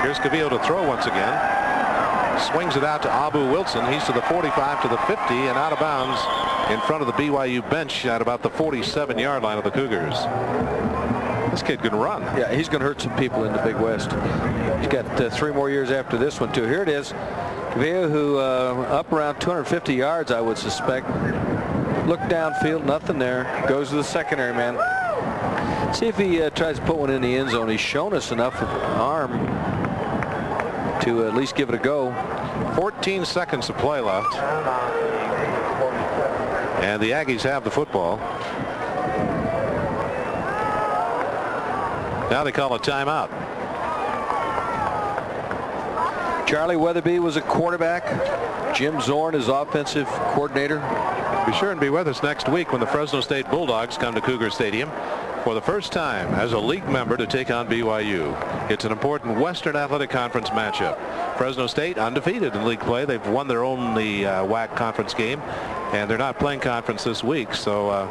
Speaker 4: Here's Cavillo to throw once again. Swings it out to Abu Wilson. He's to the 45, to the 50, and out of bounds in front of the BYU bench at about the 47-yard line of the Cougars. This kid can run.
Speaker 5: Yeah, he's going to hurt some people in the Big West. He's got 3 more years after this one, too. Here it is. Cavillo, who up around 250 yards, I would suspect. Look downfield, nothing there. Goes to the secondary man. See if he tries to put one in the end zone. He's shown us enough of arm to at least give it a go.
Speaker 4: 14 seconds of play left. And the Aggies have the football. Now they call a timeout.
Speaker 5: Charlie Weatherby was a quarterback. Jim Zorn is offensive coordinator.
Speaker 4: Be sure and be with us next week when the Fresno State Bulldogs come to Cougar Stadium for the first time as a league member to take on BYU. It's an important Western Athletic Conference matchup. Fresno State undefeated in league play. They've won their only WAC conference game, and they're not playing conference this week. So,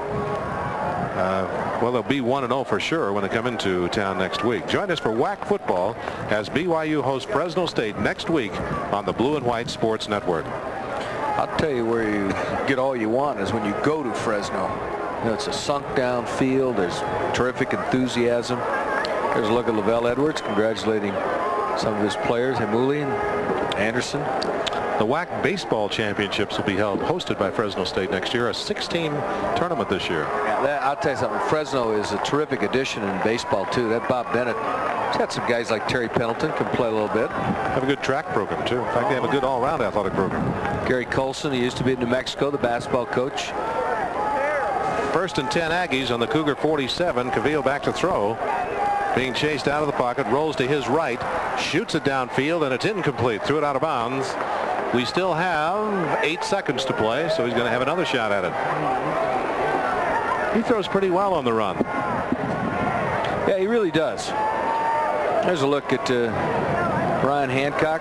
Speaker 4: well, they'll be 1-0 for sure when they come into town next week. Join us for WAC football as BYU hosts Fresno State next week on the Blue and White Sports Network.
Speaker 5: I'll tell you where you get all you want is when you go to Fresno. You know, it's a sunk down field. There's terrific enthusiasm. There's a look at Lavelle Edwards congratulating some of his players, Hamuli and Anderson.
Speaker 4: The WAC baseball championships will be hosted by Fresno State next year, a 6-team tournament this year.
Speaker 5: Yeah, I'll tell you something. Fresno is a terrific addition in baseball too. That Bob Bennett, he's got some guys like Terry Pendleton can play a little bit.
Speaker 4: Have a good track program too. In fact, they have a good all-around athletic program.
Speaker 5: Gary Colson, he used to be in New Mexico, the basketball coach.
Speaker 4: 1st and 10 Aggies on the Cougar 47. Cavillo back to throw. Being chased out of the pocket, rolls to his right, shoots it downfield, and it's incomplete. Threw it out of bounds. We still have 8 seconds to play, so he's going to have another shot at it. He throws pretty well on the run.
Speaker 5: Yeah, he really does. There's a look at Brian Hancock.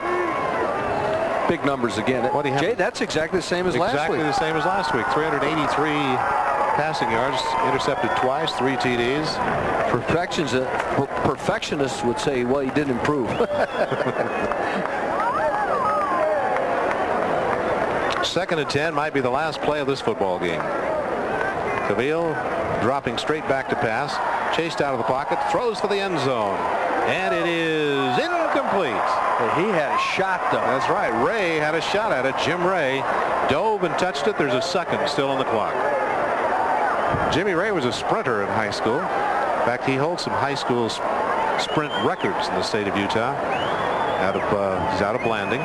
Speaker 5: Big numbers again. Jay, that's exactly the same as last week.
Speaker 4: Exactly the same as last week. 383 passing yards, intercepted twice, 3 TDs.
Speaker 5: Perfectionists would say, well, he didn't improve.
Speaker 4: 2nd and 10 might be the last play of this football game. Cavillo dropping straight back to pass, chased out of the pocket, throws for the end zone, and it is incomplete.
Speaker 5: He had a shot, though.
Speaker 4: That's right. Ray had a shot at it. Jim Ray dove and touched it. There's a second still on the clock. Jimmy Ray was a sprinter in high school. In fact, he holds some high school sprint records in the state of Utah. He's out of Blanding.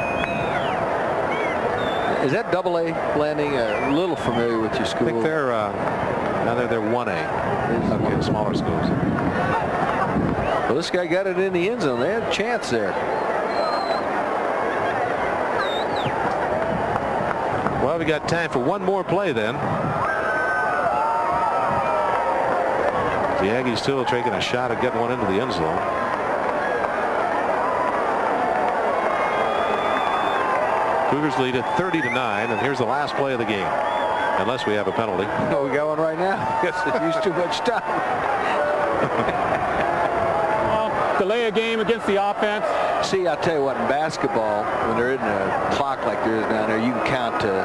Speaker 5: Is that AA Blanding? A little familiar with your school.
Speaker 4: I think they're 1A. Okay, the smaller schools.
Speaker 5: Well, this guy got it in the end zone. They had a chance there.
Speaker 4: Well, we got time for one more play then. The Aggies still taking a shot at getting one into the end zone. Cougars lead at 30-9, and here's the last play of the game. Unless we have a penalty.
Speaker 5: No, we got one right now. Guess it used too much time.
Speaker 8: Well, delay a game against the offense.
Speaker 5: See, I'll tell you what, in basketball, when there isn't a clock like there is down there, you can count to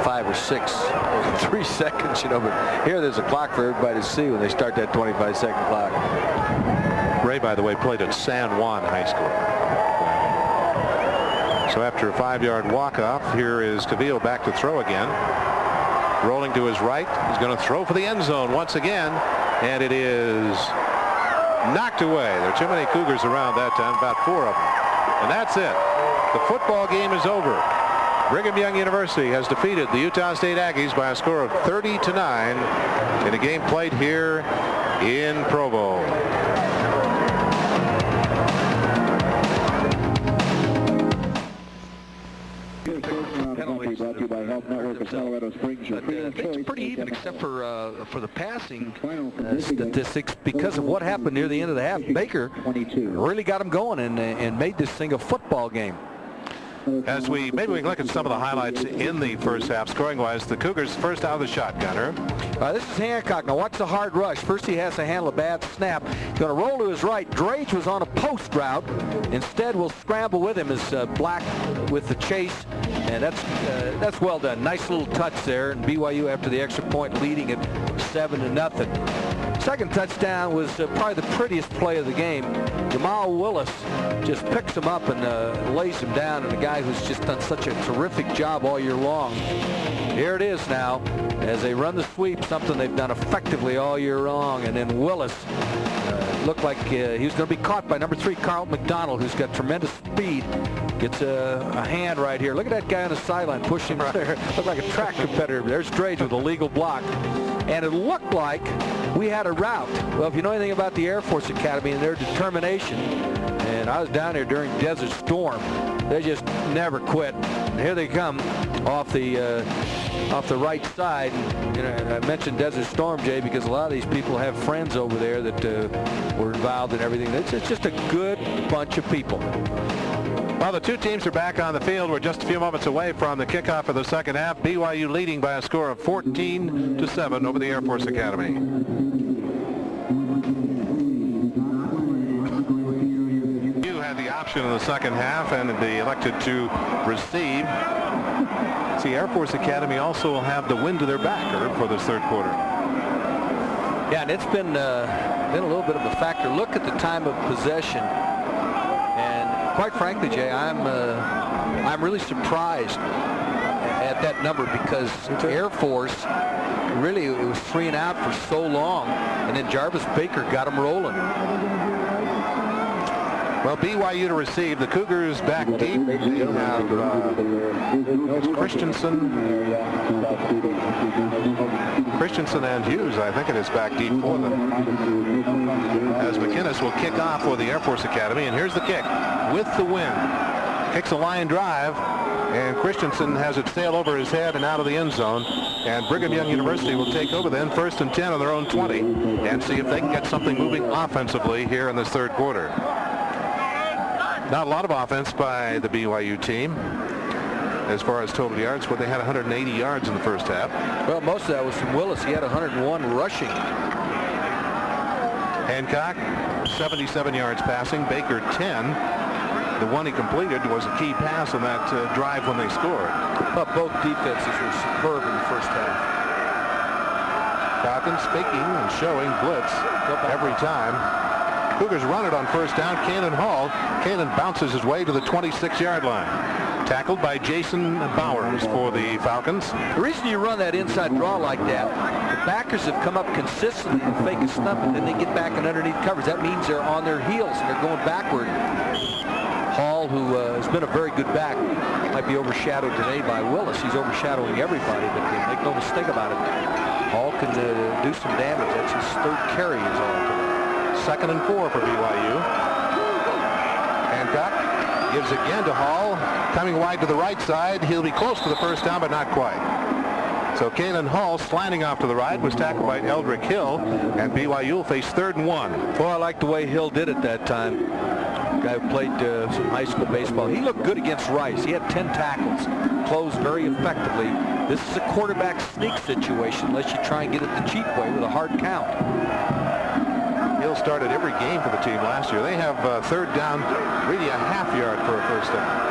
Speaker 5: 5 or 6 in 3 seconds, you know, but here there's a clock for everybody to see when they start that 25-second clock.
Speaker 4: Ray, by the way, played at San Juan High School. So after a 5-yard walk-off, here is Cavillo back to throw again. Rolling to his right. He's going to throw for the end zone once again, and it is knocked away. There are too many Cougars around that time, about 4 of them. And that's it. The football game is over. Brigham Young University has defeated the Utah State Aggies by a score of 30-9 in a game played here in Provo.
Speaker 9: Brought to you by Health Network of Colorado Springs.
Speaker 5: It's pretty even except for the passing statistics because of what happened near the end of the half. Baker really got them going and made this thing a football game.
Speaker 4: As maybe we can look at some of the highlights in the first half, scoring-wise. The Cougars first out of the shotgunner.
Speaker 5: This is Hancock. Now watch the hard rush. First he has to handle a bad snap. He's going to roll to his right. Drage was on a post route. Instead, we'll scramble with him as Black with the chase. And that's well done. Nice little touch there. And BYU after the extra point leading it 7-0. Second touchdown was probably the prettiest play of the game. Jamal Willis just picks him up and lays him down, and a guy who's just done such a terrific job all year long. Here it is now as they run the sweep, something they've done effectively all year long, and then Willis looked like he was going to be caught by number 3 Carl McDonald, who's got tremendous speed. Gets a hand right here. Look at that guy on the sideline pushing right there. Looked like a track competitor. There's Drage with a legal block. And it looked like we had a route. Well, if you know anything about the Air Force Academy and their determination, and I was down there during Desert Storm, they just never quit. And here they come off the right side. And, you know, I mentioned Desert Storm, Jay, because a lot of these people have friends over there that were involved in everything. It's just a good bunch of people.
Speaker 4: Well, the two teams are back on the field. We're just a few moments away from the kickoff of the second half. BYU leading by a score of 14-7 over the Air Force Academy. You had the option in the second half, and they elected to receive. See, Air Force Academy also will have the wind to their back for this third quarter.
Speaker 5: Yeah, and it's been a little bit of a factor. Look at the time of possession. Quite frankly, Jay, I'm really surprised at that number because Air Force really it was 3 and out for so long, and then Jarvis Baker got them rolling.
Speaker 4: Well, BYU to receive. The Cougars back deep. They have Christensen and Hughes, I think it is, back deep for them. As McInnes will kick off for the Air Force Academy, and here's the kick with the wind. Kicks a line drive, and Christensen has it sail over his head and out of the end zone. And Brigham Young University will take over then, 1st and 10 on their own 20, and see if they can get something moving offensively here in this third quarter. Not a lot of offense by the BYU team as far as total yards, but they had 180 yards in the first half.
Speaker 5: Well, most of that was from Willis. He had 101 rushing.
Speaker 4: Hancock, 77 yards passing. Baker, 10. The one he completed was a key pass on that drive when they scored.
Speaker 5: But both defenses were superb in the first half.
Speaker 4: Falcons speaking and showing blitz every time. Cougars run it on first down. Kalen Hall. Kalen bounces his way to the 26-yard line. Tackled by Jason Bowers for the Falcons.
Speaker 5: The reason you run that inside draw like that, the backers have come up consistently to fake a snap, and then they get back and underneath coverage. That means they're on their heels and they're going backward. Hall, who has been a very good back, might be overshadowed today by Willis. He's overshadowing everybody, but make no mistake about it. Hall can do some damage. That's his 3rd carry is all today.
Speaker 4: 2nd and 4 for BYU. Hancock gives again to Hall. coming wide to the right side. He'll be close to the first down, but not quite. So Kalen Hall slanting off to the right was tackled by Eldrick Hill, and BYU will face 3rd and 1.
Speaker 5: Boy, I like the way Hill did it that time. Guy who played some high school baseball. He looked good against Rice. He had 10 tackles, closed very effectively. This is a quarterback sneak situation unless you try and get it the cheap way with a hard count.
Speaker 4: Hill started every game for the team last year. They have 3rd down, really a half yard for a first down.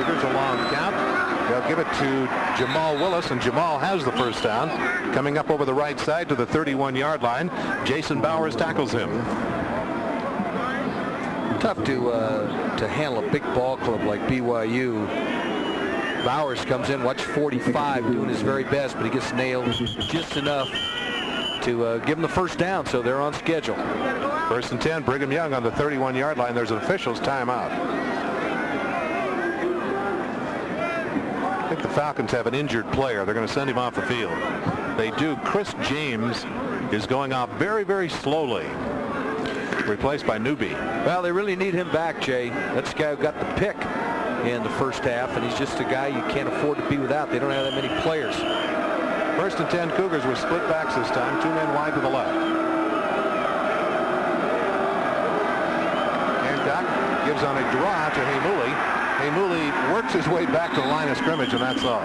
Speaker 4: Here's a long count. They'll give it to Jamal Willis, and Jamal has the first down. Coming up over the right side to the 31-yard line. Jason Bowers tackles him.
Speaker 5: Tough to handle a big ball club like BYU. Bowers comes in, watch 45, doing his very best, but he gets nailed just enough to give him the first down, so they're on schedule.
Speaker 4: 1st and 10, Brigham Young on the 31-yard line. There's an official's timeout. I think the Falcons have an injured player. They're going to send him off the field. They do. Chris James is going off very, very slowly. Replaced by Newby.
Speaker 5: Well, they really need him back, Jay. That's the guy who got the pick in the first half, and he's just a guy you can't afford to be without. They don't have that many players.
Speaker 4: 1st and 10, Cougars with split backs this time. 2 men wide to the left. Hancock gives on a draw to Haymuli. Haymuli works his way back to the line of scrimmage, and that's all.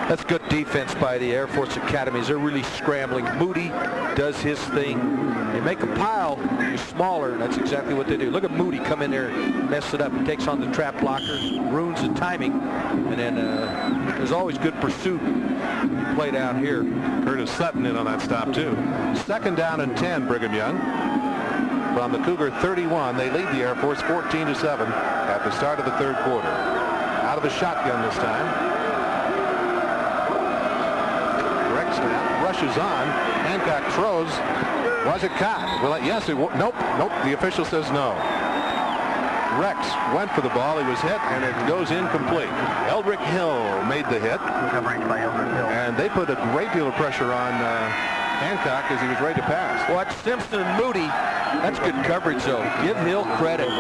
Speaker 5: That's good defense by the Air Force Academies. They're really scrambling. Moody does his thing. They make a pile, you're smaller, and that's exactly what they do. Look at Moody come in there, mess it up. He takes on the trap blocker, ruins the timing, and then there's always good pursuit played out here.
Speaker 4: Curtis Sutton in on that stop, too. 2nd down and 10, Brigham Young. From the Cougar 31, they lead the Air Force 14-7 at the start of the 3rd quarter. Out of the shotgun this time. Direct snap, rushes on. Hancock throws. Was it caught? Well, yes, nope. The official says no. Rex went for the ball. He was hit, and it goes incomplete. Eldrick Hill made the hit. And they put a great deal of pressure on Hancock as he was ready to pass.
Speaker 5: Watch Simpson and Moody. That's good coverage, though. Give Hill credit.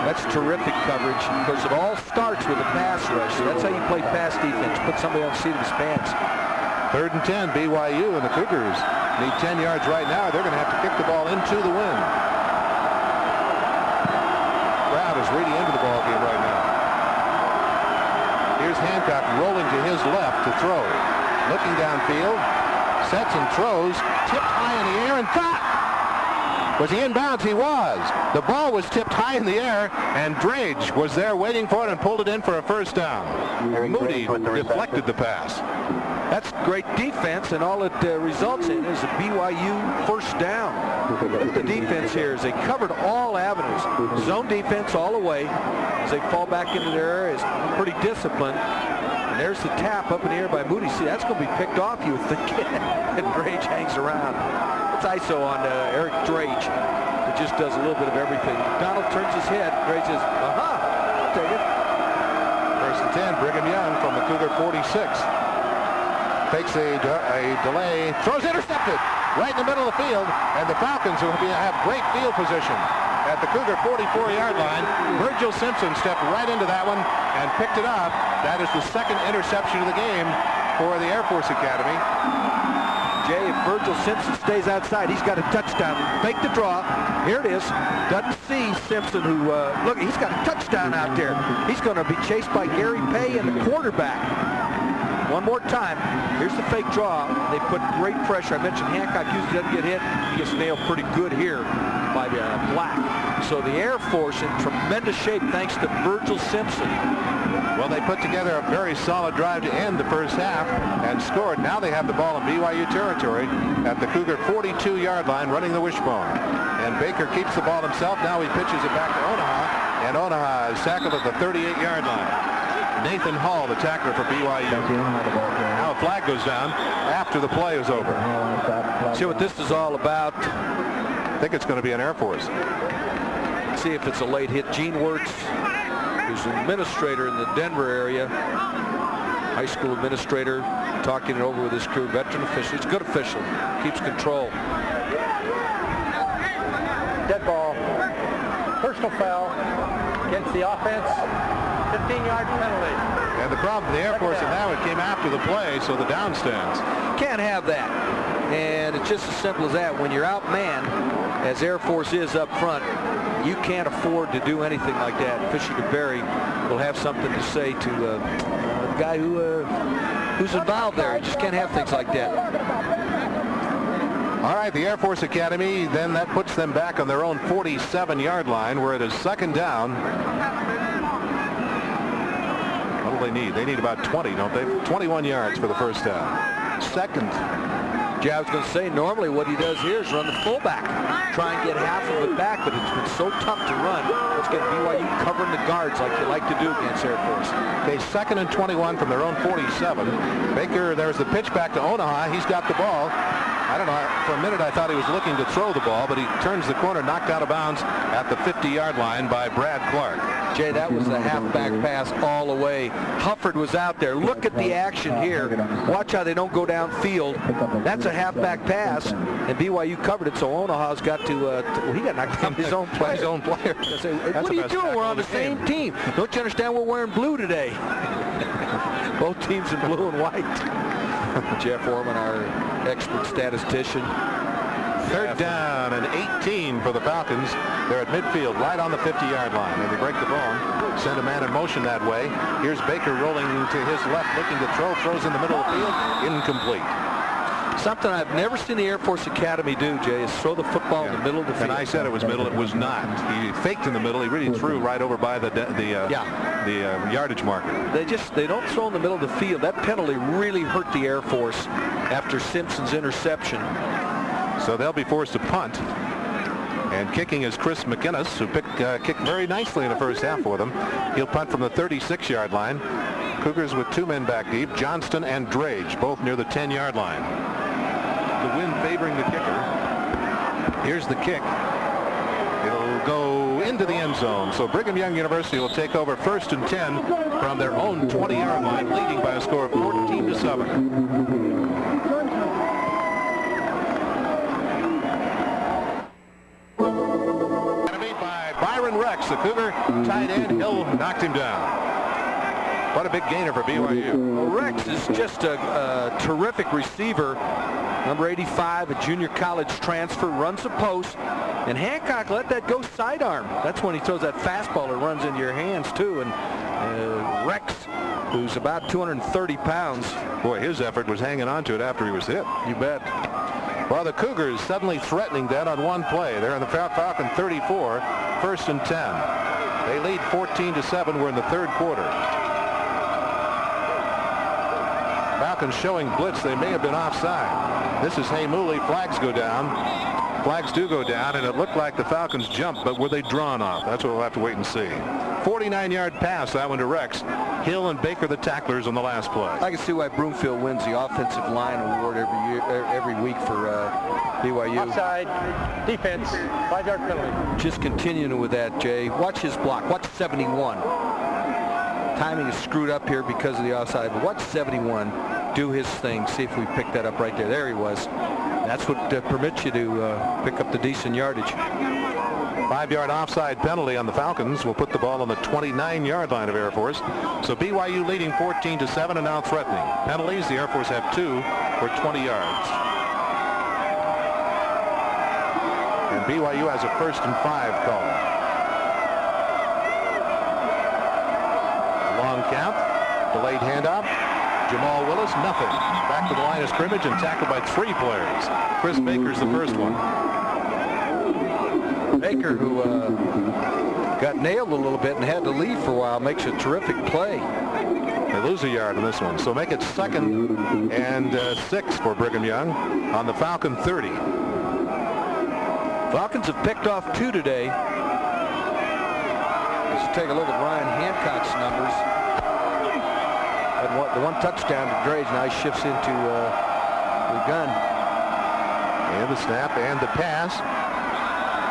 Speaker 5: That's terrific coverage. Of course, it all starts with a pass rush. That's how you play pass defense. Put somebody on the seat of his pants.
Speaker 4: 3rd and 10, BYU, and the Cougars need 10 yards right now. They're going to have to kick the ball into the wind. Crowd is really into the ball game right now. Here's Hancock rolling to his left to throw. Looking downfield, sets and throws, tipped high in the air and caught. Was he in bounds? He was. The ball was tipped high in the air, and Drage was there waiting for it and pulled it in for a first down. Moody deflected the pass.
Speaker 5: That's great defense, and all it results in is a BYU first down. The defense here is they covered all avenues. Zone defense all the way as they fall back into their areas. Pretty disciplined. And there's the tap up in the air by Moody. See, that's going to be picked off, you would think. And Drage hangs around. It's ISO on Eric Drage. It just does a little bit of everything. Donald turns his head. Drage says, I'll take it.
Speaker 4: 1st and 10, Brigham Young from the Cougar 46. Takes a delay, throws intercepted right in the middle of the field, and the Falcons will have great field position at the Cougar 44-yard line. Virgil Simpson stepped right into that one and picked it up. That is the 2nd interception of the game for the Air Force Academy.
Speaker 5: Jay, if Virgil Simpson stays outside, he's got a touchdown. Fake the draw. Here it is. Doesn't see Simpson, who, look, he's got a touchdown out there. He's going to be chased by Gary Pay and the quarterback. One more time. Here's the fake draw. They put great pressure. I mentioned Hancock usually doesn't get hit. He gets nailed pretty good here by Black. So the Air Force in tremendous shape thanks to Virgil Simpson.
Speaker 4: Well, they put together a very solid drive to end the first half and scored. Now they have the ball in BYU territory at the Cougar 42-yard line running the wishbone. And Baker keeps the ball himself. Now he pitches it back to Onaha, and Onaha is tackled at the 38-yard line. Nathan Hall, the tackler for BYU. Now a flag goes down after the play is over.
Speaker 5: See what this is all about.
Speaker 4: I think it's going to be an Air Force.
Speaker 5: See if it's a late hit. Gene Wirtz, who's an administrator in the Denver area, high school administrator, talking it over with his crew. Veteran official. He's a good official. Keeps control.
Speaker 22: Dead ball. First personal foul against the offense, 15-yard penalty.
Speaker 4: And the problem with the Air Force, and now it came after the play, so the down stands.
Speaker 5: Can't have that. And it's just as simple as that. When you're outmanned, as Air Force is up front, you can't afford to do anything like that. Fisher DeBerry will have something to say to the guy who's involved there. You just can't have things like that.
Speaker 4: All right, the Air Force Academy, then that puts them back on their own 47-yard line where it is second down. What do they need? They need about 20, don't they? 21 yards for the first down. Second.
Speaker 5: Yeah, I was going to say, normally what he does here is run the fullback. Try and get half of it back, but it's been so tough to run. Let's get BYU covering the guards like you like to do against Air Force.
Speaker 4: Okay, second and 21 from their own 47. Baker, there's the pitch back to Onaha. He's got the ball. I don't know, for a minute I thought he was looking to throw the ball, but he turns the corner, knocked out of bounds at the 50-yard line by Brad Clark.
Speaker 5: Jay, that was the halfback pass all the way. Hufford was out there. Look at the action here. Watch how they don't go downfield. That's a halfback pass, and BYU covered it, so Onaha's got to, well, he got knocked down his own player.
Speaker 4: His own player.
Speaker 5: What are you doing? We're on the same team. Don't you understand we're wearing blue today? Both teams in blue and white. Jeff Orman, our expert statistician.
Speaker 4: Third down and 18 for the Falcons. They're at midfield, right on the 50-yard line. And they break the ball, send a man in motion that way. Here's Baker rolling to his left, looking to throw. Throws in the middle of the field. Incomplete.
Speaker 5: Something I've never seen the Air Force Academy do, Jay, is throw the football in the middle of the field.
Speaker 4: And I said it was middle. It was not. He faked in the middle. He really threw right over by the yardage marker.
Speaker 5: They don't throw in the middle of the field. That penalty really hurt the Air Force after Simpson's interception.
Speaker 4: So they'll be forced to punt. And kicking is Chris McInnes, who kicked very nicely in the first half for them. He'll punt from the 36-yard line. Cougars with two men back deep, Johnston and Drage, both near the 10-yard line. The wind favoring the kicker. Here's the kick. It'll go into the end zone. So Brigham Young University will take over first and 10 from their own 20-yard line, leading by a score of 14-7. Byron Rex, the Cougar tight end. Hill knocked him down. What a big gainer for BYU.
Speaker 5: Well, Rex is just a terrific receiver. Number 85, a junior college transfer, runs the post. And Hancock let that go sidearm. That's when he throws that fastball that runs into your hands, too. And Rex, who's about 230 pounds.
Speaker 4: Boy, his effort was hanging on to it after he was hit.
Speaker 5: You bet.
Speaker 4: Well, the Cougars suddenly threatening that on one play. They're in the Falcon 34, first and 10. They lead 14-7. We're in the third quarter. Falcons showing blitz. They may have been offside. This is Haymuli. Flags go down. Flags do go down, and it looked like the Falcons jumped, but were they drawn off? That's what we'll have to wait and see. 49-yard pass, that one to Rex. Hill and Baker the tacklers on the last play.
Speaker 5: I can see why Broomfield wins the offensive line award every week for BYU.
Speaker 22: Offside, defense, 5-yard penalty.
Speaker 5: Just continuing with that, Jay. Watch his block. Watch 71. Timing is screwed up here because of the offside, but watch 71 do his thing. See if we pick that up right there. There he was. That's what permits you to pick up the decent yardage.
Speaker 4: 5-yard offside penalty on the Falcons will put the ball on the 29-yard line of Air Force. So BYU leading 14-7 and now threatening. Penalties, the Air Force have 2 for 20 yards. And BYU has a first and 5 call. Long count, delayed handoff. Jamal Willis, nothing. Back to the line of scrimmage and tackled by 3 players. Chris Baker's the first one.
Speaker 5: Baker, who got nailed a little bit and had to leave for a while, makes a terrific play.
Speaker 4: They lose a yard on this one, so make it second and 6 for Brigham Young on the Falcon 30.
Speaker 5: Falcons have picked off 2 today. Let's take a look at Ryan Hancock's numbers. The one touchdown to Drage now shifts into the gun.
Speaker 4: And the snap and the pass.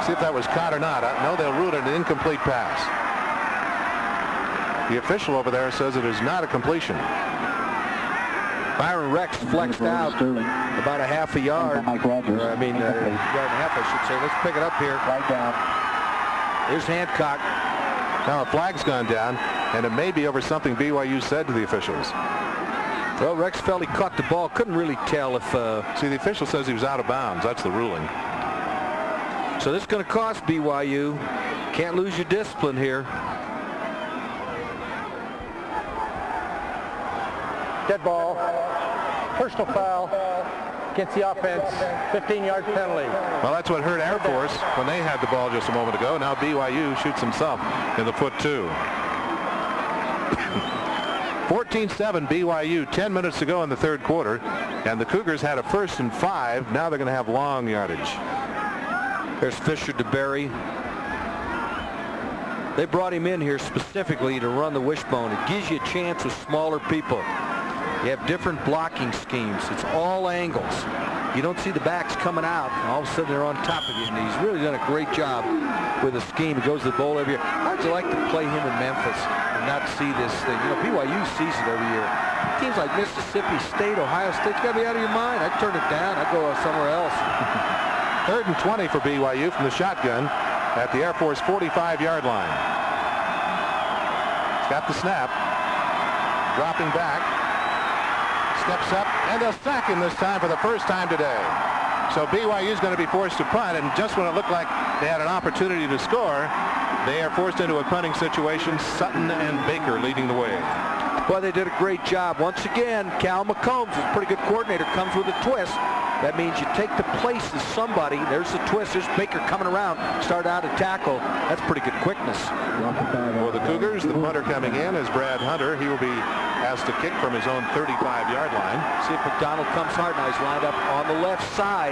Speaker 4: See if that was caught or not. No, they'll rule it an incomplete pass. The official over there says it is not a completion.
Speaker 5: Byron Rex flexed out about a half a yard. Or, I mean, yard and a half, I should say. Let's pick it up here.
Speaker 9: Right down.
Speaker 5: Here's Hancock.
Speaker 4: Now a flag's gone down, and it may be over something BYU said to the officials.
Speaker 5: Well, Rex felt he caught the ball. Couldn't really tell if...
Speaker 4: See, the official says he was out of bounds. That's the ruling.
Speaker 5: So this is going to cost BYU. Can't lose your discipline here.
Speaker 22: Dead ball. Personal foul. Gets the offense. 15-yard penalty.
Speaker 4: Well, that's what hurt Air Force when they had the ball just a moment ago. Now BYU shoots himself in the foot, too. 14-7 BYU, 10 minutes to go in the third quarter. And the Cougars had a 1st and 5. Now they're going to have long yardage.
Speaker 5: There's Fisher DeBerry. They brought him in here specifically to run the wishbone. It gives you a chance with smaller people. You have different blocking schemes. It's all angles. You don't see the backs coming out, and all of a sudden they're on top of you. And he's really done a great job with the scheme. He goes to the bowl every year. How'd you like to play him in Memphis and not see this thing? You know, BYU sees it every year. Teams like Mississippi State, Ohio State's got to be out of your mind. I'd turn it down. I'd go somewhere else.
Speaker 4: 3rd and 20 for BYU from the shotgun at the Air Force 45-yard line. He's got the snap. Dropping back. Steps up, and they'll sack him this time for the first time today. So BYU is going to be forced to punt, and just when it looked like they had an opportunity to score, they are forced into a punting situation. Sutton and Baker leading the way.
Speaker 5: Well, they did a great job. Once again, Cal McCombs is a pretty good coordinator, comes with a twist. That means you take the place of somebody. There's the twist. There's Baker coming around. Start out a tackle. That's pretty good quickness.
Speaker 4: For the Cougars, the punter coming in is Brad Hunter. He will be asked to kick from his own 35-yard line.
Speaker 5: See if McDonald comes hard. Now he's lined up on the left side.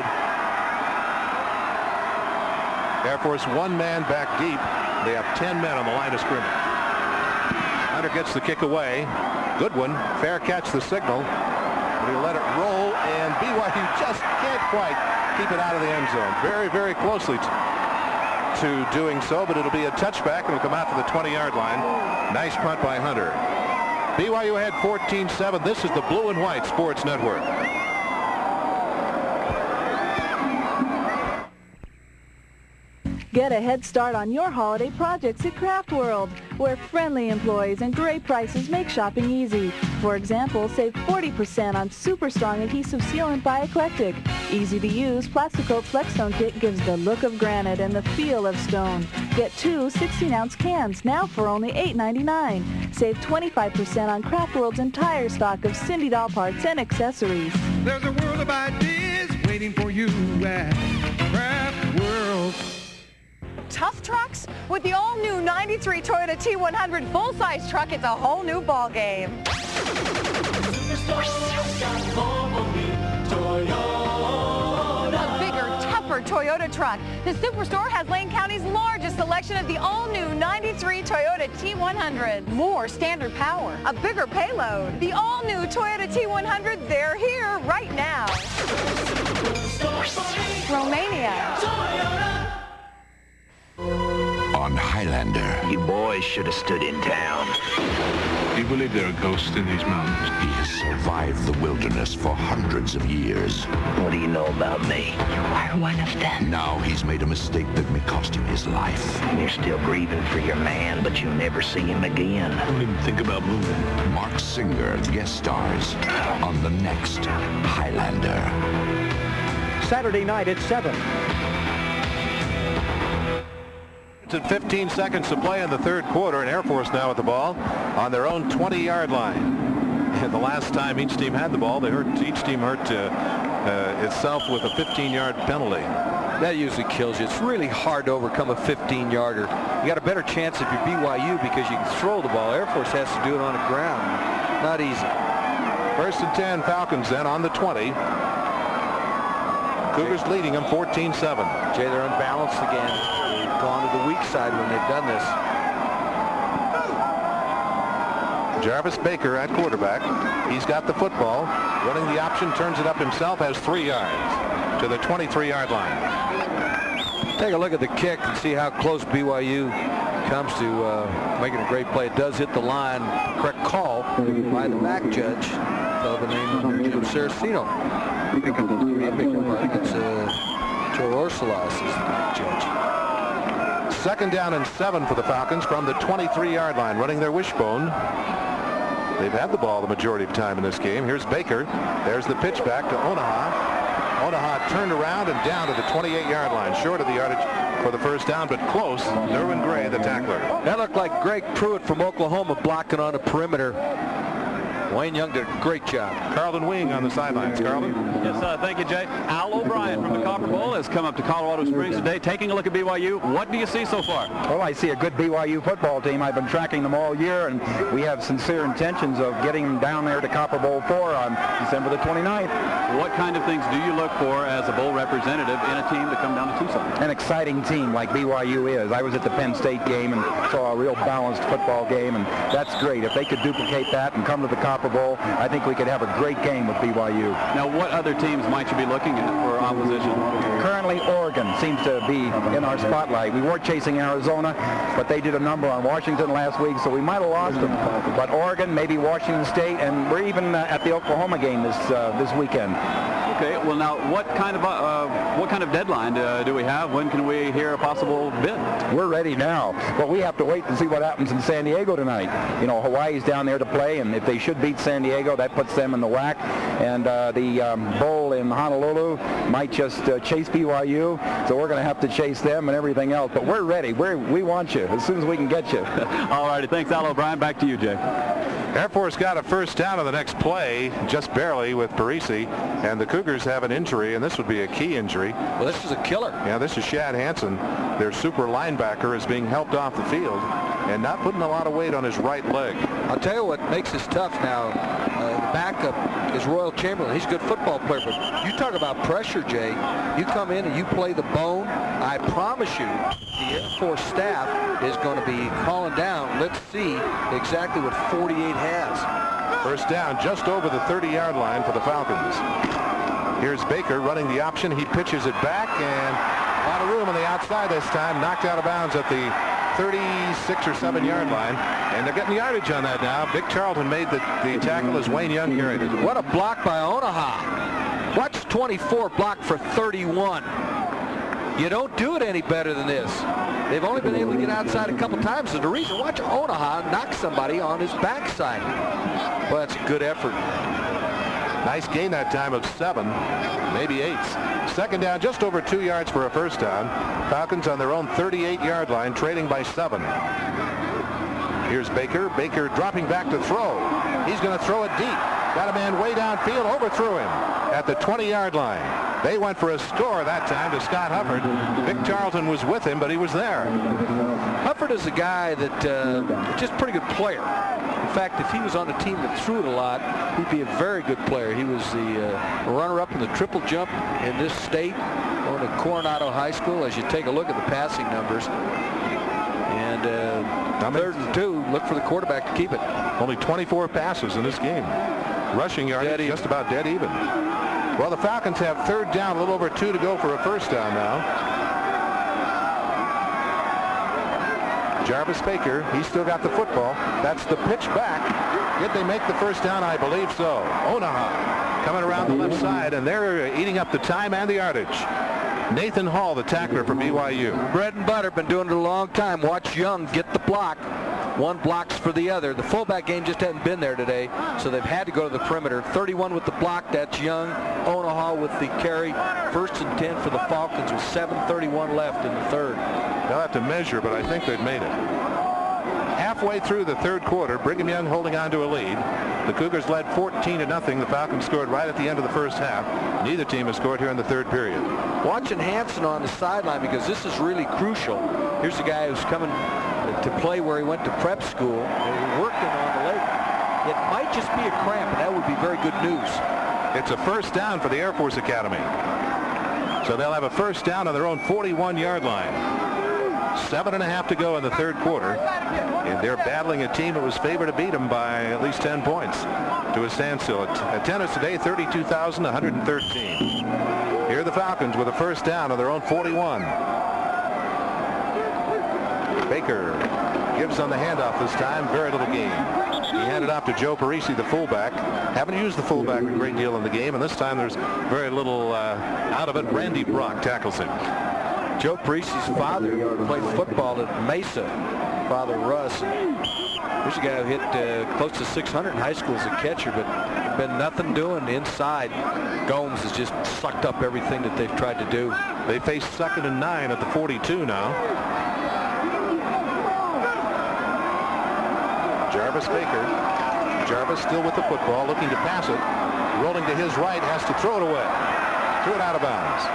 Speaker 4: Air Force one man back deep. They have 10 men on the line of scrimmage. Hunter gets the kick away. Good one. Fair catch, the signal. We let it roll, and BYU just can't quite keep it out of the end zone. Very, very closely to doing so, but it'll be a touchback, and it'll come out to the 20-yard line. Nice punt by Hunter. BYU had 14-7. This is the Blue and White Sports Network.
Speaker 11: Get a head start on your holiday projects at Craft World, where friendly employees and great prices make shopping easy. For example, save 40% on super strong adhesive sealant by Eclectic. Easy to use, Plasticoat Flexstone kit gives the look of granite and the feel of stone. Get 2 16-ounce cans now for only $8.99. Save 25% on Craft World's entire stock of Cindy doll parts and accessories.
Speaker 16: There's a world of ideas waiting for you at Craft World.
Speaker 12: Tough trucks? With the all-new 93 Toyota T100 full-size truck, it's a whole new ball game. A bigger, tougher Toyota truck. The Superstore has Lane County's largest selection of the all-new 93 Toyota T100. More standard power, a bigger payload. The all-new Toyota T100, they're here right now. Romania.
Speaker 13: On Highlander.
Speaker 14: You boys should have stood in town.
Speaker 13: Do you believe there are ghosts in these mountains? He has survived the wilderness for hundreds of years.
Speaker 14: What do you know about me?
Speaker 13: You are one of them. Now he's made a mistake that may cost him his life.
Speaker 14: You're still grieving for your man, but you'll never see him again.
Speaker 13: Don't even think about moving. Mark Singer guest stars on the next Highlander.
Speaker 19: Saturday night at 7.
Speaker 4: 15 seconds to play in the third quarter, and Air Force now with the ball on their own 20-yard line. And the last time each team had the ball, each team hurt itself with a 15-yard penalty.
Speaker 5: That usually kills you. It's really hard to overcome a 15-yarder. You got a better chance if you're BYU because you can throw the ball. Air Force has to do it on the ground. Not easy.
Speaker 4: 1st and 10 Falcons then on the 20. Cougars leading them 14-7.
Speaker 5: Jay, they're unbalanced again. Gone to the weak side when they've done this.
Speaker 4: Jarvis Baker at quarterback. He's got the football. Running the option, turns it up himself, has 3 yards to the 23-yard line.
Speaker 5: Take a look at the kick and see how close BYU comes to making a great play. It does hit the line. Correct call by the back judge of the name of Jim Saraceno. I beg your pardon. It's Joe Orsolas is the back judge.
Speaker 4: Second down and 7 for the Falcons from the 23-yard line, running their wishbone. They've had the ball the majority of time in this game. Here's Baker. There's the pitch back to Onaha. Onaha turned around and down to the 28-yard line, short of the yardage for the first down, but close. Derwin Gray, the tackler.
Speaker 5: That looked like Greg Pruitt from Oklahoma blocking on the perimeter. Wayne Young did a great job.
Speaker 4: Carlton Wing on the sidelines. Carlton?
Speaker 3: Yes, thank you, Jay. Al O'Brien from the Copper Bowl has come up to Colorado Springs today, taking a look at BYU. What do you see so far?
Speaker 17: Well, I see a good BYU football team. I've been tracking them all year, and we have sincere intentions of getting them down there to Copper Bowl 4 on December the 29th.
Speaker 3: What kind of things do you look for as a bowl representative in a team to come down to Tucson?
Speaker 17: An exciting team like BYU is. I was at the Penn State game and saw a real balanced football game, and that's great. If they could duplicate that and come to the Copper Bowl, I think we could have a great game with BYU.
Speaker 3: Now, what other teams might you be looking at for opposition?
Speaker 17: Currently, Oregon seems to be in our spotlight. We were chasing Arizona, but they did a number on Washington last week, so we might have lost them. But Oregon, maybe Washington State, and we're even at the Oklahoma game this weekend.
Speaker 3: Okay, well now, what kind of deadline do we have? When can we hear a possible bid?
Speaker 17: We're ready now, but we have to wait and see what happens in San Diego tonight. You know, Hawaii's down there to play, and if they should beat San Diego, that puts them in the WAC. And the bowl in Honolulu might just chase BYU, so we're going to have to chase them and everything else. But we're ready. We want you as soon as we can get you.
Speaker 3: All righty, thanks, Al O'Brien. Back to you, Jay.
Speaker 4: Air Force got a first down on the next play, just barely, with Parisi, and the Cougars have an injury, and this would be a key injury.
Speaker 5: Well, this is a killer.
Speaker 4: Yeah, this is Shad Hansen. Their super linebacker is being helped off the field and not putting a lot of weight on his right leg.
Speaker 5: I'll tell you what makes this tough now. The backup is Royal Chamberlain. He's a good football player, but you talk about pressure, Jay. You come in and you play the bone. I promise you, the Air Force staff is going to be calling down. Let's see exactly what 48 has.
Speaker 4: First down just over the 30-yard line for the Falcons. Here's Baker running the option. He pitches it back, and a lot of room on the outside this time. Knocked out of bounds at the 36 or 7-yard line, and they're getting yardage on that now. Vic Charlton made the tackle as Wayne Young carried it.
Speaker 5: What a block by Onaha. Watch 24 block for 31. You don't do it any better than this. They've only been able to get outside a couple times. And the reason, watch Onaha knock somebody on his backside. Well, that's a good effort.
Speaker 4: Nice gain that time of 7, maybe 8. Second down, just over 2 yards for a first down. Falcons on their own 38-yard line, trailing by 7. Here's Baker. Baker dropping back to throw. He's going to throw it deep. Got a man way downfield, overthrew him at the 20-yard line. They went for a score that time to Scott Hufford. Vic Charlton was with him, but he was there.
Speaker 5: Hufford is a guy that just a pretty good player. In fact, if he was on a team that threw it a lot, he'd be a very good player. He was the runner-up in the triple jump in this state, going to Coronado High School. As you take a look at the passing numbers, and 3rd and 2, look for the quarterback to keep it.
Speaker 4: Only 24 passes in this game. Rushing yardage just about dead even. Well, the Falcons have 3rd down, a little over 2 to go for a first down now. Jarvis Baker, he's still got the football. That's the pitch back. Did they make the first down? I believe so. Onaha coming around the left side, and they're eating up the time and the yardage. Nathan Hall, the tackler for BYU.
Speaker 5: Bread and butter, been doing it a long time. Watch Young get the block. One blocks for the other. The fullback game just hasn't been there today, so they've had to go to the perimeter. 31 with the block, that's Young. Onaha with the carry. 1st and 10 for the Falcons with 7:31 left in the 3rd.
Speaker 4: They'll have to measure, but I think they've made it. Halfway through the 3rd quarter, Brigham Young holding on to a lead. The Cougars led 14-0. The Falcons scored right at the end of the first half. Neither team has scored here in the 3rd period.
Speaker 5: Watching Hansen on the sideline, because this is really crucial. Here's a guy who's coming to play where he went to prep school, working on the leg. It might just be a cramp, and that would be very good news.
Speaker 4: It's a first down for the Air Force Academy. So they'll have a first down on their own 41-yard line. 7.5 to go in the 3rd quarter, and they're battling a team that was favored to beat them by at least 10 points to a standstill. Attendance today, 32,113. Here are the Falcons with a first down on their own 41. Baker gives on the handoff this time. Very little gain. He handed off to Joe Parisi, the fullback. Haven't used the fullback a great deal in the game, and this time there's very little out of it. Randy Brock tackles him.
Speaker 5: Joe Parisi's father played football at Mesa, Father Russ. Here's a guy who hit close to 600 in high school as a catcher, but been nothing doing inside. Gomes has just sucked up everything that they've tried to do.
Speaker 4: They face 2nd and 9 at the 42 now. Jarvis Baker. Jarvis still with the football, looking to pass it. Rolling to his right, has to throw it away. Threw it out of bounds.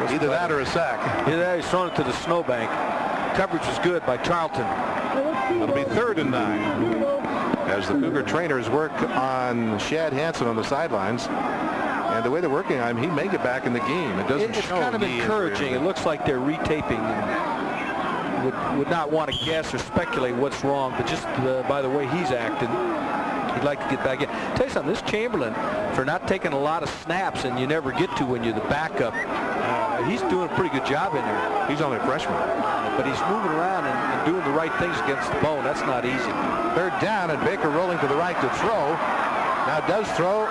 Speaker 4: Either that or a sack.
Speaker 5: Yeah, he's thrown it to the snowbank. Coverage was good by Charlton.
Speaker 4: It'll be 3rd and 9 as the Cougar trainers work on Shad Hansen on the sidelines. And the way they're working on him, he may get back in the game. It doesn't
Speaker 5: It's
Speaker 4: show
Speaker 5: kind of encouraging. It looks like they're retaping. Would not want to guess or speculate what's wrong, but just by the way he's acting, he'd like to get back in. Tell you something, this Chamberlain, for not taking a lot of snaps, and you never get to when you're the backup, he's doing a pretty good job in there.
Speaker 4: He's only a freshman.
Speaker 5: But he's moving around and doing the right things against the bone. That's not easy.
Speaker 4: 3rd down, and Baker rolling to the right to throw. Now does throw,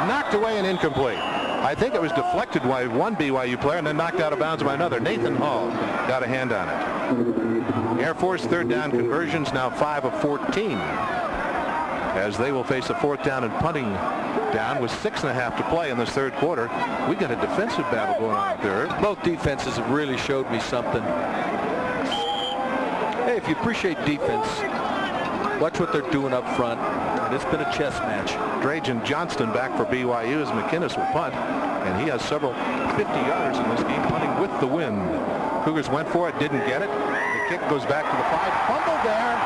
Speaker 4: knocked away and incomplete. I think it was deflected by one BYU player and then knocked out of bounds by another. Nathan Hall got a hand on it. Air Force 3rd down conversions now 5 of 14. As they will face a 4th down and punting down with 6.5 to play in this 3rd quarter. We got a defensive battle going on there.
Speaker 5: Both defenses have really showed me something. Hey, if you appreciate defense, watch what they're doing up front. And it's been a chess match.
Speaker 4: Drajan Johnston back for BYU as McInnes will punt. And he has several 50 yards in this game, punting with the wind. Cougars went for it, didn't get it. The kick goes back to the 5. Fumbled there.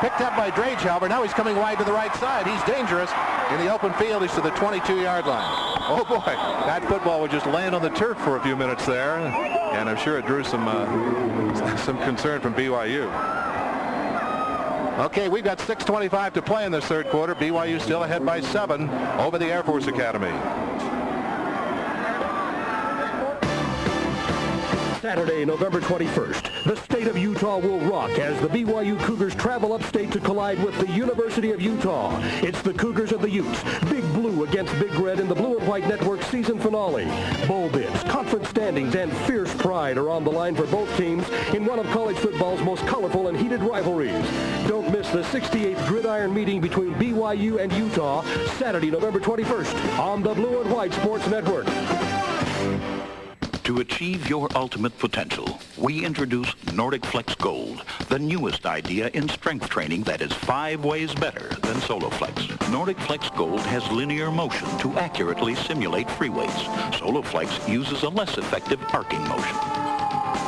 Speaker 4: Picked up by Drage, however. Now he's coming wide to the right side. He's dangerous. In the open field, he's to the 22-yard line. Oh, boy. That football would just land on the turf for a few minutes there. And I'm sure it drew some concern from BYU. Okay, we've got 6:25 to play in this 3rd quarter. BYU still ahead by 7 over the Air Force Academy.
Speaker 1: Saturday, November 21st, the state of Utah will rock as the BYU Cougars travel upstate to collide with the University of Utah. It's the Cougars of the Utes, Big Blue against Big Red in the Blue and White Network season finale. Bowl bids, conference standings, and fierce pride are on the line for both teams in one of college football's most colorful and heated rivalries. Don't miss the 68th Gridiron meeting between BYU and Utah, Saturday, November 21st on the Blue and White Sports Network.
Speaker 13: To achieve your ultimate potential, we introduce Nordic Flex Gold, the newest idea in strength training that is 5 ways better than SoloFlex. Nordic Flex Gold has linear motion to accurately simulate free weights. SoloFlex uses a less effective arcing motion.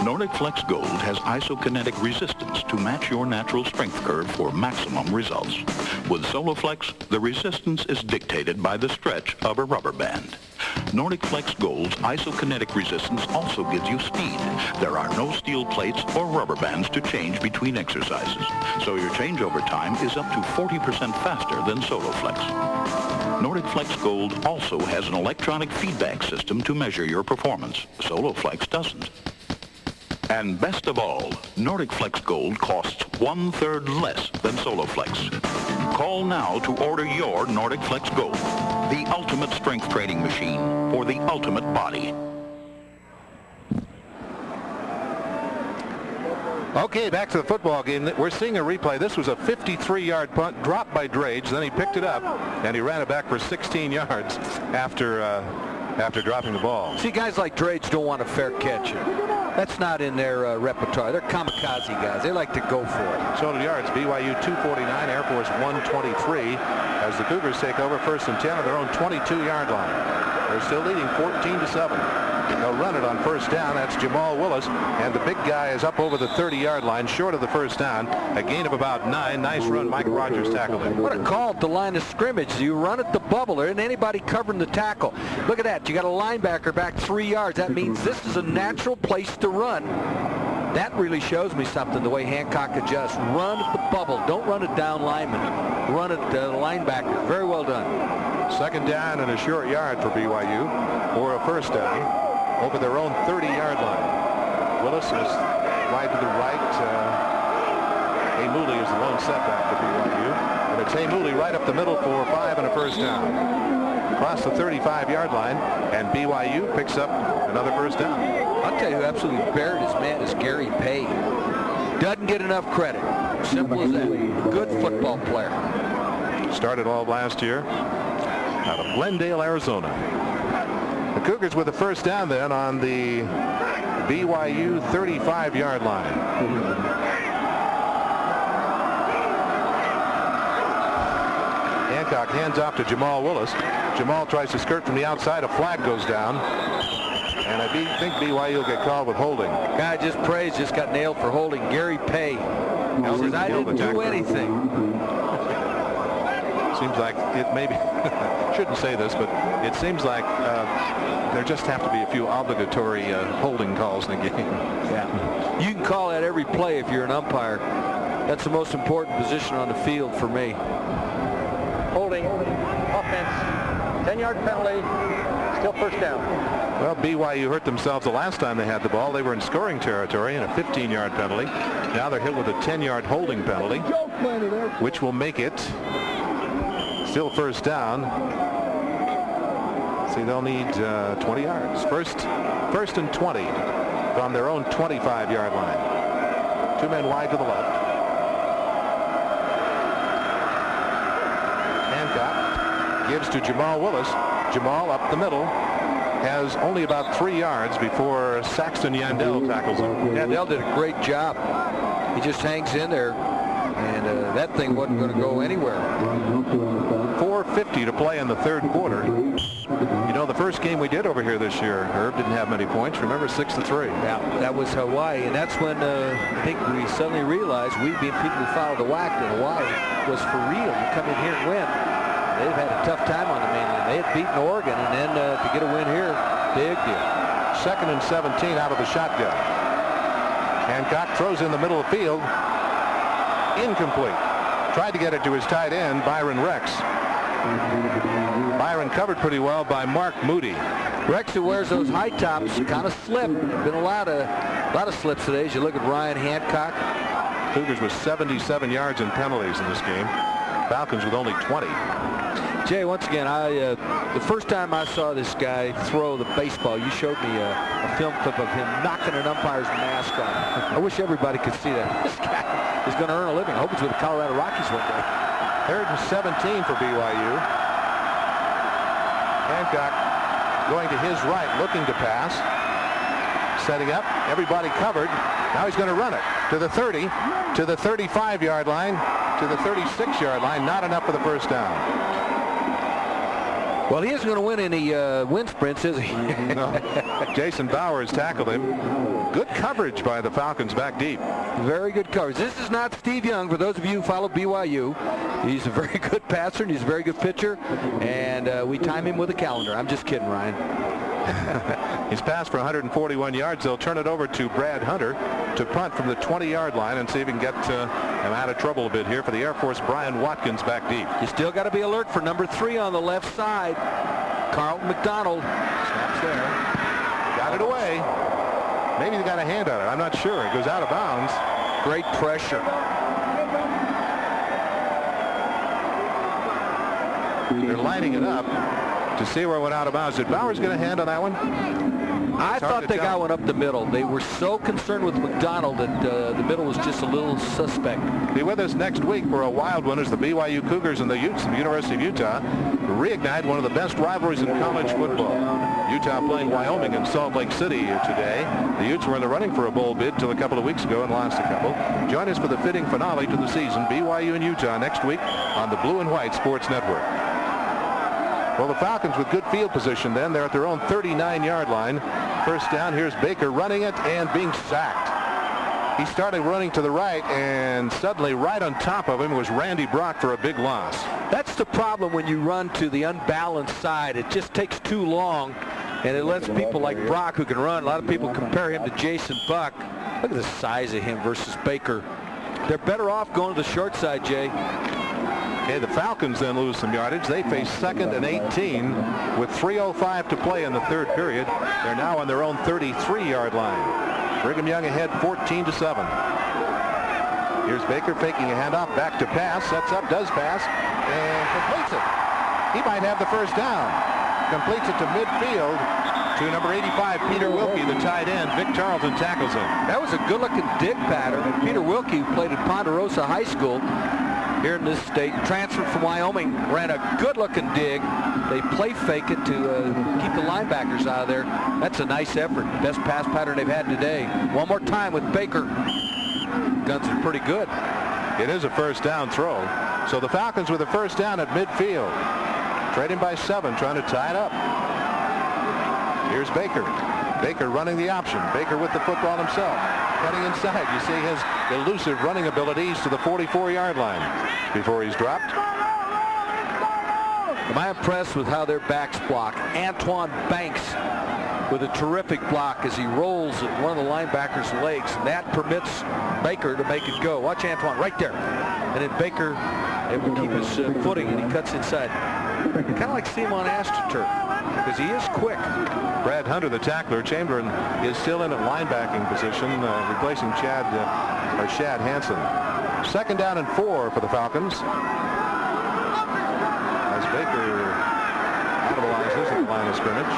Speaker 13: Nordic Flex Gold has isokinetic resistance to match your natural strength curve for maximum results. With SoloFlex, the resistance is dictated by the stretch of a rubber band. Nordic Flex Gold's isokinetic resistance also gives you speed. There are no steel plates or rubber bands to change between exercises, so your changeover time is up to 40% faster than SoloFlex. Nordic Flex Gold also has an electronic feedback system to measure your performance. SoloFlex doesn't. And best of all, Nordic Flex Gold costs 1/3 less than SoloFlex. Call now to order your Nordic Flex Gold, the ultimate strength training machine for the ultimate body.
Speaker 4: Okay, back to the football game. We're seeing a replay. This was a 53-yard punt dropped by Drage. Then he picked it up, and he ran it back for 16 yards after dropping the ball.
Speaker 5: See, guys like Drage don't want a fair catch. That's not in their repertoire. They're kamikaze guys. They like to go for it.
Speaker 4: Total yards, BYU 249, Air Force 123, as the Cougars take over 1st and 10 on their own 22-yard line. They're still leading 14-7. They'll run it on 1st down. That's Jamal Willis, and the big guy is up over the 30-yard line, short of the 1st down. A gain of about 9. Nice run. Mike Rogers tackled him.
Speaker 5: What a call at the line of scrimmage. You run at the bubble. There isn't anybody covering the tackle. Look at that. You got a linebacker back 3 yards. That means this is a natural place to run. That really shows me something, the way Hancock adjusts. Run at the bubble. Don't run it down lineman. Run at the linebacker. Very well done.
Speaker 4: 2nd down and a short yard for BYU, or a 1st down over their own 30-yard line. Willis is wide to the right. Mooley is the lone setback for BYU. And it's Mooley right up the middle for 5 and a 1st down. Across the 35-yard line, and BYU picks up another 1st down.
Speaker 5: I'll tell you who absolutely buried his man is Gary Pay. Doesn't get enough credit. Simple as that. Good football player.
Speaker 4: Started all last year out of Glendale, Arizona. The Cougars with the first down then on the BYU 35-yard line. Hancock hands off to Jamal Willis. Jamal tries to skirt from the outside. A flag goes down. And I think BYU will get called with holding.
Speaker 5: Guy just praised, just got nailed for holding. Gary Pay. Says, I didn't do anything.
Speaker 4: Seems like it maybe, shouldn't say this, but it seems like there just have to be a few obligatory holding calls in the game.
Speaker 5: Yeah. You can call that every play if you're an umpire. That's the most important position on the field for me.
Speaker 18: Holding. Offense. 10-yard penalty. Still first down.
Speaker 4: Well, BYU hurt themselves the last time they had the ball. They were in scoring territory and a 15-yard penalty. Now they're hit with a 10-yard holding penalty, which will make it still first down. See, they'll need 20 yards. First and 20 from their own 25-yard line. 2 men wide to the left. Hancock gives to Jamal Willis. Jamal up the middle. Has only about 3 yards before Saxton Yandel tackles him.
Speaker 5: Yandel did a great job. He just hangs in there, and that thing wasn't going to go anywhere.
Speaker 4: 4:50 to play in the third quarter. You know, the first game we did over here this year, Herb, didn't have many points. Remember, 6-3.
Speaker 5: Yeah, that was Hawaii, and that's when I think we suddenly realized, we being people who followed the WAC, that Hawaii was for real. You come in here and win. They've had a tough time on the mainland. They had beaten Oregon, and then to get a win here, big deal.
Speaker 4: 2nd and 17 out of the shotgun. Hancock throws in the middle of the field. Incomplete. Tried to get it to his tight end, Byron Rex. Byron covered pretty well by Mark Moody.
Speaker 5: Rex, who wears those high tops, kind of slipped. Been a lot of slips today as you look at Ryan Hancock.
Speaker 4: Cougars with 77 yards in penalties in this game. Falcons with only 20.
Speaker 5: Jay, once again, the first time I saw this guy throw the baseball, you showed me a film clip of him knocking an umpire's mask off. I wish everybody could see that. This guy is going to earn a living. I hope it's with the Colorado Rockies one day.
Speaker 4: 3rd and 17 for BYU. Hancock going to his right, looking to pass. Setting up, everybody covered. Now he's going to run it to the 30, to the 35-yard line, to the 36-yard line. Not enough for the first down.
Speaker 5: Well, he isn't going to win any wind sprints, is he?
Speaker 4: No. Jason Bowers tackled him. Good coverage by the Falcons back deep.
Speaker 5: Very good coverage. This is not Steve Young. For those of you who follow BYU, he's a very good passer and he's a very good pitcher. And we time him with a calendar. I'm just kidding, Ryan.
Speaker 4: He's passed for 141 yards. They'll turn it over to Brad Hunter to punt from the 20-yard line and see if he can get him out of trouble a bit here for the Air Force. Brian Watkins back deep.
Speaker 5: You still got to be alert for number 3 on the left side. Carlton McDonald.
Speaker 4: Snaps there. Got it away. Maybe they got a hand on it. I'm not sure. It goes out of bounds.
Speaker 5: Great pressure.
Speaker 4: They're lining it up to see where it went out of bounds. Did Bowers get a hand on that one?
Speaker 5: I thought they got one up the middle. They were so concerned with McDonald that the middle was just a little suspect.
Speaker 4: Be with us next week for a wild one as the BYU Cougars and the Utes of the University of Utah reignite one of the best rivalries in college football. Utah playing Wyoming in Salt Lake City today. The Utes were in the running for a bowl bid till a couple of weeks ago and lost a couple. Join us for the fitting finale to the season, BYU and Utah, next week on the Blue and White Sports Network. Well, the Falcons with good field position then. They're at their own 39-yard line. First down, here's Baker running it and being sacked. He started running to the right, and suddenly right on top of him was Randy Brock for a big loss.
Speaker 5: That's the problem when you run to the unbalanced side. It just takes too long, and it lets people like Brock, who can run. A lot of people compare him to Jason Buck. Look at the size of him versus Baker. They're better off going to the short side, Jay.
Speaker 4: Okay, the Falcons then lose some yardage. They face 2nd and 18 with 3:05 to play in the third period. They're now on their own 33-yard line. Brigham Young ahead 14-7. Here's Baker faking a handoff, back to pass, sets up, does pass, and completes it. He might have the first down. Completes it to midfield. to number 85, Peter Wilkie, the tight end. Vic Tarleton tackles him.
Speaker 5: That was a good-looking dig pattern. Peter Wilkie, who played at Ponderosa High School here in this state, transferred from Wyoming, ran a good-looking dig. They play fake it to keep the linebackers out of there. That's a nice effort. Best pass pattern they've had today. One more time with Baker. Guns are pretty good.
Speaker 4: It is a first down throw. So the Falcons with a first down at midfield. Trading by 7, trying to tie it up. Here's Baker. Baker running the option. Baker with the football himself. Cutting inside. You see his elusive running abilities to the 44-yard line before he's dropped.
Speaker 5: Am I impressed with how their backs block? Antoine Banks with a terrific block as he rolls at one of the linebackers' legs. And that permits Baker to make it go. Watch Antoine right there. And then Baker able to keep his footing, and he cuts inside. Kind of like seeing him on AstroTurf because he is quick.
Speaker 4: Brad Hunter, the tackler. Chamberlain is still in at linebacking position, replacing Shad Hansen. 2nd down and 4 for the Falcons. As Baker mobilizes at the line of scrimmage,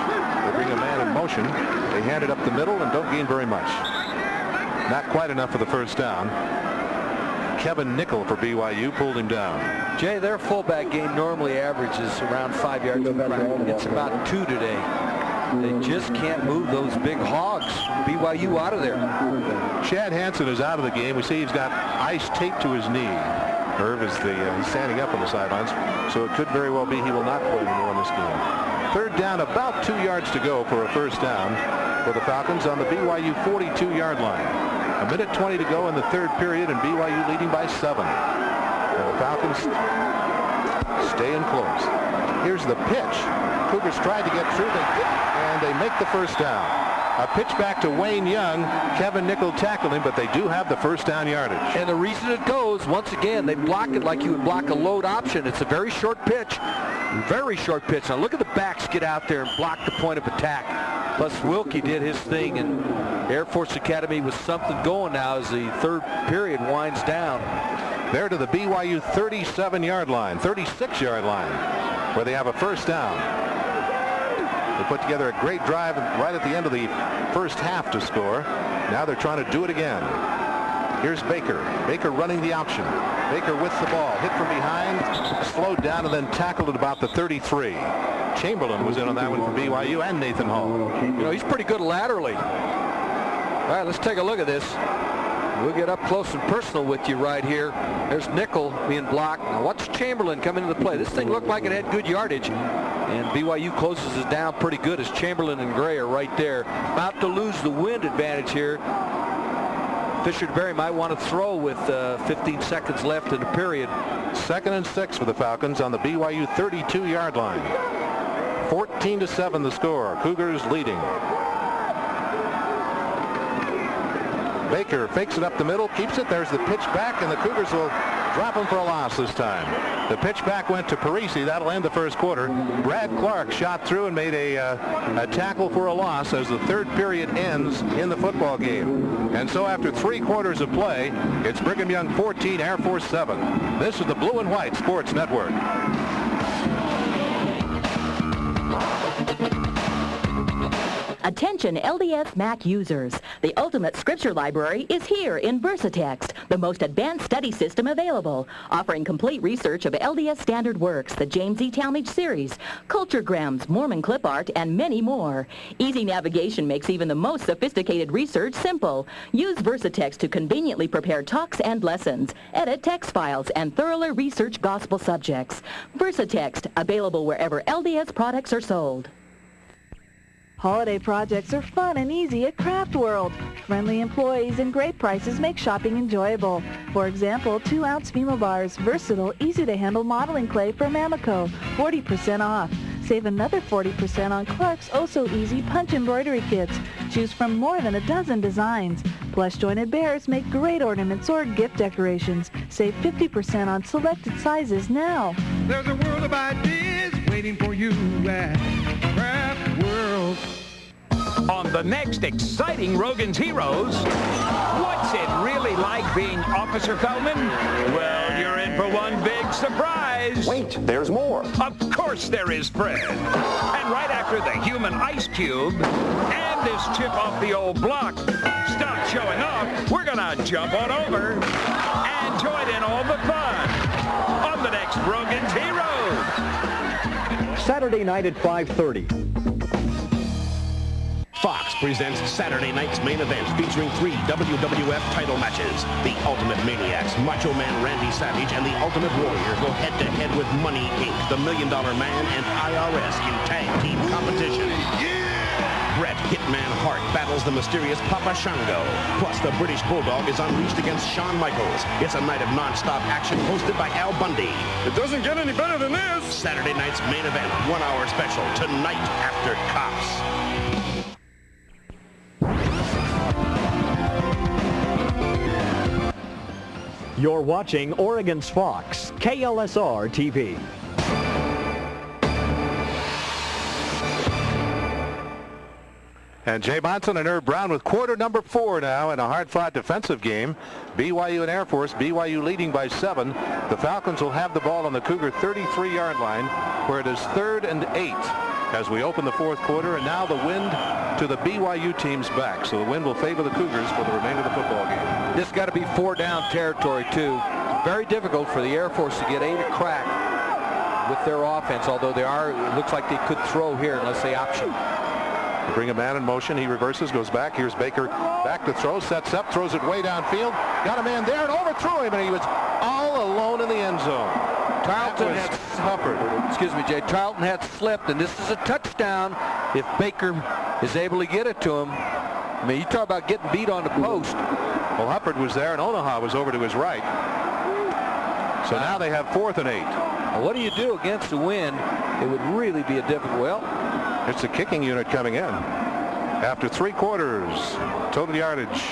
Speaker 4: they bring a man in motion. They hand it up the middle and don't gain very much. Not quite enough for the first down. Kevin Nickel for BYU pulled him down.
Speaker 5: Jay, their fullback game normally averages around 5 yards a crack. It's about 2 today. They just can't move those big hogs. BYU out of there.
Speaker 4: Shad Hansen is out of the game. We see he's got ice taped to his knee. Irv is he's standing up on the sidelines, so it could very well be he will not play anymore in this game. 3rd down, about 2 yards to go for a first down for the Falcons on the BYU 42-yard line. 1:20 to go in the 3rd period, and BYU leading by 7. And the Falcons staying close. Here's the pitch. Cougars tried to get through, and they make the first down. A pitch back to Wayne Young. Kevin Nickel tackled him, but they do have the first down yardage.
Speaker 5: And the reason it goes, once again, they block it like you would block a load option. It's a very short pitch. Very short pitch. Now look at the backs get out there and block the point of attack. Plus Wilkie did his thing, and Air Force Academy with something going now as the 3rd period winds down.
Speaker 4: They're to the BYU 37-yard line, 36-yard line, where they have a first down. They put together a great drive right at the end of the first half to score. Now they're trying to do it again. Here's Baker. Baker running the option. Baker with the ball. Hit from behind, slowed down, and then tackled at about the 33. Chamberlain was in on that one for BYU, and Nathan Hall.
Speaker 5: You know, he's pretty good laterally. All right, let's take a look at this. We'll get up close and personal with you right here. There's Nickel being blocked. Now watch Chamberlain come into the play. This thing looked like it had good yardage, and BYU closes it down pretty good as Chamberlain and Gray are right there. About to lose the wind advantage here. Fisher DeBerry might want to throw with 15 seconds left in the period.
Speaker 4: 2nd and 6 for the Falcons on the BYU 32-yard line. 14-7 the score. Cougars leading. Baker fakes it up the middle, keeps it. There's the pitch back, and the Cougars will drop him for a loss this time. The pitch back went to Parisi. That'll end the first quarter. Brad Clark shot through and made a tackle for a loss as the 3rd period ends in the football game. And so after 3 quarters of play, it's Brigham Young 14, Air Force 7. This is the Blue and White Sports Network.
Speaker 2: Attention LDS Mac users. The ultimate scripture library is here in VersaText, the most advanced study system available, offering complete research of LDS standard works, the James E. Talmage series, Culturegrams, Mormon clip art, and many more. Easy navigation makes even the most sophisticated research simple. Use VersaText to conveniently prepare talks and lessons, edit text files, and thoroughly research gospel subjects. VersaText, available wherever LDS products are sold.
Speaker 11: Holiday projects are fun and easy at Craft World. Friendly employees and great prices make shopping enjoyable. For example, 2-ounce Fimo bars, versatile, easy-to-handle modeling clay from Amoco, 40% off. Save another 40% on Clark's oh-so-easy punch embroidery kits. Choose from more than a dozen designs. Plush-jointed bears make great ornaments or gift decorations. Save 50% on selected sizes now.
Speaker 16: There's a world of ideas waiting for you at Craft World.
Speaker 10: On the next exciting Rogan's Heroes, what's it really like being Officer Feldman? Well, you're in time for one big surprise.
Speaker 6: Wait, there's more.
Speaker 10: Of course there is, Fred. And right after the human ice cube and this chip off the old block stop showing off, we're gonna jump on over and join in all the fun on the next Rogan's Heroes.
Speaker 19: Saturday night at 5:30.
Speaker 20: Fox presents Saturday night's main event featuring 3 WWF title matches. The Ultimate Maniacs, Macho Man Randy Savage, and the Ultimate Warrior go head-to-head with Money Inc., the $1 Million Man, and IRS in tag team competition. Bret Hitman Hart battles the mysterious Papa Shango. Plus, the British Bulldog is unleashed against Shawn Michaels. It's a night of non-stop action hosted by Al Bundy.
Speaker 10: It doesn't get any better than this.
Speaker 20: Saturday night's main event, 1 hour special, tonight after Cops.
Speaker 19: You're watching Oregon's Fox, KLSR TV.
Speaker 4: And Jay Monson and Herb Brown with quarter number 4 now in a hard-fought defensive game. BYU and Air Force, BYU leading by 7. The Falcons will have the ball on the Cougar 33-yard line, where it is 3rd and 8 as we open the 4th quarter. And now the wind to the BYU team's back, so the wind will favor the Cougars for the remainder of the football game.
Speaker 5: This got to be 4-down territory too. Very difficult for the Air Force to get a crack with their offense, although they are, it looks like they could throw here unless they option.
Speaker 4: They bring a man in motion. He reverses, goes back. Here's Baker back to throw, sets up, throws it way downfield. Got a man there and overthrew him, and he was all alone in the end zone.
Speaker 5: Tarleton had Hufford. Excuse me, Jay. Tarleton had slipped, and this is a touchdown if Baker is able to get it to him. I mean, you talk about getting beat on the post.
Speaker 4: Well, Hufford was there, and Onaha was over to his right. So now they have 4th and 8.
Speaker 5: Well, what do you do against the wind? It would really be a difficult. Well,
Speaker 4: it's the kicking unit coming in. After 3 quarters, total yardage,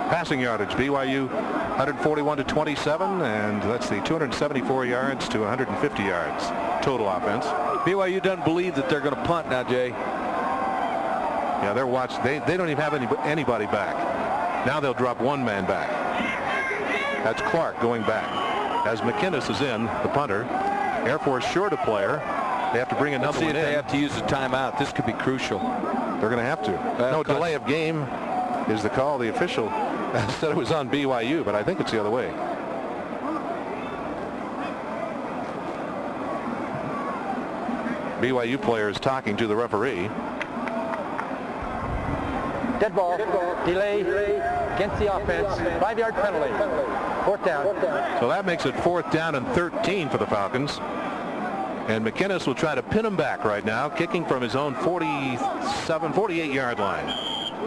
Speaker 4: passing yardage, BYU 141 to 27, and let's see, 274 yards to 150 yards total offense.
Speaker 5: BYU doesn't believe that they're going to punt now, Jay.
Speaker 4: Yeah, they're watching. They don't even have anybody back. Now they'll drop 1 man back. That's Clark going back. As McInnes is in, the punter. Air Force short a player. They have to bring another one in.
Speaker 5: They have to use a timeout. This could be crucial.
Speaker 4: They're going to have to. No, delay of game is the call. The official said it was on BYU, but I think it's the other way. BYU players talking to the referee.
Speaker 18: Dead ball. Delay against the offense. 5-yard penalty. 4th down.
Speaker 4: So that makes it 4th down and 13 for the Falcons. And McInnes will try to pin him back right now, kicking from his own 48-yard line.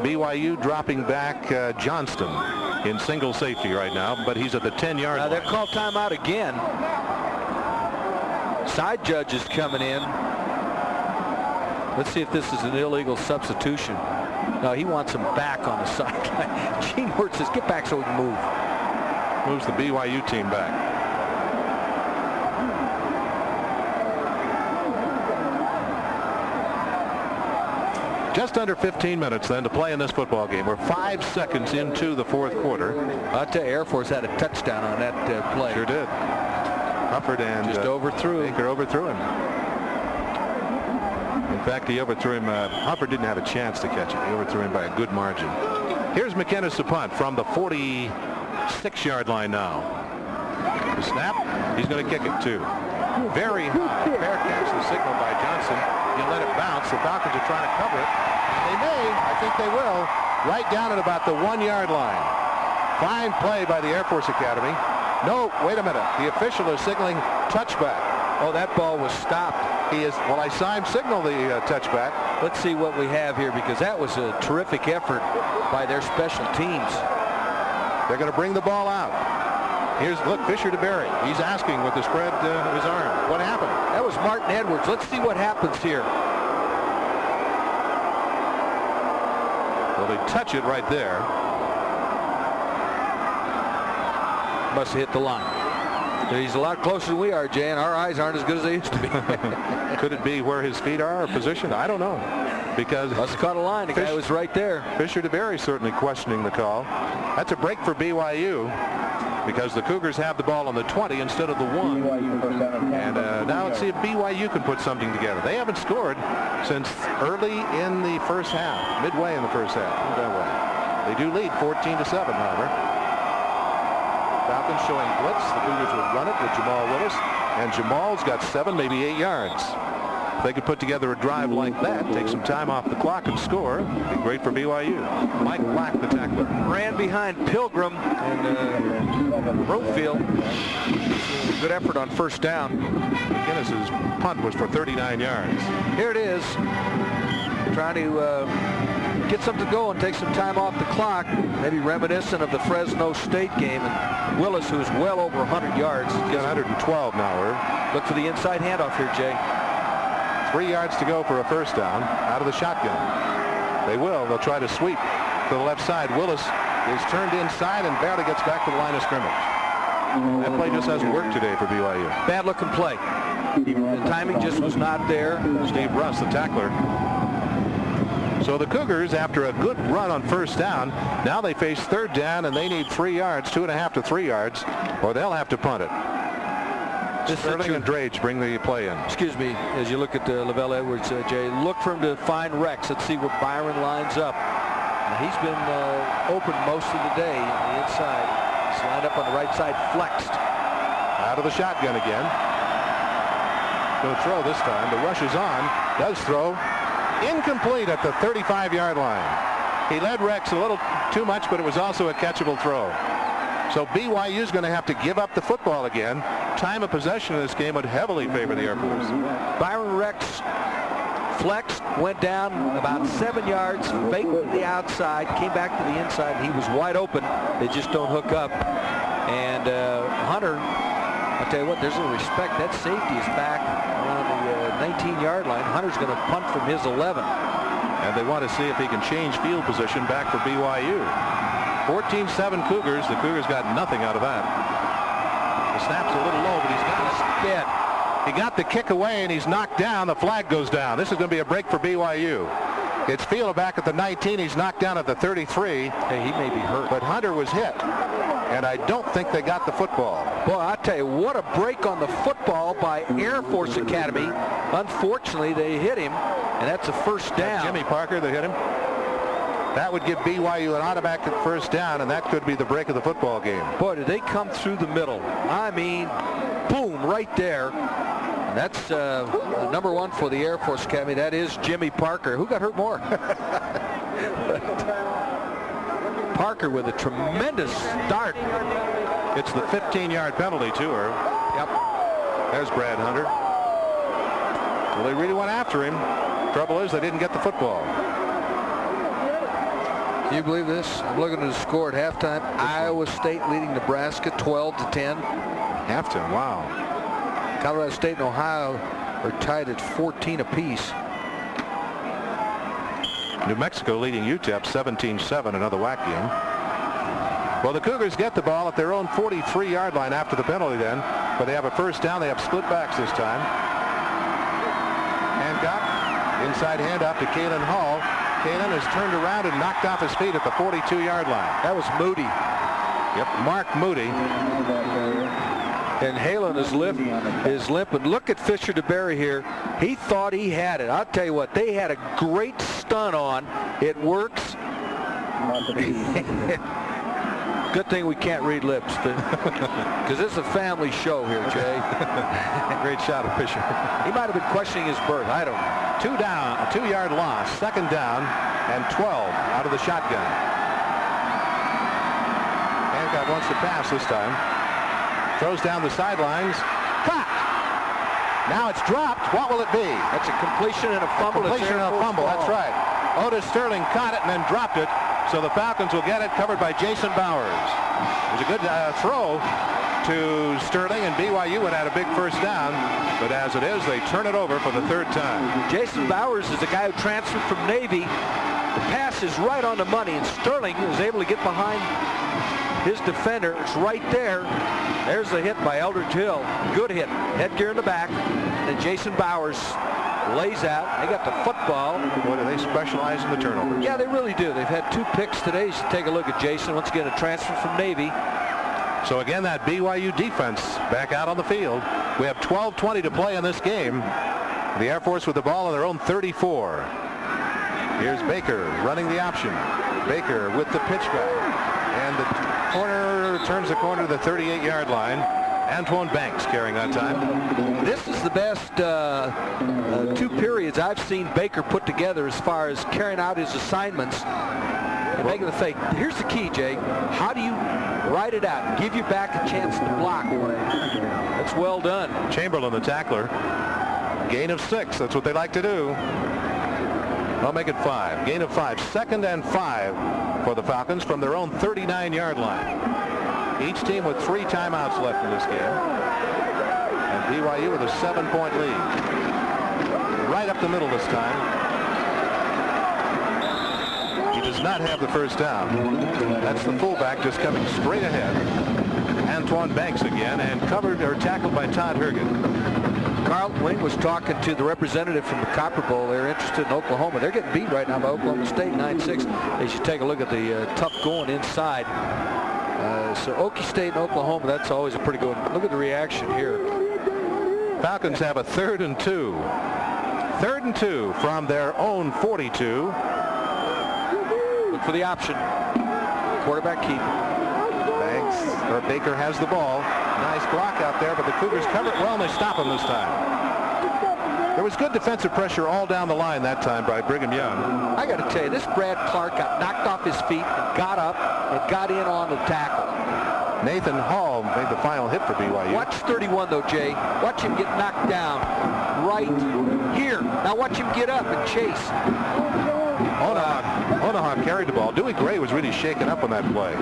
Speaker 4: BYU dropping back Johnston in single safety right now, but he's at the 10-yard line.
Speaker 5: They're called timeout again. Side judge is coming in. Let's see if this is an illegal substitution. No, he wants him back on the sideline. Gene Wirtz says, get back so we can move.
Speaker 4: Moves the BYU team back. Just under 15 minutes then to play in this football game. We're 5 seconds into the 4th quarter.
Speaker 5: I'll tell you, Air Force had a touchdown on that play.
Speaker 4: Sure did. Hufford and
Speaker 5: just overthrew.
Speaker 4: Baker overthrew him. In fact, he overthrew him. Hufford didn't have a chance to catch it. He overthrew him by a good margin. Here's McInnes to punt from the 46-yard line now. The snap. He's going to kick it too. Very high. Fair catch, the signal by Johnson. You let it bounce. The Falcons are trying to cover it. They may. I think they will. Right down at about the 1-yard line. Fine play by the Air Force Academy. No, wait a minute. The official is signaling touchback.
Speaker 5: Oh, that ball was stopped.
Speaker 4: He is. Well, I saw him signal the touchback.
Speaker 5: Let's see what we have here, because that was a terrific effort by their special teams.
Speaker 4: They're going to bring the ball out. Here's, look, Fisher to Berry. He's asking with the spread of his arm. What happened?
Speaker 5: That was Martin Edwards. Let's see what happens here.
Speaker 4: Well, they touch it right there.
Speaker 5: Must have hit the line. He's a lot closer than we are, Jay, and our eyes aren't as good as they used to be.
Speaker 4: Could it be where his feet are or positioned? I don't know. Because
Speaker 5: must have caught a line. The guy was right there.
Speaker 4: Fisher to Berry certainly questioning the call. That's a break for BYU. because the Cougars have the ball on the 20 instead of the 1. And now let's see if BYU can put something together. They haven't scored since early in the first half, midway in the first half. Put it that way. They do lead 14-7, however. Falcons showing blitz. The Cougars will run it with Jamal Willis, and Jamal's got 7, maybe 8 yards. If they could put together a drive like that, take some time off the clock and score, it'd be great for BYU. Mike Black, the tackler.
Speaker 5: Ran behind Pilgrim and Broomfield. Good effort on first down.
Speaker 4: McGinnis's punt was for 39 yards.
Speaker 5: Here it is. Trying to get something going, take some time off the clock, maybe reminiscent of the Fresno State game. And Willis, who's well over 100 yards.
Speaker 4: He's got 112 now.
Speaker 5: Look for the inside handoff here, Jay.
Speaker 4: 3 yards to go for a first down out of the shotgun. They will. They'll try to sweep to the left side. Willis is turned inside and barely gets back to the line of scrimmage. That play just hasn't worked today for BYU.
Speaker 5: Bad looking play. The timing just was not there.
Speaker 4: Steve Russ, the tackler. So the Cougars, after a good run on first down, now they face third down and they need 3 yards, 2.5 to 3 yards, or they'll have to punt it. Sterling and Drage bring the play in.
Speaker 5: Excuse me, as you look at Lavelle Edwards, Jay, look for him to find Rex. Let's see where Byron lines up. Now, he's been open most of the day on the inside. He's lined up on the right side, flexed.
Speaker 4: Out of the shotgun again. Going to throw this time. The rush is on. Does throw. Incomplete at the 35-yard line. He led Rex a little too much, but it was also a catchable throw. So BYU is going to have to give up the football again. Time of possession in this game would heavily favor the Air Force.
Speaker 5: Byron Rex flexed, went down about 7 yards, faked to the outside, came back to the inside. He was wide open. They just don't hook up. And Hunter, I'll tell you what, there's a little respect. That safety is back around the 19-yard line. Hunter's going to punt from his 11.
Speaker 4: And they want to see if he can change field position back for BYU. 14-7 Cougars. The Cougars got nothing out of that. The snap's a little low, but he's got a spin. He got the kick away, and he's knocked down. The flag goes down. This is going to be a break for BYU. It's Field back at the 19. He's knocked down at the 33.
Speaker 5: Hey, he may be hurt.
Speaker 4: But Hunter was hit, and I don't think they got the football.
Speaker 5: Boy, I tell you, what a break on the football by Air Force Academy. Unfortunately, they hit him, and that's a first down.
Speaker 4: That's Jimmy Parker, they hit him. That would give BYU an automatic first down, and that could be the break of the football game.
Speaker 5: Boy, did they come through the middle. I mean, boom, right there. And that's the number 1 for the Air Force Academy. That is Jimmy Parker. Who got hurt more? Parker with a tremendous start.
Speaker 4: It's the 15-yard penalty to her.
Speaker 5: Yep.
Speaker 4: There's Brad Hunter. Well, they really went after him. Trouble is they didn't get the football.
Speaker 5: Can you believe this? I'm looking at the score at halftime. Iowa State leading Nebraska 12-10.
Speaker 4: Halftime, wow.
Speaker 5: Colorado State and Ohio are tied at 14 apiece.
Speaker 4: New Mexico leading UTEP 17-7, another WAC game. Well, the Cougars get the ball at their own 43-yard line after the penalty then, but they have a first down. They have split backs this time. Hancock, inside handoff to Kalen Hall. Kalen is turned around and knocked off his feet at the 42-yard line.
Speaker 5: That was Moody.
Speaker 4: Yep, Mark Moody.
Speaker 5: And Halen is limp. And look at Fisher DeBerry here. He thought he had it. I'll tell you what, they had a great stun on. It works. Good thing we can't read lips, because it's a family show here, Jay.
Speaker 4: Great shot of Fisher.
Speaker 5: He might have been questioning his birth. I don't know.
Speaker 4: 2 down, a 2-yard loss, second down, and 12 out of the shotgun. Hancock wants to pass this time. Throws down the sidelines. Caught. Now it's dropped. What will it be?
Speaker 5: That's a completion and a fumble.
Speaker 4: Completion and a fumble. That's right. Otis Sterling caught it and then dropped it. So the Falcons will get it, covered by Jason Bowers. It was a good throw to Sterling, and BYU would have a big first down. But as it is, they turn it over for the third time.
Speaker 5: Jason Bowers is the guy who transferred from Navy. The pass is right on the money, and Sterling was able to get behind his defender. It's right there. There's the hit by Eldridge Hill. Good hit. Headgear in the back. And Jason Bowers lays out. They got the football.
Speaker 4: Boy, do they specialize in the turnovers.
Speaker 5: Yeah, they really do. They've had 2 picks today. You should take a look at Jason. Once again, a transfer from Navy.
Speaker 4: So again, that BYU defense back out on the field. We have 12:20 to play in this game. The Air Force with the ball on their own 34. Here's Baker running the option. Baker with the pitch back. And the corner turns the corner to the 38-yard line. Antoine Banks carrying that time.
Speaker 5: This is the best 2 periods I've seen Baker put together as far as carrying out his assignments and making the fake. Here's the key, Jay. How do you ride it out? Give your back a chance to block. That's well done.
Speaker 4: Chamberlain, the tackler. Gain of 6. That's what they like to do. I'll make it 5. Gain of 5. 2nd and 5 for the Falcons from their own 39-yard line. Each team with 3 timeouts left in this game. And BYU with a 7-point lead. Right up the middle this time. He does not have the first down. That's the fullback just coming straight ahead. Antoine Banks again, and covered or tackled by Todd Hergen.
Speaker 5: Carlton Wing was talking to the representative from the Copper Bowl. They're interested in Oklahoma. They're getting beat right now by Oklahoma State 9-6. They should take a look at the tough going inside. So Okie State and Oklahoma, that's always a pretty good one. Look at the reaction here.
Speaker 4: Falcons have a 3rd and 2. 3rd and 2 from their own 42.
Speaker 5: Look for the option. Quarterback keep.
Speaker 4: Baker has the ball. Nice block out there, but the Cougars cover it well, and they stop him this time. There was good defensive pressure all down the line that time by Brigham Young.
Speaker 5: I got to tell you, this Brad Clark got knocked off his feet and got up and got in on the tackle.
Speaker 4: Nathan Hall made the final hit for BYU.
Speaker 5: Watch 31, though, Jay. Watch him get knocked down right here. Now watch him get up and chase.
Speaker 4: Onaha carried the ball. Dewey Gray was really shaken up on that play.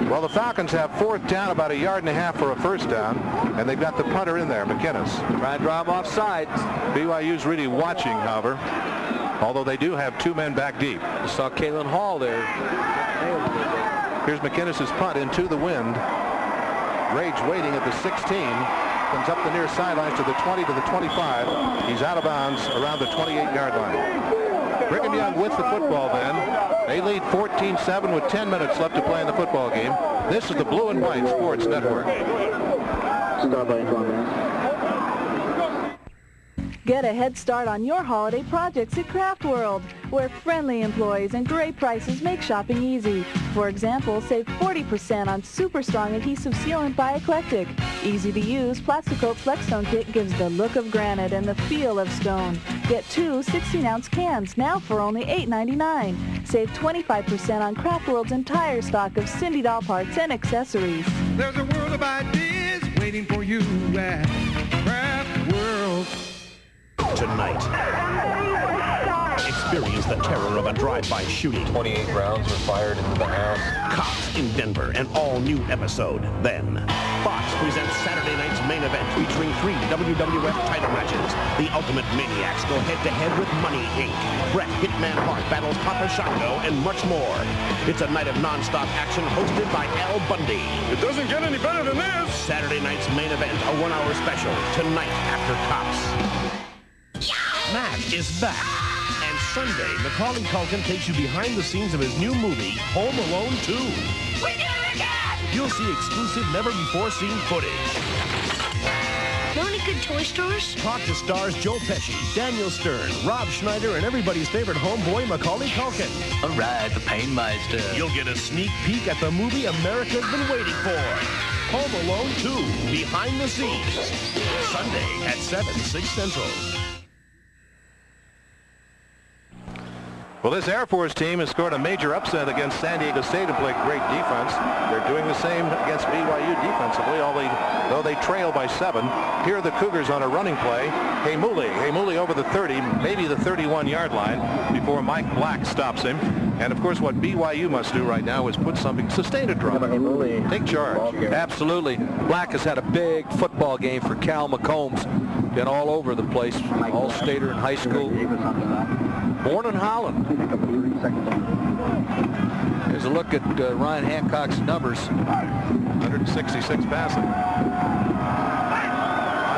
Speaker 4: Well, the Falcons have 4th down, about 1.5 yards for a first down, and they've got the punter in there, McInnes.
Speaker 5: Try and draw him offside.
Speaker 4: BYU's really watching, however, although they do have 2 men back deep.
Speaker 5: You saw Kalen Hall there.
Speaker 4: Here's McInnes' punt into the wind. Rage waiting at the 16. Comes up the near sidelines to the 20 to the 25. He's out of bounds around the 28-yard line. Brigham Young with the football then. They lead 14-7 with 10 minutes left to play in the football game. This is the Blue and White Sports Network.
Speaker 11: Get a head start on your holiday projects at Craft World, where friendly employees and great prices make shopping easy. For example, save 40% on super strong adhesive sealant by Eclectic. Easy to use, Plasticoat Flexstone Kit gives the look of granite and the feel of stone. Get 2 16-ounce cans now for only $8.99. Save 25% on Craft World's entire stock of Cindy doll parts and accessories.
Speaker 16: There's a world of ideas waiting for you at Craft World.
Speaker 20: Tonight, experience the terror of a drive-by shooting.
Speaker 6: 28 rounds were fired into the house.
Speaker 20: Cops in Denver, an all-new episode. Then, Fox presents Saturday night's main event featuring 3 WWF title matches. The Ultimate Maniacs go head-to-head with Money Inc. Bret Hitman Hart battles Papa Shango and much more. It's a night of non-stop action hosted by Al Bundy.
Speaker 16: It doesn't get any better than this.
Speaker 20: Saturday night's main event, a 1-hour special, tonight after Cops. Mac is back. And Sunday, Macaulay Culkin takes you behind the scenes of his new movie, Home Alone 2.
Speaker 16: We did it again!
Speaker 20: You'll see exclusive, never-before-seen footage.
Speaker 15: Know any good toy stores?
Speaker 20: Talk to stars Joe Pesci, Daniel Stern, Rob Schneider, and everybody's favorite homeboy, Macaulay Culkin.
Speaker 6: All right, the Painmeister.
Speaker 20: You'll get a sneak peek at the movie America's been waiting for. Home Alone 2, Behind the Scenes. Sunday at 7, 6 Central.
Speaker 4: Well, this Air Force team has scored a major upset against San Diego State and played great defense. They're doing the same against BYU defensively, though they trail by 7. Here are the Cougars on a running play. Heimuli over the 30, maybe the 31-yard line before Mike Black stops him. And, of course, what BYU must do right now is sustain a drive. Take charge.
Speaker 5: Absolutely. Black has had a big football game for Cal McCombs. Been all over the place. All-stater in high school. Born in Holland. Here's a look at Ryan Hancock's numbers.
Speaker 4: 166 passing. On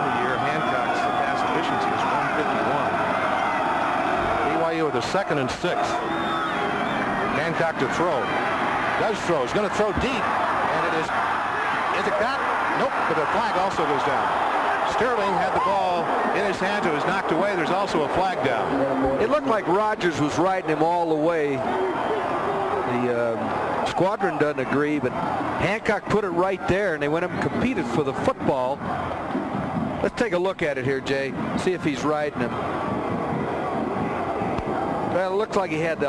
Speaker 4: the year, Hancock's pass efficiency is 151. BYU with a 2nd and 6. Hancock to throw. Does throw. He's going to throw deep. And it is Is it caught? Nope, but the flag also goes down. Sterling had the ball in his hands. It was knocked away. There's also a flag down.
Speaker 5: It looked like Rogers was riding him all the way. The squadron doesn't agree, but Hancock put it right there, and they went up and competed for the football. Let's take a look at it here, Jay. See if he's riding him. Well, it looks like he had the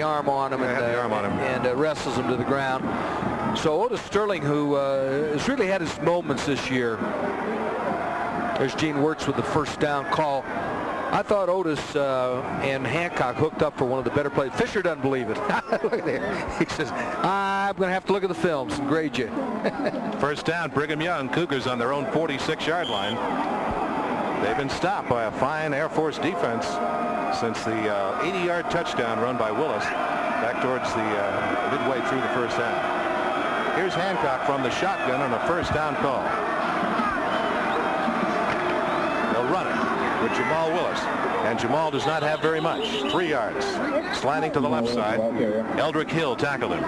Speaker 5: arm on him, and wrestles him to the ground. So Otis Sterling, who has really had his moments this year. There's Gene Wirtz with the first down call. I thought Otis and Hancock hooked up for one of the better plays. Fisher doesn't believe it. Look at there. He says, I'm going to have to look at the films and grade you.
Speaker 4: First down, Brigham Young. Cougars on their own 46-yard line. They've been stopped by a fine Air Force defense since the 80-yard touchdown run by Willis back towards the midway through the first half. Here's Hancock from the shotgun on a first down call. They'll run it with Jamal Willis, and Jamal does not have very much. 3 yards. Slanting to the left side. Eldrick Hill tackled him.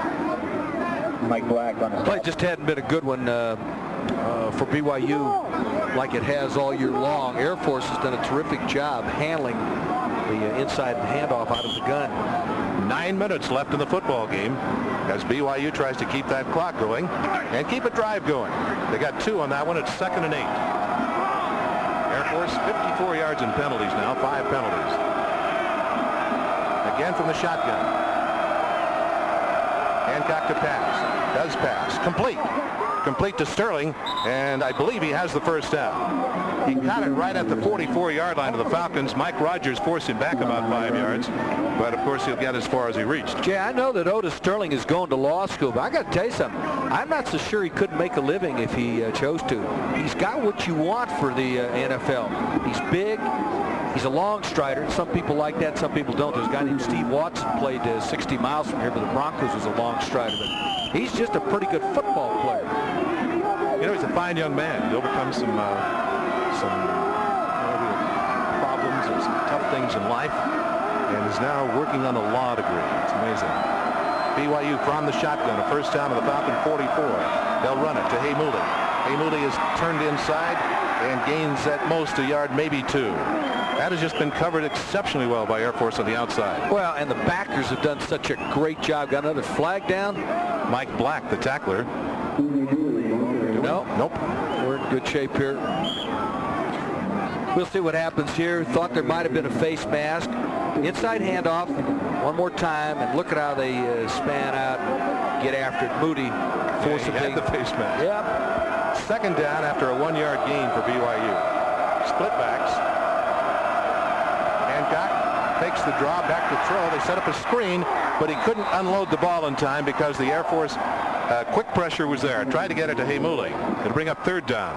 Speaker 17: Mike Black on his
Speaker 5: play just hadn't been a good one for BYU like it has all year long. Air Force has done a terrific job handling the inside handoff out of the gun.
Speaker 4: 9 minutes left in the football game as BYU tries to keep that clock going and keep a drive going. They got 2 on that one. It's 2nd and 8. Air Force 54 yards in penalties now, 5 penalties. Again from the shotgun. Hancock to pass. Does pass. Complete. Complete to Sterling, and I believe he has the first down. He caught it right at the 44-yard line of the Falcons. Mike Rogers forced him back about 5 yards, but of course he'll get as far as he reached.
Speaker 5: Jay, I know that Otis Sterling is going to law school, but I got to tell you something. I'm not so sure he couldn't make a living if he chose to. He's got what you want for the NFL. He's big. He's a long strider. Some people like that, some people don't. There's a guy named Steve Watson played 60 miles from here, but the Broncos was a long strider. But he's just a pretty good football player.
Speaker 4: You know, he's a fine young man. He overcome some problems and some tough things in life, and is now working on a law degree. It's amazing. BYU from the shotgun, a first down of the Falcon 44. They'll run it to Haymouli. Haymouli is turned inside and gains at most a yard, maybe 2. That has just been covered exceptionally well by Air Force on the outside.
Speaker 5: Well, and the backers have done such a great job. Got another flag down.
Speaker 4: Mike Black, the tackler.
Speaker 5: No.
Speaker 4: Nope.
Speaker 5: We're in good shape here. We'll see what happens here. Thought there might have been a face mask. Inside handoff. One more time, and look at how they span out and get after it. Moody forcibly.
Speaker 4: The face mask.
Speaker 5: Yep.
Speaker 4: Second down after a 1-yard gain for BYU. Split backs. Hancock takes the draw, back to throw. They set up a screen, but he couldn't unload the ball in time because the Air Force quick pressure was there. Tried to get it to Haymouli. It'll bring up 3rd down.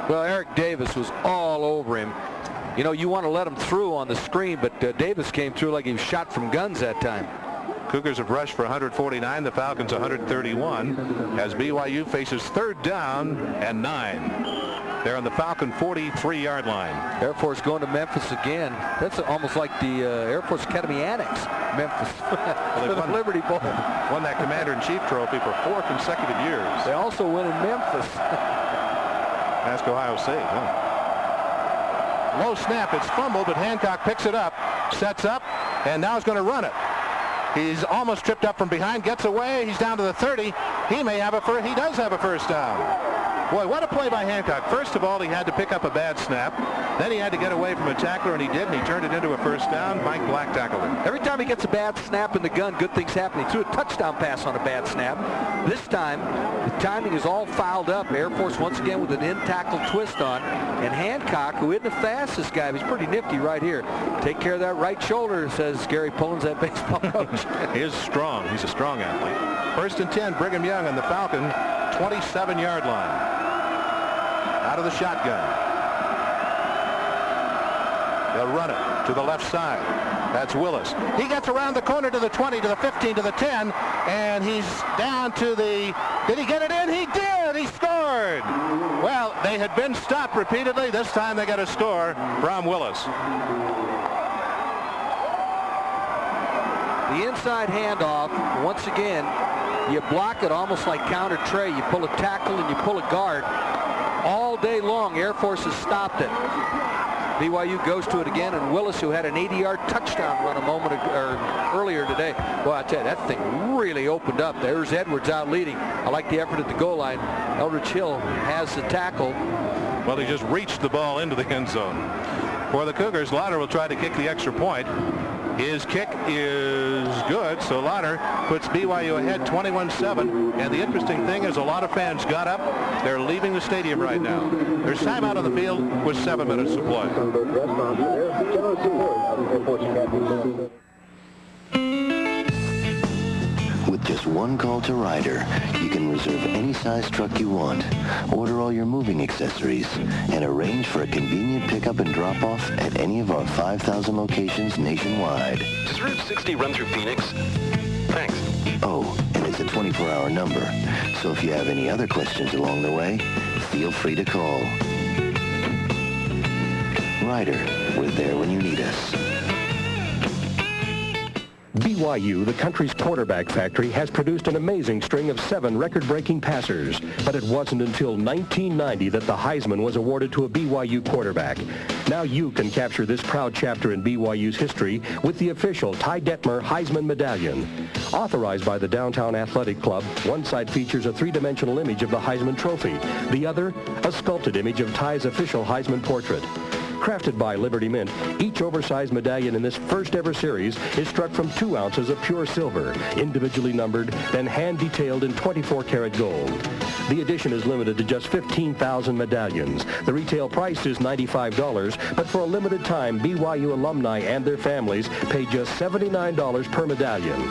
Speaker 5: Well, Eric Davis was all over him. You know, you want to let him through on the screen, but Davis came through like he was shot from guns that time.
Speaker 4: Cougars have rushed for 149. The Falcons 131 as BYU faces 3rd down and 9. They're on the Falcon 43-yard line.
Speaker 5: Air Force going to Memphis again. That's almost like the Air Force Academy Annex, Memphis, for the Liberty Bowl.
Speaker 4: Won that Commander-in-Chief trophy for 4 consecutive years.
Speaker 5: They also win in Memphis.
Speaker 4: Ask Ohio State, huh? Low snap, it's fumbled, but Hancock picks it up, sets up, and now is going to run it. He's almost tripped up from behind, gets away, he's down to the 30. He does have a first down. Boy, what a play by Hancock. First of all, he had to pick up a bad snap. Then he had to get away from a tackler, and he did, and he turned it into a first down. Mike Black tackled him.
Speaker 5: Every time he gets a bad snap in the gun, good things happen. He threw a touchdown pass on a bad snap. This time, the timing is all fouled up. Air Force once again with an in-tackle twist on. And Hancock, who isn't the fastest guy, he's pretty nifty right here. Take care of that right shoulder, says Gary Pullins, that baseball coach.
Speaker 4: He is strong. He's a strong athlete. 1st and 10, Brigham Young on the Falcon 27-yard line. Out of the shotgun. They'll run it to the left side. That's Willis. He gets around the corner to the 20, to the 15, to the 10, and he's down to the... Did he get it in? He did! He scored! Well, they had been stopped repeatedly. This time they got a score from Willis.
Speaker 5: The inside handoff, once again, You block it almost like counter Trey. You pull a tackle and you pull a guard. All day long, Air Force has stopped it. BYU goes to it again, and Willis, who had an 80-yard touchdown run earlier today. Well, I tell you, that thing really opened up. There's Edwards out leading. I like the effort at the goal line. Eldridge Hill has the tackle.
Speaker 4: Well, he just reached the ball into the end zone. For the Cougars, Lauder will try to kick the extra point. His kick is good, so Lauder puts BYU ahead 21-7. And the interesting thing is a lot of fans got up. They're leaving the stadium right now. There's time out on the field with 7 minutes to play.
Speaker 7: With just one call to Ryder, you can reserve any size truck you want, order all your moving accessories, and arrange for a convenient pickup and drop-off at any of our 5,000 locations nationwide.
Speaker 1: Does Route 60 run through Phoenix? Thanks.
Speaker 7: Oh, and it's a 24-hour number, so if you have any other questions along the way, feel free to call. Ryder, we're there when you need us.
Speaker 1: BYU, the country's quarterback factory, has produced an amazing string of 7 record-breaking passers. But it wasn't until 1990 that the Heisman was awarded to a BYU quarterback. Now you can capture this proud chapter in BYU's history with the official Ty Detmer Heisman Medallion. Authorized by the Downtown Athletic Club, one side features a 3-dimensional image of the Heisman Trophy. The other, a sculpted image of Ty's official Heisman portrait. Crafted by Liberty Mint, each oversized medallion in this first ever series is struck from 2 ounces of pure silver, individually numbered, then hand-detailed in 24-karat gold. The edition is limited to just 15,000 medallions. The retail price is $95, but for a limited time, BYU alumni and their families pay just $79 per medallion.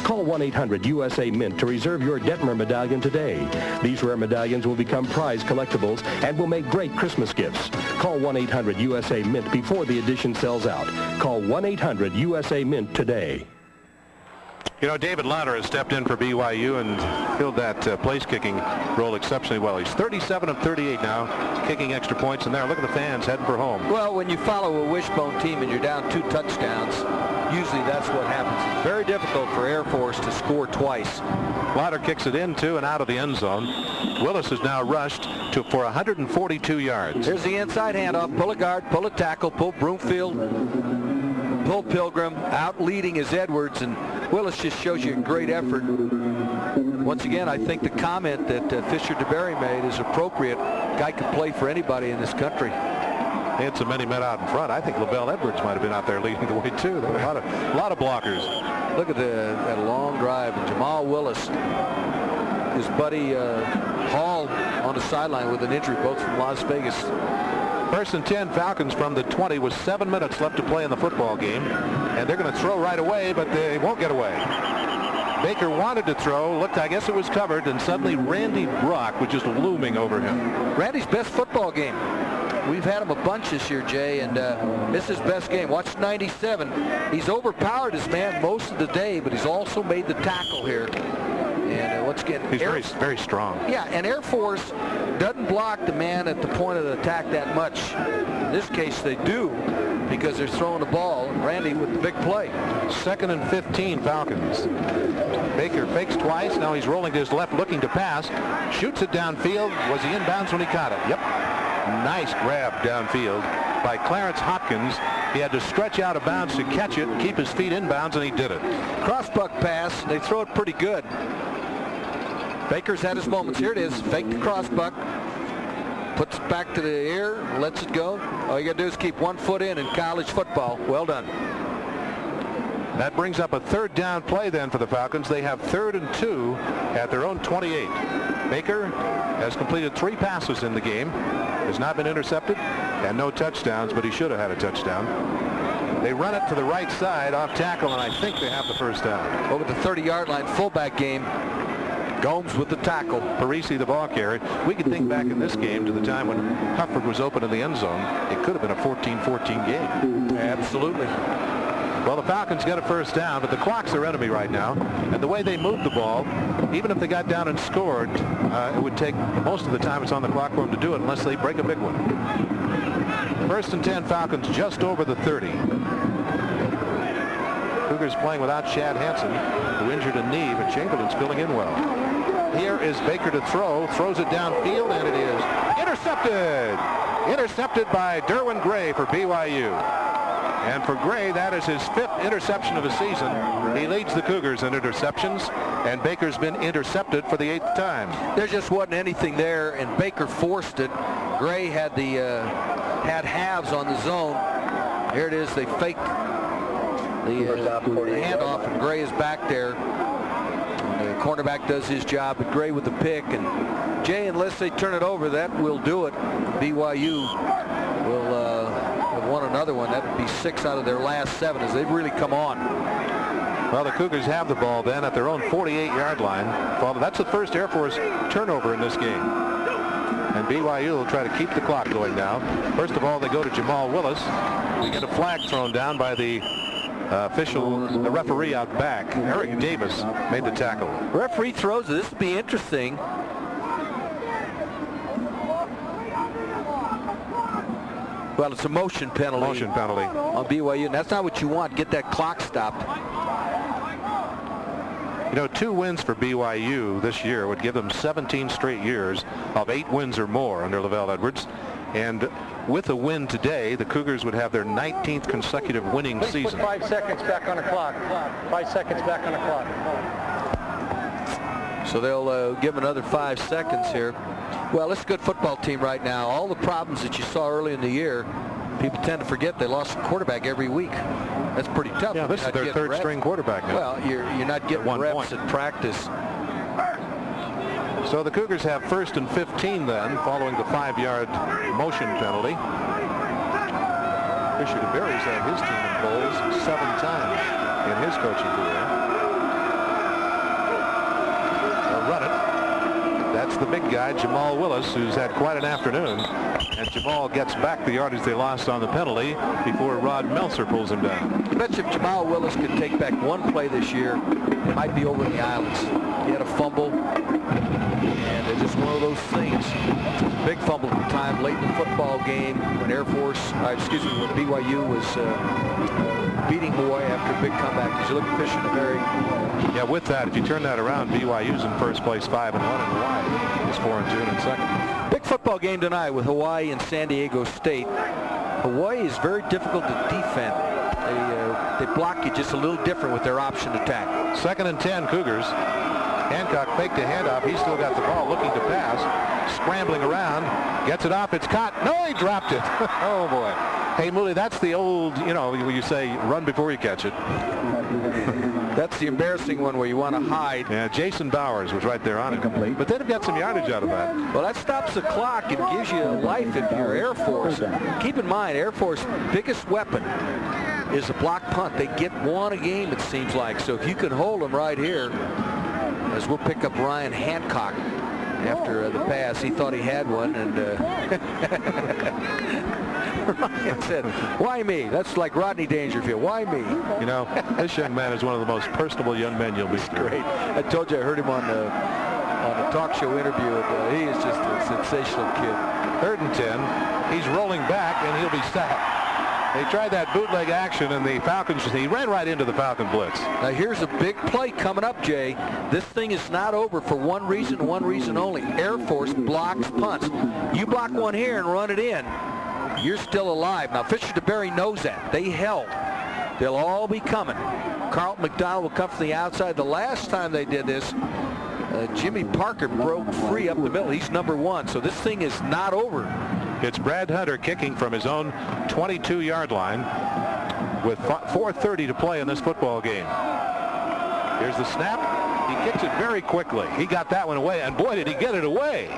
Speaker 1: Call 1-800-USA-MINT to reserve your Detmer medallion today. These rare medallions will become prize collectibles and will make great Christmas gifts. Call 1-800-USA-MINT before the edition sells out. Call 1-800-USA-MINT today.
Speaker 4: You know, David Lauder has stepped in for BYU and filled that place-kicking role exceptionally well. He's 37 of 38 now, kicking extra points in there. Look at the fans heading for home.
Speaker 5: Well, when you follow a wishbone team and you're down 2 touchdowns, usually that's what happens. It's very difficult for Air Force to score twice.
Speaker 4: Lauder kicks it into and out of the end zone. Willis is now rushed for 142 yards.
Speaker 5: Here's the inside handoff. Pull a guard, pull a tackle, pull Broomfield, pull Pilgrim. Out leading is Edwards, and Willis just shows you a great effort. Once again, I think the comment that Fisher DeBerry made is appropriate. Guy could play for anybody in this country.
Speaker 4: They had so many men out in front. I think LaBelle Edwards might have been out there leading the way too. There were a lot of blockers.
Speaker 5: Look at that long drive. And Jamal Willis, his buddy Hall on the sideline with an injury, both from Las Vegas.
Speaker 4: First and 10, Falcons from the 20 with 7 minutes left to play in the football game. And they're going to throw right away, but they won't get away. Baker wanted to throw, I guess it was covered, and suddenly Randy Brock was just looming over him.
Speaker 5: Randy's best football game. We've had him a bunch this year, Jay, and this is his best game. Watch 97. He's overpowered his man most of the day, but he's also made the tackle here. And once again,
Speaker 4: he's very strong.
Speaker 5: Yeah, and Air Force doesn't block the man at the point of the attack that much. In this case, they do, because they're throwing the ball. Randy with the big play.
Speaker 4: 2nd and 15, Falcons. Baker fakes twice. Now he's rolling to his left, looking to pass. Shoots it downfield. Was he inbounds when he caught it? Yep. Nice grab downfield by Clarence Hopkins. He had to stretch out of bounds to catch it, keep his feet inbounds, and he did it.
Speaker 5: Cross-buck pass. They throw it pretty good. Baker's had his moments. Here it is. Fake the cross-buck. Puts it back to the air. Lets it go. All you got to do is keep 1 foot in college football. Well done.
Speaker 4: That brings up a 3rd down play then for the Falcons. They have 3rd and 2 at their own 28. Baker has completed 3 passes in the game. Has not been intercepted and no touchdowns, but he should have had a touchdown. They run it to the right side off tackle, and I think they have the first down.
Speaker 5: Over the 30-yard line, fullback game. Gomes with the tackle.
Speaker 4: Parisi the ball carrier. We could think back in this game to the time when Hufford was open in the end zone. It could have been a 14-14 game.
Speaker 5: Absolutely.
Speaker 4: Well, the Falcons get a first down, but the clock's their enemy right now. And the way they move the ball, even if they got down and scored, it would take most of the time it's on the clock for them to do it unless they break a big one. 1st and 10, Falcons just over the 30. Cougars Cougars playing without Chad Hansen, who injured a knee, but Chamberlain's filling in well. Here is Baker to throw, throws it downfield, and it is intercepted. Intercepted by Derwin Gray for BYU. And for Gray, that is his 5th interception of the season. He leads the Cougars in interceptions, and Baker's been intercepted for the 8th time.
Speaker 5: There just wasn't anything there, and Baker forced it. Gray had the halves on the zone. Here it is. They faked the handoff, and Gray is back there. And the cornerback does his job, but Gray with the pick. And Jay, unless they turn it over, that will do it. BYU will have won another one. That would be 6 out of their last 7 as they've really come on.
Speaker 4: Well, the Cougars have the ball then at their own 48-yard line. That's the first Air Force turnover in this game. And BYU will try to keep the clock going now. First of all, they go to Jamal Willis. We get a flag thrown down by the the referee out back. Eric Davis made the tackle.
Speaker 5: Referee throws it. This will be interesting. Well, it's a motion penalty.
Speaker 4: Motion penalty.
Speaker 5: On BYU, and that's not what you want. Get that clock stopped.
Speaker 4: You know, 2 wins for BYU this year would give them 17 straight years of 8 wins or more under Lavelle Edwards. And with a win today, the Cougars would have their 19th consecutive winning season.
Speaker 18: Put 5 seconds back on the clock. 5 seconds back on the clock.
Speaker 5: So they'll give another 5 seconds here. Well, it's a good football team right now. All the problems that you saw early in the year, people tend to forget they lost a quarterback every week. That's pretty tough.
Speaker 4: Yeah, this is their 3rd string quarterback now.
Speaker 5: Well, you're not getting reps at practice.
Speaker 4: So the Cougars have 1st and 15 then, following the 5-yard motion penalty. Fisher DeBerry's had his team in bowls 7 times in his coaching career. They'll run it. That's the big guy, Jamal Willis, who's had quite an afternoon. And Jamal gets back the yardage they lost on the penalty before Rod Meltzer pulls him down.
Speaker 5: I bet you if Jamal Willis could take back 1 play this year, it might be over in the islands. He had a fumble, and it's just one of those things. Big fumble time late in the football game when when BYU was beating Hawaii after a big comeback. Did you look at Fisher DeBerry?
Speaker 4: Yeah, with that, if you turn that around, BYU's in first place 5-1, and Hawaii is 4-2 in second.
Speaker 5: Big football game tonight with Hawaii and San Diego State. Hawaii is very difficult to defend. They block you just a little different with their option attack. 2nd and 10 Cougars. Hancock faked a handoff. He's still got the ball, looking to pass, scrambling around, gets it off. It's caught. No, he dropped it. Oh boy. Hey, Mooley, that's the old, when you say run before you catch it. That's the embarrassing one where you want to hide.
Speaker 4: Yeah, Jason Bowers was right there on it. But they've got some yardage out of that.
Speaker 5: Well, that stops the clock and gives you life if you're Air Force. Keep in mind, Air Force's biggest weapon is a block punt. They get 1 a game, it seems like. So if you can hold them right here, as we'll pick up Ryan Hancock after the pass. He thought he had one, and Ryan said, why me? That's like Rodney Dangerfield. Why me?
Speaker 4: You know, this young man is one of the most personable young men you'll meet.
Speaker 5: Great. I told you I heard him on a talk show interview. He is just a sensational kid.
Speaker 4: 3rd and 10. He's rolling back, and he'll be sacked. They tried that bootleg action, and the Falcons, he ran right into the Falcon blitz.
Speaker 5: Now here's a big play coming up, Jay. This thing is not over for one reason only. Air Force blocks punts. You block one here and run it in, you're still alive. Now Fisher DeBerry knows that. They held. They'll all be coming. Carlton McDonald will come from the outside. The last time they did this, Jimmy Parker broke free up the middle. He's number 1, so this thing is not over.
Speaker 4: It's Brad Hunter kicking from his own 22-yard line with 4:30 to play in this football game. Here's the snap. He kicks it very quickly. He got that one away, and boy, did he get it away.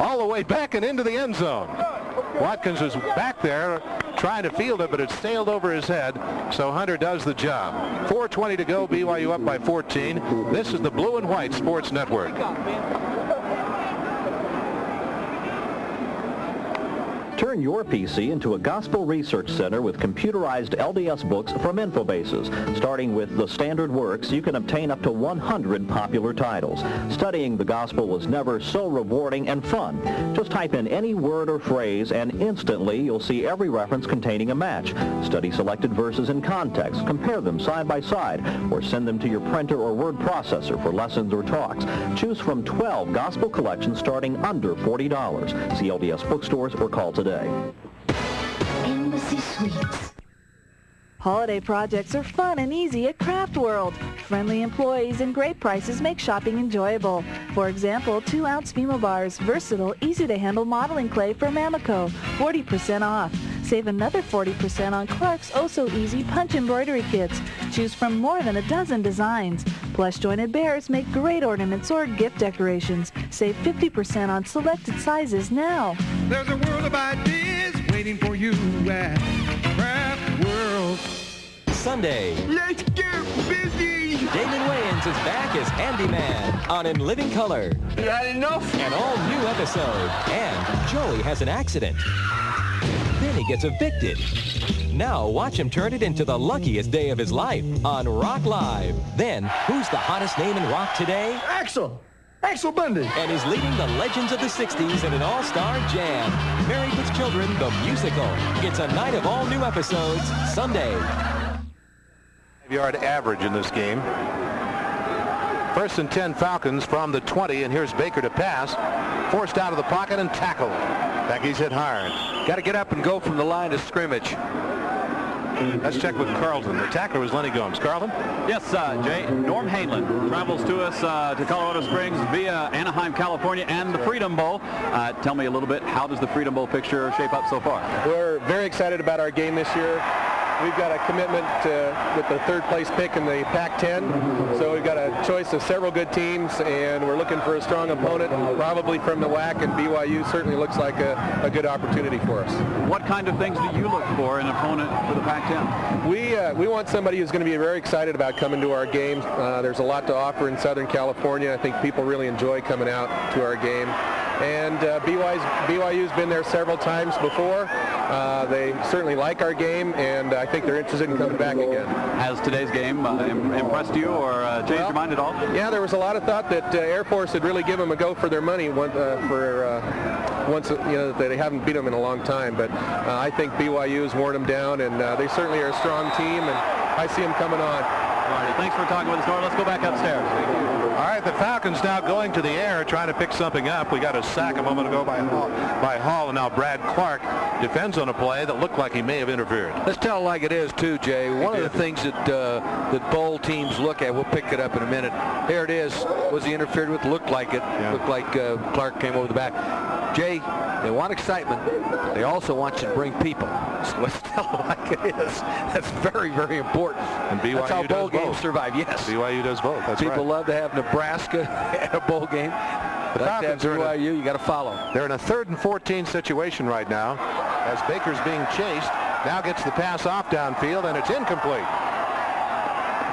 Speaker 4: All the way back and into the end zone. Watkins was back there trying to field it, but it sailed over his head, so Hunter does the job. 4:20 to go, BYU up by 14. This is the Blue and White Sports Network.
Speaker 8: Turn your PC into a gospel research center with computerized LDS books from Infobases. Starting with The Standard Works, you can obtain up to 100 popular titles. Studying the gospel was never so rewarding and fun. Just type in any word or phrase and instantly you'll see every reference containing a match. Study selected verses in context, compare them side by side, or send them to your printer or word processor for lessons or talks. Choose from 12 gospel collections starting under $40. See LDS bookstores or call today.
Speaker 11: Embassy Suites. Holiday projects are fun and easy at Craft World. Friendly employees and great prices make shopping enjoyable. For example, 2-ounce Fimo bars, versatile, easy-to-handle modeling clay from Amoco, 40% off. Save another 40% on Clark's oh-so-easy punch embroidery kits. Choose from more than a dozen designs. Plush-jointed bears make great ornaments or gift decorations. Save 50% on selected sizes now.
Speaker 16: There's a world of ideas waiting for you at Craft World.
Speaker 21: Sunday.
Speaker 16: Let's get busy!
Speaker 21: Damon Wayans is back as Handyman on In Living Color.
Speaker 16: You had enough?
Speaker 21: An all-new episode. And Joey has an accident. Then he gets evicted. Now watch him turn it into the luckiest day of his life on Rock Live. Then, who's the hottest name in rock today?
Speaker 16: Axel Bundy.
Speaker 21: And he's leading the legends of the 60s in an all-star jam. Married with Children, the musical. It's a night of all new episodes, Sunday.
Speaker 4: 5-yard average in this game. 1st and 10 Falcons from the 20, and here's Baker to pass. Forced out of the pocket and tackled. Becky's hit hard.
Speaker 5: Got to get up and go from the line of scrimmage.
Speaker 4: Let's check with Carlton. The tackler was Lenny Gomes. Carlton?
Speaker 3: Yes, Jay. Norm Hainland travels to us to Colorado Springs via Anaheim, California, and the Freedom Bowl. Tell me a little bit, how does the Freedom Bowl picture shape up so far?
Speaker 23: We're very excited about our game this year. We've got a commitment with the 3rd place pick in the Pac-10. So we've got a choice of several good teams, and we're looking for a strong opponent, probably from the WAC, and BYU certainly looks like a good opportunity for us.
Speaker 3: What kind of things do you look for in an opponent for the Pac-10?
Speaker 23: We want somebody who's going to be very excited about coming to our game. There's a lot to offer in Southern California. I think people really enjoy coming out to our game. And BYU's been there several times before. They certainly like our game, and I think they're interested in coming back again.
Speaker 3: Has today's game impressed you or changed your mind at all?
Speaker 23: Yeah, there was a lot of thought that Air Force would really give them a go for their money once they haven't beat them in a long time. But I think BYU has worn them down, and they certainly are a strong team, and I see them coming on.
Speaker 3: All right, thanks for talking with us, Norm. Let's go back upstairs.
Speaker 4: All right, the Falcons now going to the air, trying to pick something up. We got a sack a moment ago by Hall, and now Brad Clark defends on a play that looked like he may have interfered.
Speaker 5: Let's tell it like it is, too, Jay. One of the things that bowl teams look at, we'll pick it up in a minute. There it is. Was he interfered with? Looked like it. Yeah. Looked like Clark came over the back. Jay, they want excitement. They also want you to bring people. So let's tell it like it is. That's very, very important.
Speaker 4: And BYU
Speaker 5: That's how bowl games
Speaker 4: both.
Speaker 5: Survive. Yes.
Speaker 4: BYU does both. That's
Speaker 5: People
Speaker 4: right.
Speaker 5: love to have Nebraska at a bowl game.
Speaker 4: The Falcons are
Speaker 5: BYU, you got to follow.
Speaker 4: They're in a 3rd and 14 situation right now as Baker's being chased. Now gets the pass off downfield, and it's incomplete.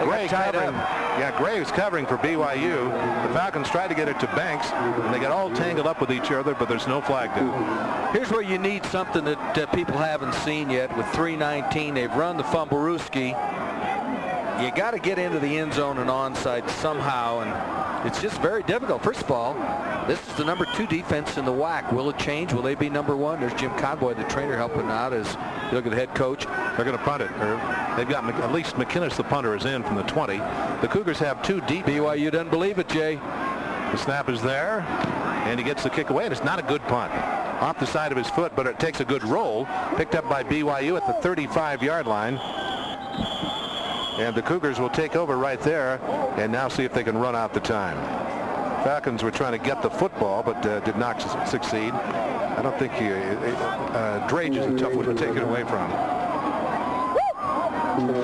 Speaker 4: Gray covering. Yeah, Gray was covering for BYU. The Falcons tried to get it to Banks, and they got all tangled up with each other, but there's no flag down.
Speaker 5: Here's where you need something that people haven't seen yet. With 3:19, they've run the fumblerooski. You got to get into the end zone and onside somehow, and it's just very difficult. First of all, this is the number 2 defense in the WAC. Will it change? Will they be number 1? There's Jim Conboy, the trainer, helping out as you look at the head coach.
Speaker 4: They're going to punt it. They've got at least McInnes, the punter, is in from the 20. The Cougars have 2 deep.
Speaker 5: BYU doesn't believe it, Jay.
Speaker 4: The snap is there, and he gets the kick away, and it's not a good punt. Off the side of his foot, but it takes a good roll. Picked up by BYU at the 35-yard line. And the Cougars will take over right there and now see if they can run out the time. Falcons were trying to get the football, but did not succeed. I don't think Drage is a tough one to take it away from.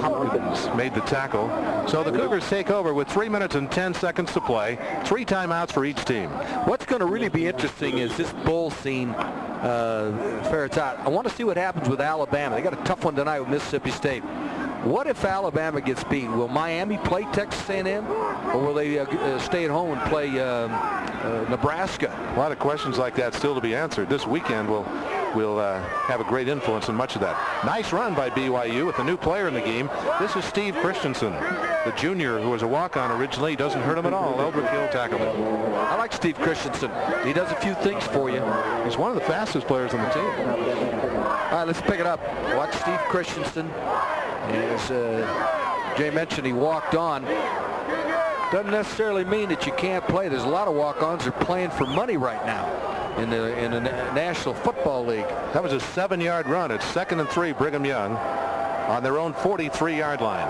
Speaker 4: Hopkins made the tackle. So the Cougars take over with 3 minutes and 10 seconds to play. 3 timeouts for each team.
Speaker 5: What's going to really be interesting is this bowl scene ferrets out. I want to see what happens with Alabama. They got a tough one tonight with Mississippi State. What if Alabama gets beaten? Will Miami play Texas A&M, or will they stay at home and play Nebraska?
Speaker 4: A lot of questions like that still to be answered. This weekend will will have a great influence in much of that. Nice run by BYU with a new player in the game. This is Steve Christensen, the junior who was a walk-on originally. Doesn't hurt him at all. Eldrick Hill tackled him.
Speaker 5: I like Steve Christensen. He does a few things for you.
Speaker 4: He's one of the fastest players on the team.
Speaker 5: All right, let's pick it up. Watch Steve Christensen. As Jay mentioned, he walked on. Doesn't necessarily mean that you can't play. There's a lot of walk-ons that are playing for money right now in the National Football League.
Speaker 4: That was a 7-yard run. It's 2nd and 3, Brigham Young on their own 43-yard line.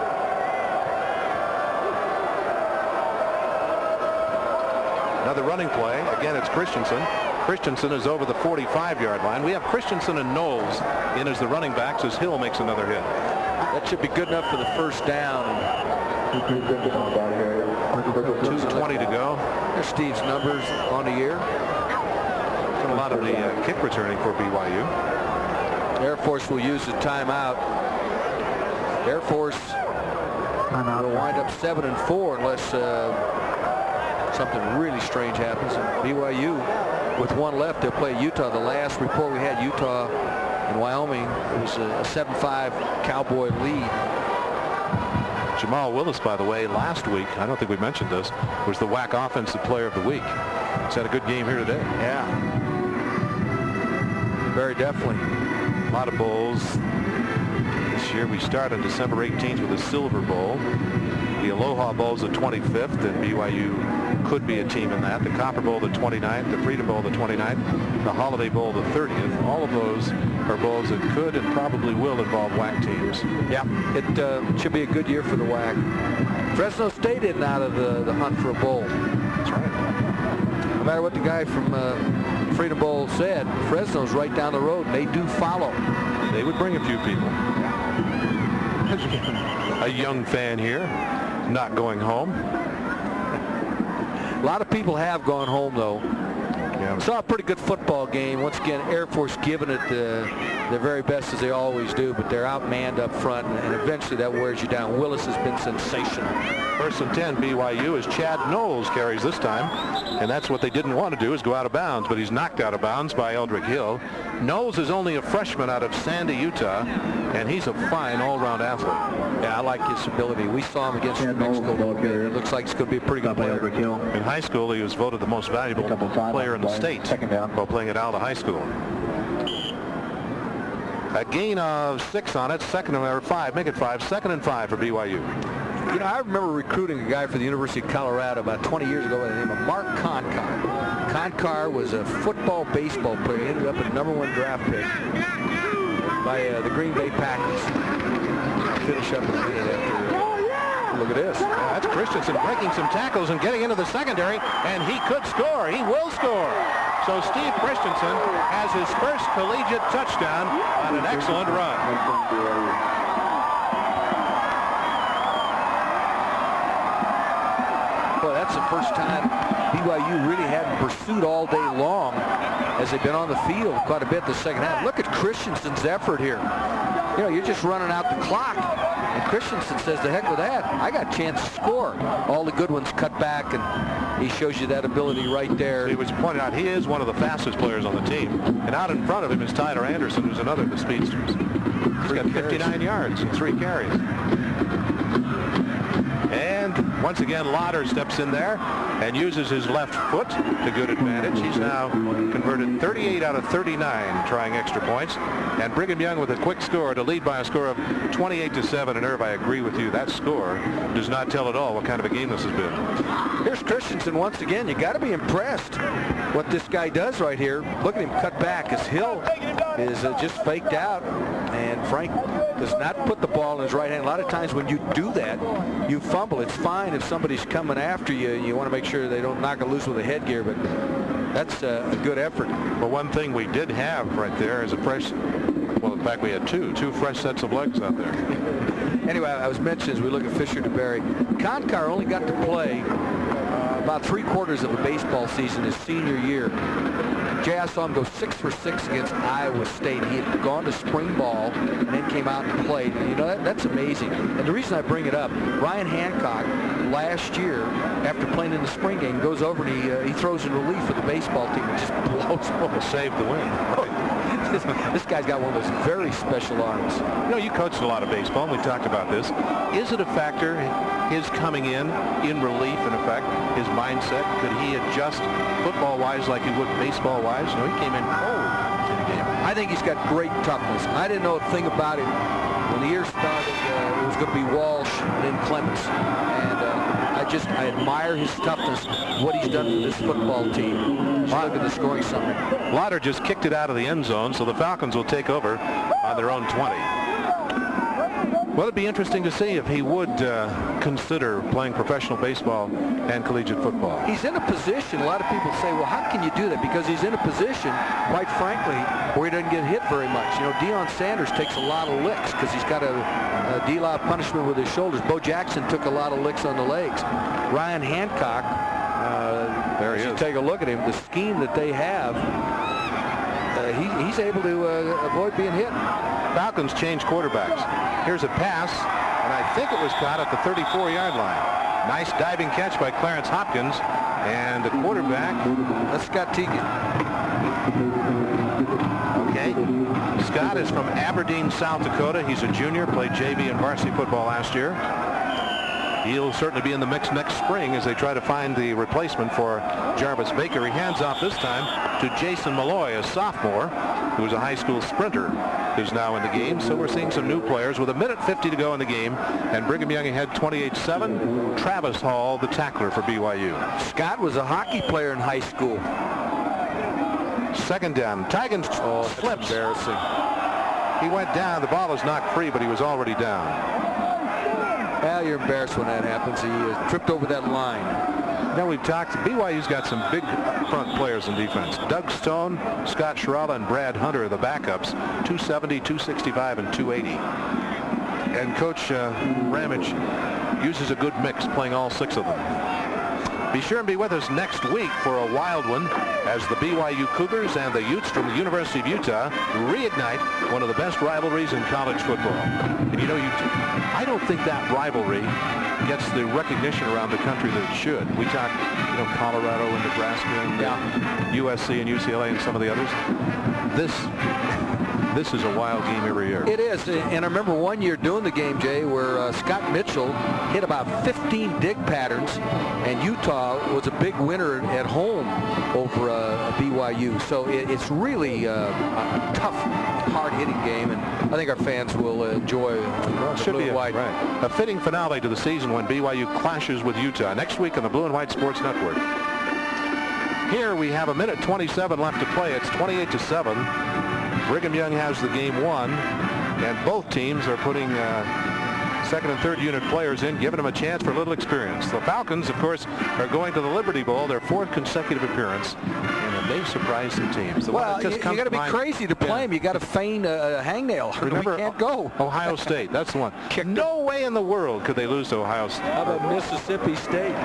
Speaker 4: Another running play. Again, it's Christensen. Christensen is over the 45-yard line. We have Christensen and Knowles in as the running backs as Hill makes another hit.
Speaker 5: That should be good enough for the first down.
Speaker 4: 2:20 to go.
Speaker 5: There's Steve's numbers on the year.
Speaker 4: A lot of the kick returning for BYU.
Speaker 5: Air Force will use the timeout. Air Force will wind up 7-4 unless something really strange happens. And BYU, with one left, they'll play Utah. The last report we had, Utah and Wyoming, it was a 7-5 Cowboy lead.
Speaker 4: Jamal Willis, by the way, last week, I don't think we mentioned this, was the WAC Offensive Player of the Week. He's had a good game here today.
Speaker 5: Yeah. Very definitely.
Speaker 4: A lot of bowls. This year we start on December 18th with a Silver Bowl. The Aloha Bowl is the 25th, and BYU could be a team in that. The Copper Bowl the 29th, the Freedom Bowl the 29th, the Holiday Bowl the 30th. All of those are bowls that could and probably will involve WAC teams.
Speaker 5: Yeah, it should be a good year for the WAC. Fresno State isn't out of the hunt for a bowl.
Speaker 4: That's right.
Speaker 5: No matter what the guy from Freedom Bowl said, Fresno's right down the road, and they do follow.
Speaker 4: They would bring a few people. A young fan here, not going home.
Speaker 5: A lot of people have gone home, though. Yeah. Saw a pretty good football game. Once again, Air Force giving it their very best, as they always do, but they're outmanned up front, and eventually that wears you down. Willis has been sensational.
Speaker 4: 1st and 10 BYU as Chad Knowles carries this time, and that's what they didn't want to do, is go out of bounds, but he's knocked out of bounds by Eldrick Hill. Knowles is only a freshman out of Sandy, Utah, and he's a fine all-round athlete.
Speaker 5: Yeah, I like his ability. We saw him against New Mexico. It looks like he's going to be a pretty good player.
Speaker 4: In high school, he was voted the most valuable player in the state while playing at Alda High School. A gain of 6 on it, 2nd and 5, make it 5, 2nd and 5 for BYU.
Speaker 5: You know, I remember recruiting a guy for the University of Colorado about 20 years ago by the name of Mark Konkar. Konkar was a football, baseball player. He ended up a #1 draft pick by the Green Bay Packers. Finish up a minute after. Look at this.
Speaker 4: That's Christensen breaking some tackles and getting into the secondary, and he could score. He will score. So Steve Christensen has his first collegiate touchdown on an excellent run.
Speaker 5: Boy, that's the first time BYU really hadn't pursued all day long as they've been on the field quite a bit the second half. Look at Christensen's effort here. You know, you're just running out the clock. And Christensen says, the heck with that. I got a chance to score. All the good ones cut back, and he shows you that ability right there.
Speaker 4: He was pointed out he is one of the fastest players on the team. And out in front of him is Tyler Anderson, who's another of the speedsters. He's got 59 yards and 3 carries. And once again, Lauder steps in there and uses his left foot to good advantage. He's now converted 38 out of 39 trying extra points. And Brigham Young with a quick score to lead by a score of 28-7. And Irv, I agree with you. That score does not tell at all what kind of a game this has been.
Speaker 5: Here's Christensen once again. You got to be impressed what this guy does right here. Look at him cut back as Hill is just faked out. And Frank does not put the ball in his right hand. A lot of times when you do that, you fumble. It's fine if somebody's coming after you. You want to make sure they don't knock it loose with a headgear, but that's a good effort.
Speaker 4: Well, one thing we did have right there is a fresh, well, in fact, we had two fresh sets of legs out there.
Speaker 5: Anyway, I was mentioning as we look at Fisher DeBerry, Konkar only got to play about 3/4 of a baseball season his senior year. Jay, I saw him go 6 for 6 against Iowa State. He had gone to spring ball and then came out and played. And, you know, that's amazing. And the reason I bring it up, Ryan Hancock last year, after playing in the spring game, goes over and he throws in relief for the baseball team and just blows him.
Speaker 4: Saved the win.
Speaker 5: This guy's got one of those very special arms.
Speaker 4: You know, you coached a lot of baseball, and we talked about this. Is it a factor, his coming in relief, in effect, his mindset? Could he adjust football-wise like he would baseball-wise? You know, he came in cold in the game.
Speaker 5: I think he's got great toughness. I didn't know a thing about him. When the year started, it was going to be Walsh and then Clemens. And I admire his toughness, what he's done for this football team. Look at the scoring summary.
Speaker 4: Lauder just kicked it out of the end zone, so the Falcons will take over on their own 20. Well, it'd be interesting to see if he would consider playing professional baseball and collegiate football.
Speaker 5: He's in a position, a lot of people say, well, how can you do that? Because he's in a position, quite frankly, where he doesn't get hit very much. You know, Deion Sanders takes a lot of licks because he's got a deal-out punishment with his shoulders. Bo Jackson took a lot of licks on the legs. Ryan Hancock,
Speaker 4: there he is.
Speaker 5: Take a look at him. The scheme that they have, he's able to avoid being hit.
Speaker 4: Falcons change quarterbacks. Here's a pass, and I think it was caught at the 34-yard line. Nice diving catch by Clarence Hopkins, and the quarterback.
Speaker 5: That's Scott Teagan.
Speaker 4: Okay. Scott is from Aberdeen, South Dakota. He's a junior, played JV and varsity football last year. He'll certainly be in the mix next spring as they try to find the replacement for Jarvis Baker. He hands off this time to Jason Malloy, a sophomore, who was a high school sprinter, who's now in the game. So we're seeing some new players with 1:50 to go in the game, and Brigham Young ahead 28-7. Travis Hall, the tackler for BYU.
Speaker 5: Scott was a hockey player in high school.
Speaker 4: Second down. Tigan slips.
Speaker 5: Embarrassing.
Speaker 4: He went down. The ball is knocked free, but he was already down.
Speaker 5: Well, you're embarrassed when that happens. He tripped over that line.
Speaker 4: Now we've talked. BYU's got some big front players in defense. Doug Stone, Scott Schiralla, and Brad Hunter are the backups. 270, 265, and 280. And Coach Ramage uses a good mix, playing all 6 of them. Be sure and be with us next week for a wild one as the BYU Cougars and the Utes from the University of Utah reignite one of the best rivalries in college football. And you know, I don't think that rivalry gets the recognition around the country that it should. We talk, you know, Colorado and Nebraska and USC and UCLA and some of the others. This is a wild game every year.
Speaker 5: It is, and I remember one year doing the game, Jay, where Scott Mitchell hit about 15 dig patterns, and Utah was a big winner at home over BYU. So it's really a tough, hard-hitting game, and I think our fans will enjoy the
Speaker 4: should
Speaker 5: blue
Speaker 4: be
Speaker 5: and white.
Speaker 4: A fitting finale to the season when BYU clashes with Utah next week on the Blue and White Sports Network. Here we have 1:27 left to play. It's 28-7. Brigham Young has the game won, and both teams are putting second and third unit players in, giving them a chance for a little experience. The Falcons, of course, are going to the Liberty Bowl, their 4th consecutive appearance, and they've surprised some teams.
Speaker 5: Well, you got to be crazy to play them. You got to feign a hangnail.
Speaker 4: Remember,
Speaker 5: we can't go.
Speaker 4: Ohio State, that's the one. No way in the world could they lose to Ohio State.
Speaker 5: How about Mississippi State?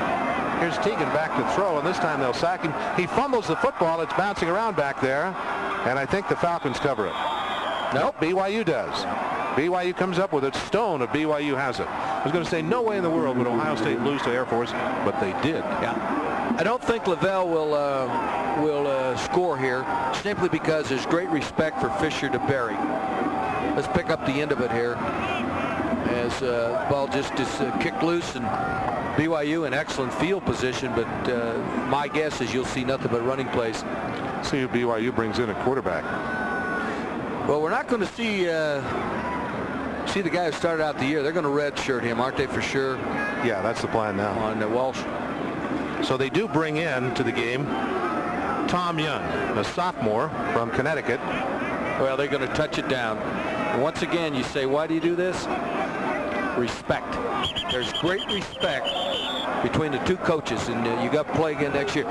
Speaker 4: Here's Teagan back to throw, and this time they'll sack him. He fumbles the football. It's bouncing around back there, and I think the Falcons cover it. Nope, BYU does. BYU comes up with it. Stone of BYU has it. I was going to say no way in the world would Ohio State lose to Air Force, but they did.
Speaker 5: Yeah. I don't think Lavelle will score here simply because there's great respect for Fisher to Berry. Let's pick up the end of it here as the ball just is kicked loose, and BYU in excellent field position, but my guess is you'll see nothing but running plays.
Speaker 4: See who BYU brings in at quarterback.
Speaker 5: Well, we're not going to see the guy who started out the year. They're going to redshirt him, aren't they, for sure?
Speaker 4: Yeah, that's the plan now.
Speaker 5: On Walsh.
Speaker 4: So they do bring in to the game Tom Young, a sophomore from Connecticut.
Speaker 5: Well, they're going to touch it down. And once again, you say, why do you do this? Respect. There's great respect between the two coaches, and you got to play again next year.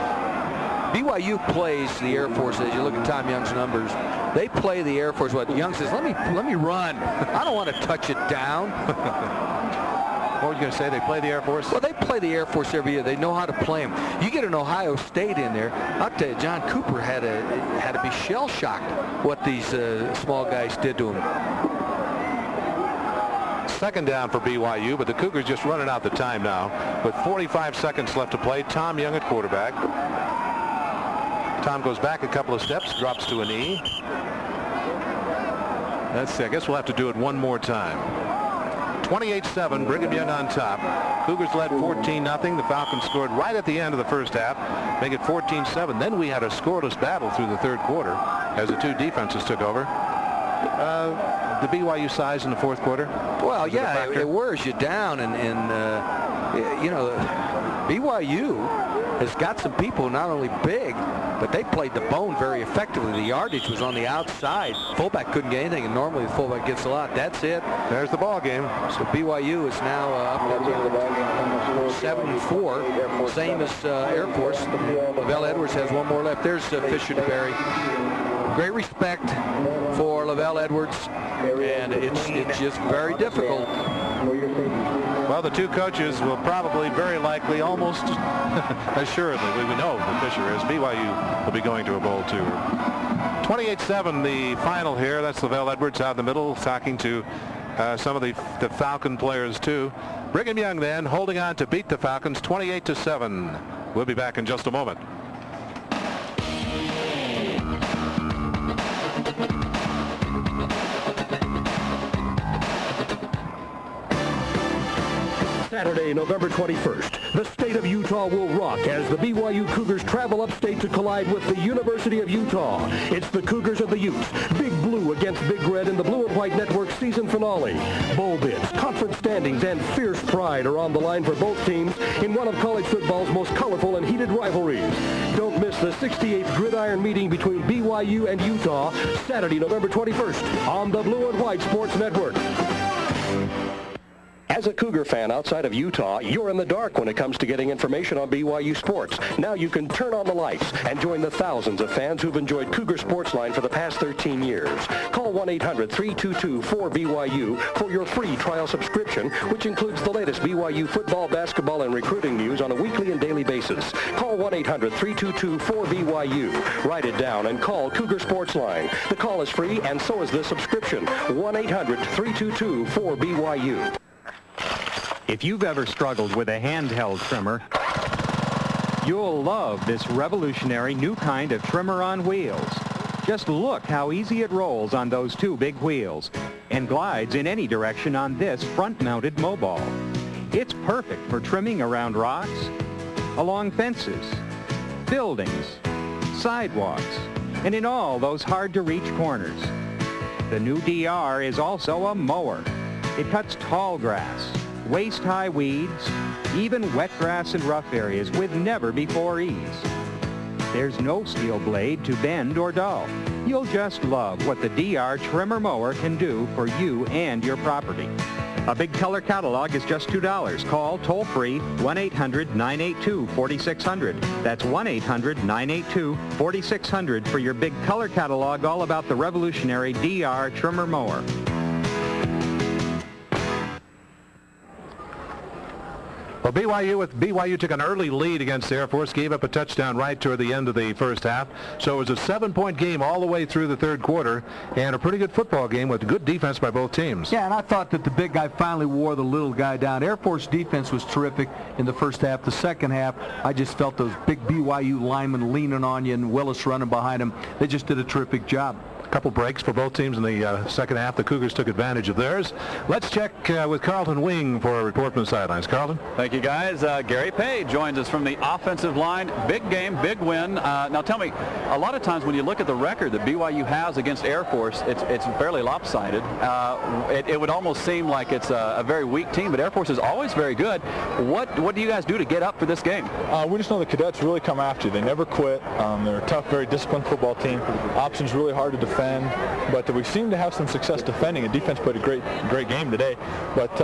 Speaker 5: BYU plays the Air Force. As you look at Tom Young's numbers, they play the Air Force. What Young says, let me run. I don't want to touch it down.
Speaker 4: What were you going to say? They play the Air Force?
Speaker 5: Well, they play the Air Force every year. They know how to play them. You get an Ohio State in there, I'll tell you, John Cooper had to be shell-shocked what these small guys did to him.
Speaker 4: Second down for BYU, but the Cougars just running out the time now. With 45 seconds left to play, Tom Young at quarterback. Tom goes back a couple of steps, drops to a knee. Let's see. I guess we'll have to do it one more time. 28-7, Brigham Young on top. Cougars led 14-0. The Falcons scored right at the end of the first half, make it 14-7. Then we had a scoreless battle through the third quarter as the two defenses took over. The BYU size in the fourth quarter?
Speaker 5: Well, yeah, it wears you down, and you know, BYU has got some people not only big, but they played the bone very effectively. The yardage was on the outside. Fullback couldn't get anything, and normally the fullback gets a lot. That's it.
Speaker 4: There's the ball game.
Speaker 5: So BYU is now up 7-4, same as Air Force. Lavelle Edwards has one more left. There's Fisher DeBerry. Great respect for Lavelle Edwards, and it's just very difficult.
Speaker 4: Well, the two coaches will probably, very likely, almost assuredly, we know that Fisher is. BYU will be going to a bowl tour. 28-7, the final here. That's Lavelle Edwards out in the middle, talking to some of the Falcon players too. Brigham Young then holding on to beat the Falcons 28-7. We'll be back in just a moment.
Speaker 1: Saturday, November 21st, the state of Utah will rock as the BYU Cougars travel upstate to collide with the University of Utah. It's the Cougars of the Utes, Big Blue against Big Red in the Blue and White Network season finale. Bowl bids, conference standings, and fierce pride are on the line for both teams in one of college football's most colorful and heated rivalries. Don't miss the 68th gridiron meeting between BYU and Utah, Saturday, November 21st on the Blue and White Sports Network. As a Cougar fan outside of Utah, you're in the dark when it comes to getting information on BYU sports. Now you can turn on the lights and join the thousands of fans who've enjoyed Cougar Sportsline for the past 13 years. Call 1-800-322-4BYU for your free trial subscription, which includes the latest BYU football, basketball, and recruiting news on a weekly and daily basis. Call 1-800-322-4BYU. Write it down and call Cougar Sportsline. The call is free, and so is the subscription. 1-800-322-4BYU.
Speaker 9: If you've ever struggled with a handheld trimmer, you'll love this revolutionary new kind of trimmer on wheels. Just look how easy it rolls on those two big wheels and glides in any direction on this front-mounted mobile. It's perfect for trimming around rocks, along fences, buildings, sidewalks, and in all those hard-to-reach corners. The new DR is also a mower. It cuts tall grass, waist-high weeds, even wet grass and rough areas with never-before ease. There's no steel blade to bend or dull. You'll just love what the DR Trimmer Mower can do for you and your property. A big color catalog is just $2. Call toll-free 1-800-982-4600. That's 1-800-982-4600 for your big color catalog all about the revolutionary DR Trimmer Mower.
Speaker 4: Well, BYU took an early lead against Air Force, gave up a touchdown right toward the end of the first half. So it was a 7-point game all the way through the third quarter, and a pretty good football game with good defense by both teams.
Speaker 12: Yeah, and I thought that the big guy finally wore the little guy down. Air Force defense was terrific in the first half. The second half, I just felt those big BYU linemen leaning on you and Willis running behind them. They just did a terrific job.
Speaker 4: Couple breaks for both teams in the second half. The Cougars took advantage of theirs. Let's check with Carlton Wing for a report from the sidelines. Carlton?
Speaker 3: Thank you, guys. Gary Pay joins us from the offensive line. Big game, big win. Now tell me, a lot of times when you look at the record that BYU has against Air Force, it's fairly lopsided. It would almost seem like it's a very weak team, but Air Force is always very good. What do you guys do to get up for this game?
Speaker 22: We just know the cadets really come after you. They never quit. They're a tough, very disciplined football team. Options really hard to defend. But we seem to have some success defending, and defense played a great game today. But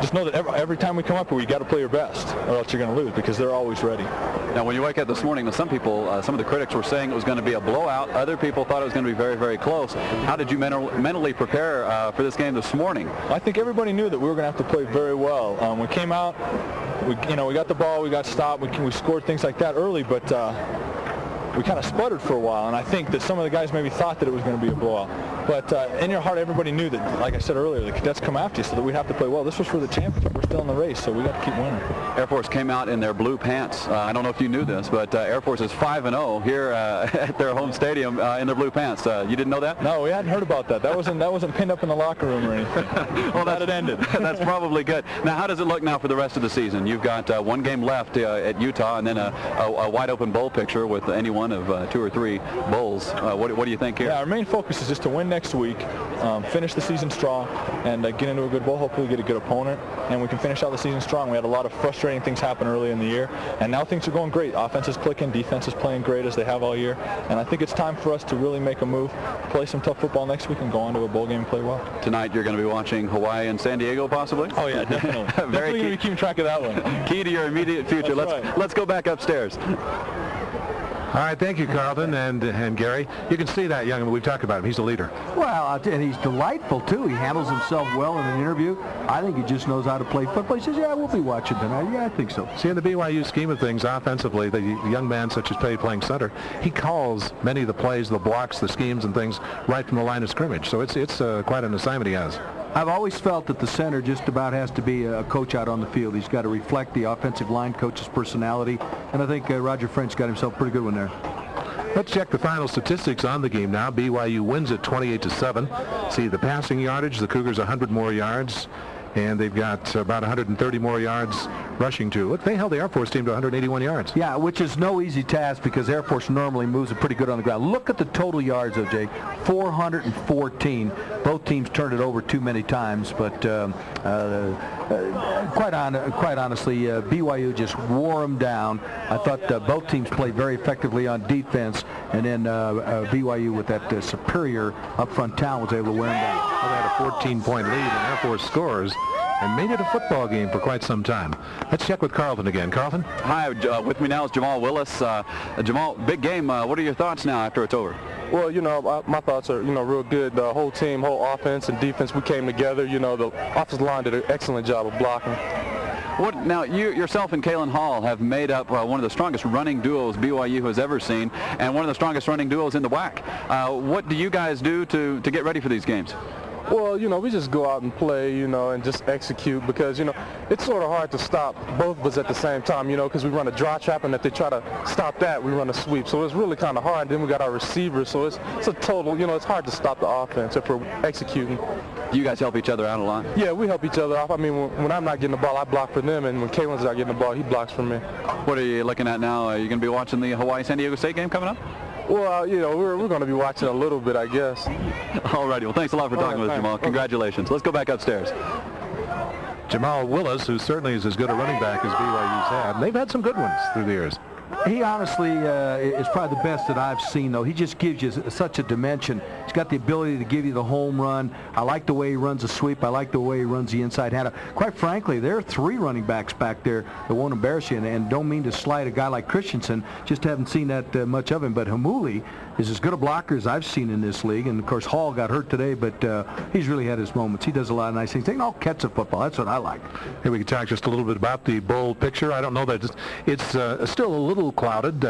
Speaker 22: just know that every time we come up here, we got to play your best, or else you're going to lose, because they're always ready.
Speaker 3: Now, when you wake up this morning, some people, some of the critics were saying it was going to be a blowout. Other people thought it was going to be very, very close. How did you mentally prepare for this game this morning?
Speaker 22: I think everybody knew that we were going to have to play very well. We came out, we got the ball, we got stopped, we scored things like that early, but we kind of sputtered for a while, and I think that some of the guys maybe thought that it was going to be a blowout. But in your heart, everybody knew that, like I said earlier, the cadets come after you, so that we'd have to play well. This was for the championship. We're still in the race, so we got to keep winning.
Speaker 3: Air Force came out in their blue pants. I don't know if you knew this, but Air Force is 5-0 here at their home stadium in their blue pants. You didn't know that?
Speaker 22: No, we hadn't heard about that. That wasn't pinned up in the locker room or anything.
Speaker 3: Well,
Speaker 22: that had ended.
Speaker 3: That's probably good. Now, how does it look now for the rest of the season? You've got one game left at Utah, and then a wide-open bowl picture with any one of 2 or 3 bowls. What do you think here?
Speaker 22: Yeah, our main focus is just to win next week, finish the season strong, and get into a good bowl. Hopefully get a good opponent, and we can finish out the season strong. We had a lot of frustrating things happen early in the year, and now things are going great. Offense is clicking, defense is playing great as they have all year, and I think it's time for us to really make a move, play some tough football next week, and go on to a bowl game and play well.
Speaker 3: Tonight you're going to be watching Hawaii and San Diego, possibly?
Speaker 22: Oh yeah, definitely.
Speaker 3: Very
Speaker 22: definitely going to be keeping track of that one.
Speaker 3: Key to your immediate future. Let's go back upstairs.
Speaker 4: All right, thank you, Carlton and Gary. You can see that young man. We've talked about him. He's a leader.
Speaker 12: Well, and he's delightful, too. He handles himself well in an interview. I think he just knows how to play football. He says, yeah, we'll be watching tonight. Yeah, I think so.
Speaker 4: See, in the BYU scheme of things, offensively, the young man such as playing center, he calls many of the plays, the blocks, the schemes, and things right from the line of scrimmage. So it's quite an assignment he has.
Speaker 12: I've always felt that the center just about has to be a coach out on the field. He's got to reflect the offensive line coach's personality, and I think Roger French got himself a pretty good one there.
Speaker 4: Let's check the final statistics on the game now. BYU wins it 28-7. See the passing yardage. The Cougars 100 more yards, and they've got about 130 more yards rushing to. Look, they held the Air Force team to 181 yards.
Speaker 12: Yeah, which is no easy task because Air Force normally moves it pretty good on the ground. Look at the total yards, though, Jake. 414. Both teams turned it over too many times, but quite honestly, BYU just wore them down. I thought both teams played very effectively on defense, and then BYU with that superior up-front talent was able to wear them down.
Speaker 4: Well, they had a 14-point lead, and Air Force scores and made it a football game for quite some time. Let's check with Carlton again. Carlton?
Speaker 3: Hi, with me now is Jamal Willis. Jamal, big game. What are your thoughts now after it's over?
Speaker 2: Well, my thoughts are, real good. The whole team, whole offense and defense, we came together. The offensive line did an excellent job of blocking.
Speaker 3: Now, you yourself and Kalen Hall have made up one of the strongest running duos BYU has ever seen, and one of the strongest running duos in the WAC. What do you guys do to get ready for these games?
Speaker 2: Well, we just go out and play, and just execute because, it's sort of hard to stop both of us at the same time, because we run a draw trap, and if they try to stop that, we run a sweep. So it's really kind of hard. Then we got our receivers, so it's a total, it's hard to stop the offense if we're executing.
Speaker 3: You guys help each other out a lot?
Speaker 2: Yeah, we help each other off. I mean, when I'm not getting the ball, I block for them, and when Kalen's not getting the ball, he blocks for me.
Speaker 3: What are you looking at now? Are you going to be watching the Hawaii-San Diego State game coming up?
Speaker 2: Well, we're going to be watching a little bit, I guess.
Speaker 3: All righty. Well, thanks a lot for talking with us, Jamal. Congratulations. Let's go back upstairs.
Speaker 4: Jamal Willis, who certainly is as good a running back as BYU's had. And they've had some good ones through the years.
Speaker 12: He honestly is probably the best that I've seen, though. He just gives you such a dimension. He's got the ability to give you the home run. I like the way he runs a sweep. I like the way he runs the inside handoff. Quite frankly, there are 3 running backs back there that won't embarrass you, and don't mean to slight a guy like Christensen. Just haven't seen that much of him. But Hamuli is as good a blocker as I've seen in this league. And, of course, Hall got hurt today, but he's really had his moments. He does a lot of nice things. They can all catch a football. That's what I like.
Speaker 4: Here we can talk just a little bit about the bowl picture. I don't know that it's still a little clouded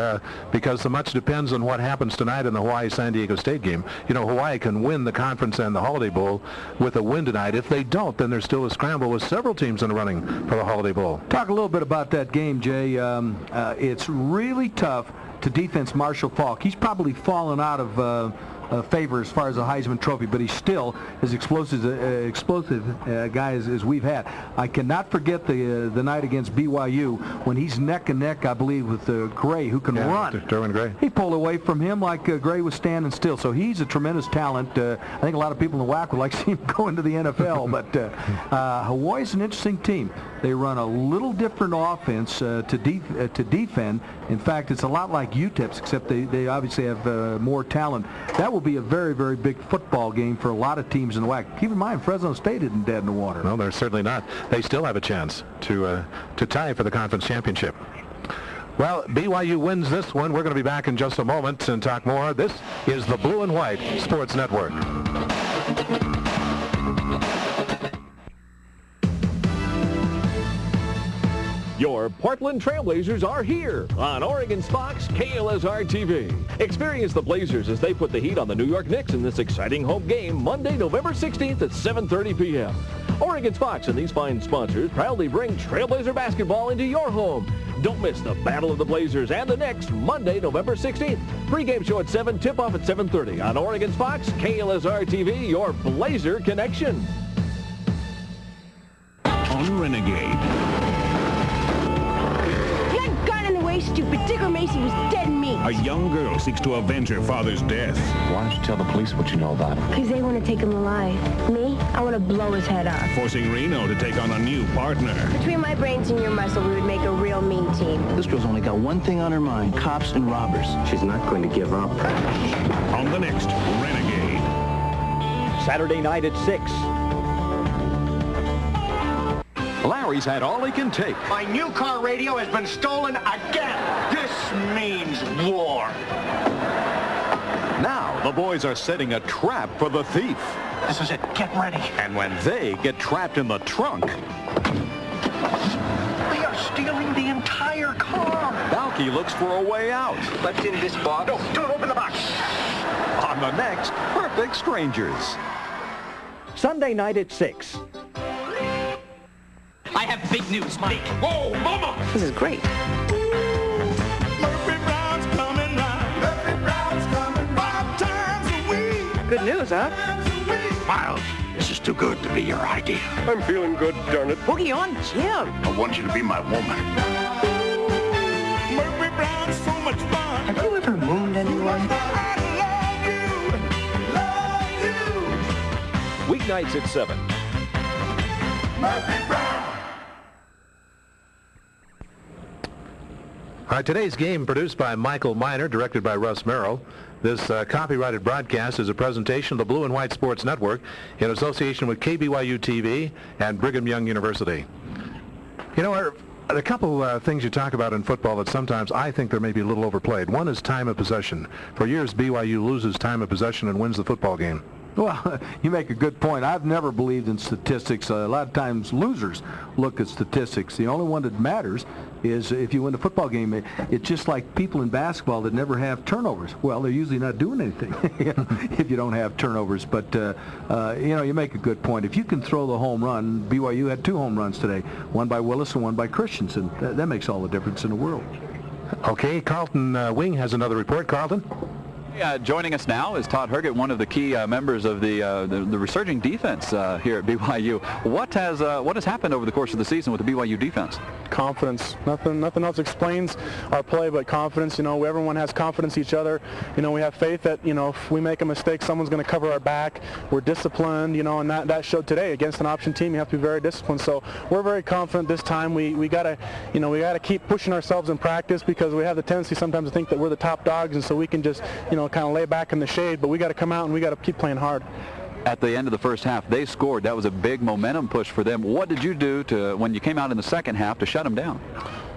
Speaker 4: because so much depends on what happens tonight in the Hawaii-San Diego State game. Hawaii can win the conference and the Holiday Bowl with a win tonight. If they don't, then there's still a scramble with several teams in the running for the Holiday Bowl.
Speaker 12: Talk a little bit about that game, Jay. It's really tough to defense Marshall Faulk. He's probably fallen out of favor as far as the Heisman Trophy, but he's still as explosive guy as we've had. I cannot forget the night against BYU when he's neck and neck, I believe, with Gray, who can run.
Speaker 4: Derwin Gray.
Speaker 12: He pulled away from him like Gray was standing still. So he's a tremendous talent. I think a lot of people in the WAC would like to see him go into the NFL, but Hawaii's an interesting team. They run a little different offense to defend. In fact, it's a lot like UTEP's, except they obviously have more talent. That will be a very, very big football game for a lot of teams in the WAC. Keep in mind, Fresno State isn't dead in the water.
Speaker 4: No, they're certainly not. They still have a chance to tie for the conference championship. Well, BYU wins this one. We're going to be back in just a moment and talk more. This is the Blue and White Sports Network.
Speaker 10: Your Portland Trailblazers are here on Oregon's Fox KLSR TV. Experience the Blazers as they put the heat on the New York Knicks in this exciting home game Monday, November 16th at 7:30 p.m. Oregon's Fox and these fine sponsors proudly bring Trailblazer basketball into your home. Don't miss the Battle of the Blazers and the Knicks Monday, November 16th. Pre-game show at 7, tip-off at 7:30 on Oregon's Fox KLSR TV, your Blazer connection.
Speaker 20: On Renegade.
Speaker 15: Stupid. Digger Macy was dead meat.
Speaker 20: A young girl seeks to avenge her father's death.
Speaker 13: Why don't you tell the police what you know about him?
Speaker 15: Because they want to take him alive. Me, I want to blow his head off.
Speaker 20: Forcing Reno to take on a new partner.
Speaker 15: Between my brains and your muscle, we would make a real mean team.
Speaker 13: This girl's only got one thing on her mind, cops and robbers. She's not going to give up.
Speaker 20: On the next Renegade.
Speaker 8: Saturday night at 6.
Speaker 14: Larry's had all he can take.
Speaker 24: My new car radio has been stolen again. This means war.
Speaker 14: Now the boys are setting a trap for the thief.
Speaker 24: This is it. Get ready.
Speaker 14: And when they get trapped in the trunk...
Speaker 24: They are stealing the entire car.
Speaker 14: Balky looks for a way out.
Speaker 24: Let's in this box. No, don't open the box.
Speaker 14: On the next Perfect Strangers.
Speaker 8: Sunday night at 6.
Speaker 25: I have big news, Mike.
Speaker 14: Whoa, Mama!
Speaker 25: This is great.
Speaker 16: Murphy Brown's coming round. Murphy Brown's coming 5 times a week.
Speaker 25: Good news, huh?
Speaker 24: Miles, this is too good to be your idea.
Speaker 1: I'm feeling good, darn it.
Speaker 25: Boogie on Jim.
Speaker 24: I want you to be my woman.
Speaker 16: Murphy Brown's so much fun.
Speaker 25: Have you ever mooned anyone?
Speaker 16: I love you.
Speaker 1: Weeknights at 7.
Speaker 16: Murphy Brown.
Speaker 4: All right, today's game produced by Michael Miner, directed by Russ Merrill. This copyrighted broadcast is a presentation of the Blue and White Sports Network in association with KBYU TV and Brigham Young University. You know, there are a couple things you talk about in football that sometimes I think they're maybe a little overplayed. One is time of possession. For years, BYU loses time of possession and wins the football game.
Speaker 12: Well, you make a good point. I've never believed in statistics. A lot of times losers look at statistics. The only one that matters is if you win a football game. It's just like people in basketball that never have turnovers. Well, they're usually not doing anything if you don't have turnovers. But, you know, you make a good point. If you can throw the home run, BYU had 2 home runs today, one by Willis and one by Christensen. That makes all the difference in the world.
Speaker 4: Okay, Carlton Wing has another report. Carlton?
Speaker 3: Joining us now is Todd Herget, one of the key members of the resurging defense here at BYU. What has happened over the course of the season with the BYU defense?
Speaker 2: Confidence. Nothing else explains our play but confidence. You know, everyone has confidence in each other. You know, we have faith that, you know, if we make a mistake, someone's going to cover our back. We're disciplined, you know, and that showed today. Against an option team, you have to be very disciplined. So we're very confident this time. We gotta keep pushing ourselves in practice because we have the tendency sometimes to think that we're the top dogs, and so we can just, you know, kind of lay back in the shade, but we got to come out and we got to keep playing hard.
Speaker 3: At the end of the first half, they scored. That was a big momentum push for them. What did you do when you came out in the second half to shut them down?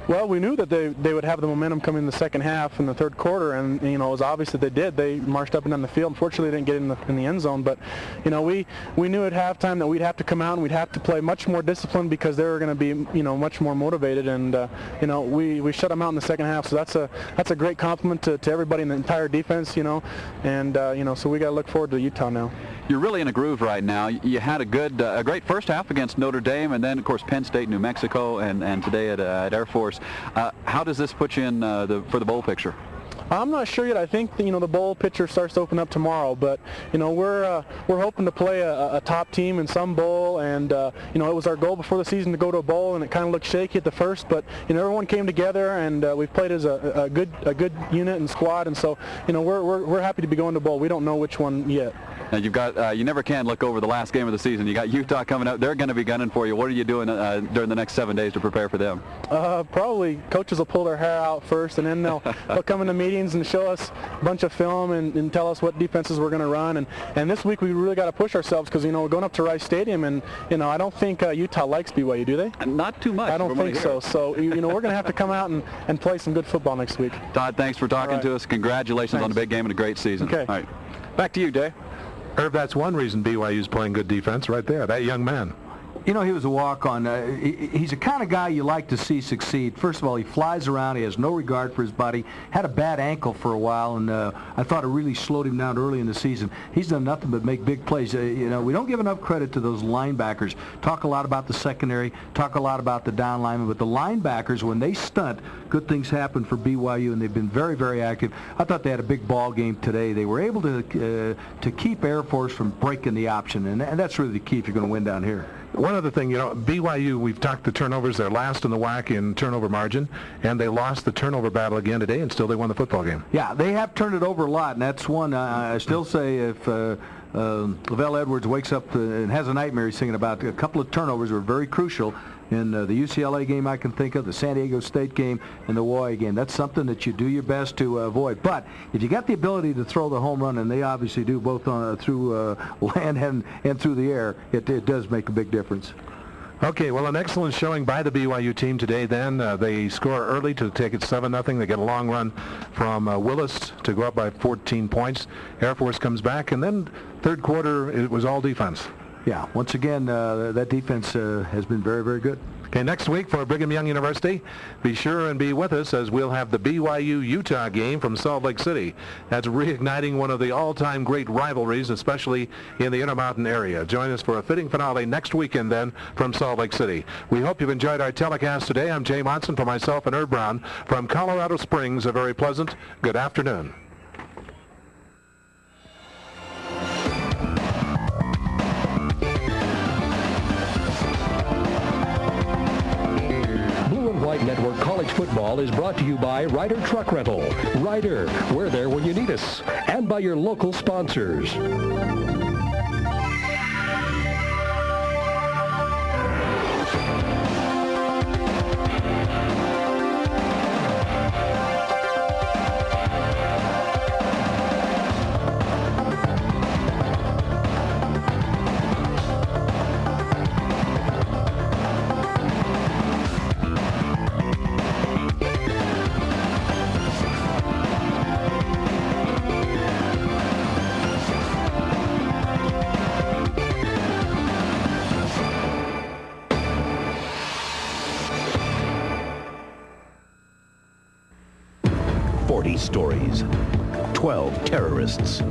Speaker 2: Well, we knew that they would have the momentum coming in the second half in the third quarter, and you know it was obvious that they did. They marched up and down the field. Unfortunately, they didn't get in the end zone, but you know we knew at halftime that we'd have to come out and we'd have to play much more disciplined because they were going to be, you know, much more motivated, and you know we shut them out in the second half. So that's a great compliment to everybody in the entire defense, you know, and you know, so we got to look forward to Utah now.
Speaker 3: You're really in a groove right now. You had a great first half against Notre Dame, and then of course Penn State, New Mexico, and today at Air Force. How does this put you in for the bowl picture?
Speaker 2: I'm not sure yet. I think you know the bowl picture starts to open up tomorrow, but you know we're hoping to play a top team in some bowl, and you know it was our goal before the season to go to a bowl, and it kind of looked shaky at the first, but you know everyone came together, and we've played as a good unit and squad, and so you know we're happy to be going to bowl. We don't know which one yet.
Speaker 3: Now you've got you never can look over the last game of the season. You got Utah coming up. They're going to be gunning for you. What are you doing during the next 7 days to prepare for them?
Speaker 2: Probably coaches will pull their hair out first, and then they'll come into meetings and show us a bunch of film and tell us what defenses we're going to run. And this week we really got to push ourselves because you know we're going up to Rice Stadium, and you know I don't think Utah likes BYU, do they?
Speaker 3: Not too much.
Speaker 2: I don't think so. So you know we're going to have to come out and play some good football next week.
Speaker 3: Todd, thanks for talking to us. Congratulations on the big game and a great season.
Speaker 2: Okay.
Speaker 3: All right. Back to you, Dave.
Speaker 4: Herb, that's one reason BYU's playing good defense right there, that young man.
Speaker 12: You know, he was a walk-on. He's the kind of guy you like to see succeed. First of all, he flies around. He has no regard for his body. Had a bad ankle for a while, and I thought it really slowed him down early in the season. He's done nothing but make big plays. You know, we don't give enough credit to those linebackers. Talk a lot about the secondary, talk a lot about the down linemen, but the linebackers, when they stunt, good things happen for BYU, and they've been very, very active. I thought they had a big ball game today. They were able to keep Air Force from breaking the option, and that's really the key if you're going to win down here.
Speaker 6: One other thing, you know, BYU, we've talked the turnovers. They're last in the WAC in turnover margin, and they lost the turnover battle again today, and still they won the football game.
Speaker 12: Yeah, they have turned it over a lot, and that's one I still say if Lavelle Edwards wakes up and has a nightmare, he's thinking about a couple of turnovers were very crucial in the UCLA game I can think of, the San Diego State game, and the Hawaii game. That's something that you do your best to avoid. But if you got the ability to throw the home run, and they obviously do both through land and through the air, it does make a big difference.
Speaker 6: Okay, well, an excellent showing by the BYU team today then. They score early to take it 7-0. They get a long run from Willis to go up by 14 points. Air Force comes back, and then third quarter, it was all defense.
Speaker 12: Yeah, once again, that defense has been very, very good.
Speaker 6: Okay, next week for Brigham Young University, be sure and be with us as we'll have the BYU-Utah game from Salt Lake City. That's reigniting one of the all-time great rivalries, especially in the Intermountain area. Join us for a fitting finale next weekend then from Salt Lake City. We hope you've enjoyed our telecast today. I'm Jay Monson for myself and Herb Brown from Colorado Springs. A very pleasant good afternoon.
Speaker 1: White Network College Football is brought to you by Ryder Truck Rental. Ryder, we're there when you need us. And by your local sponsors.
Speaker 20: Stories, 12 terrorists,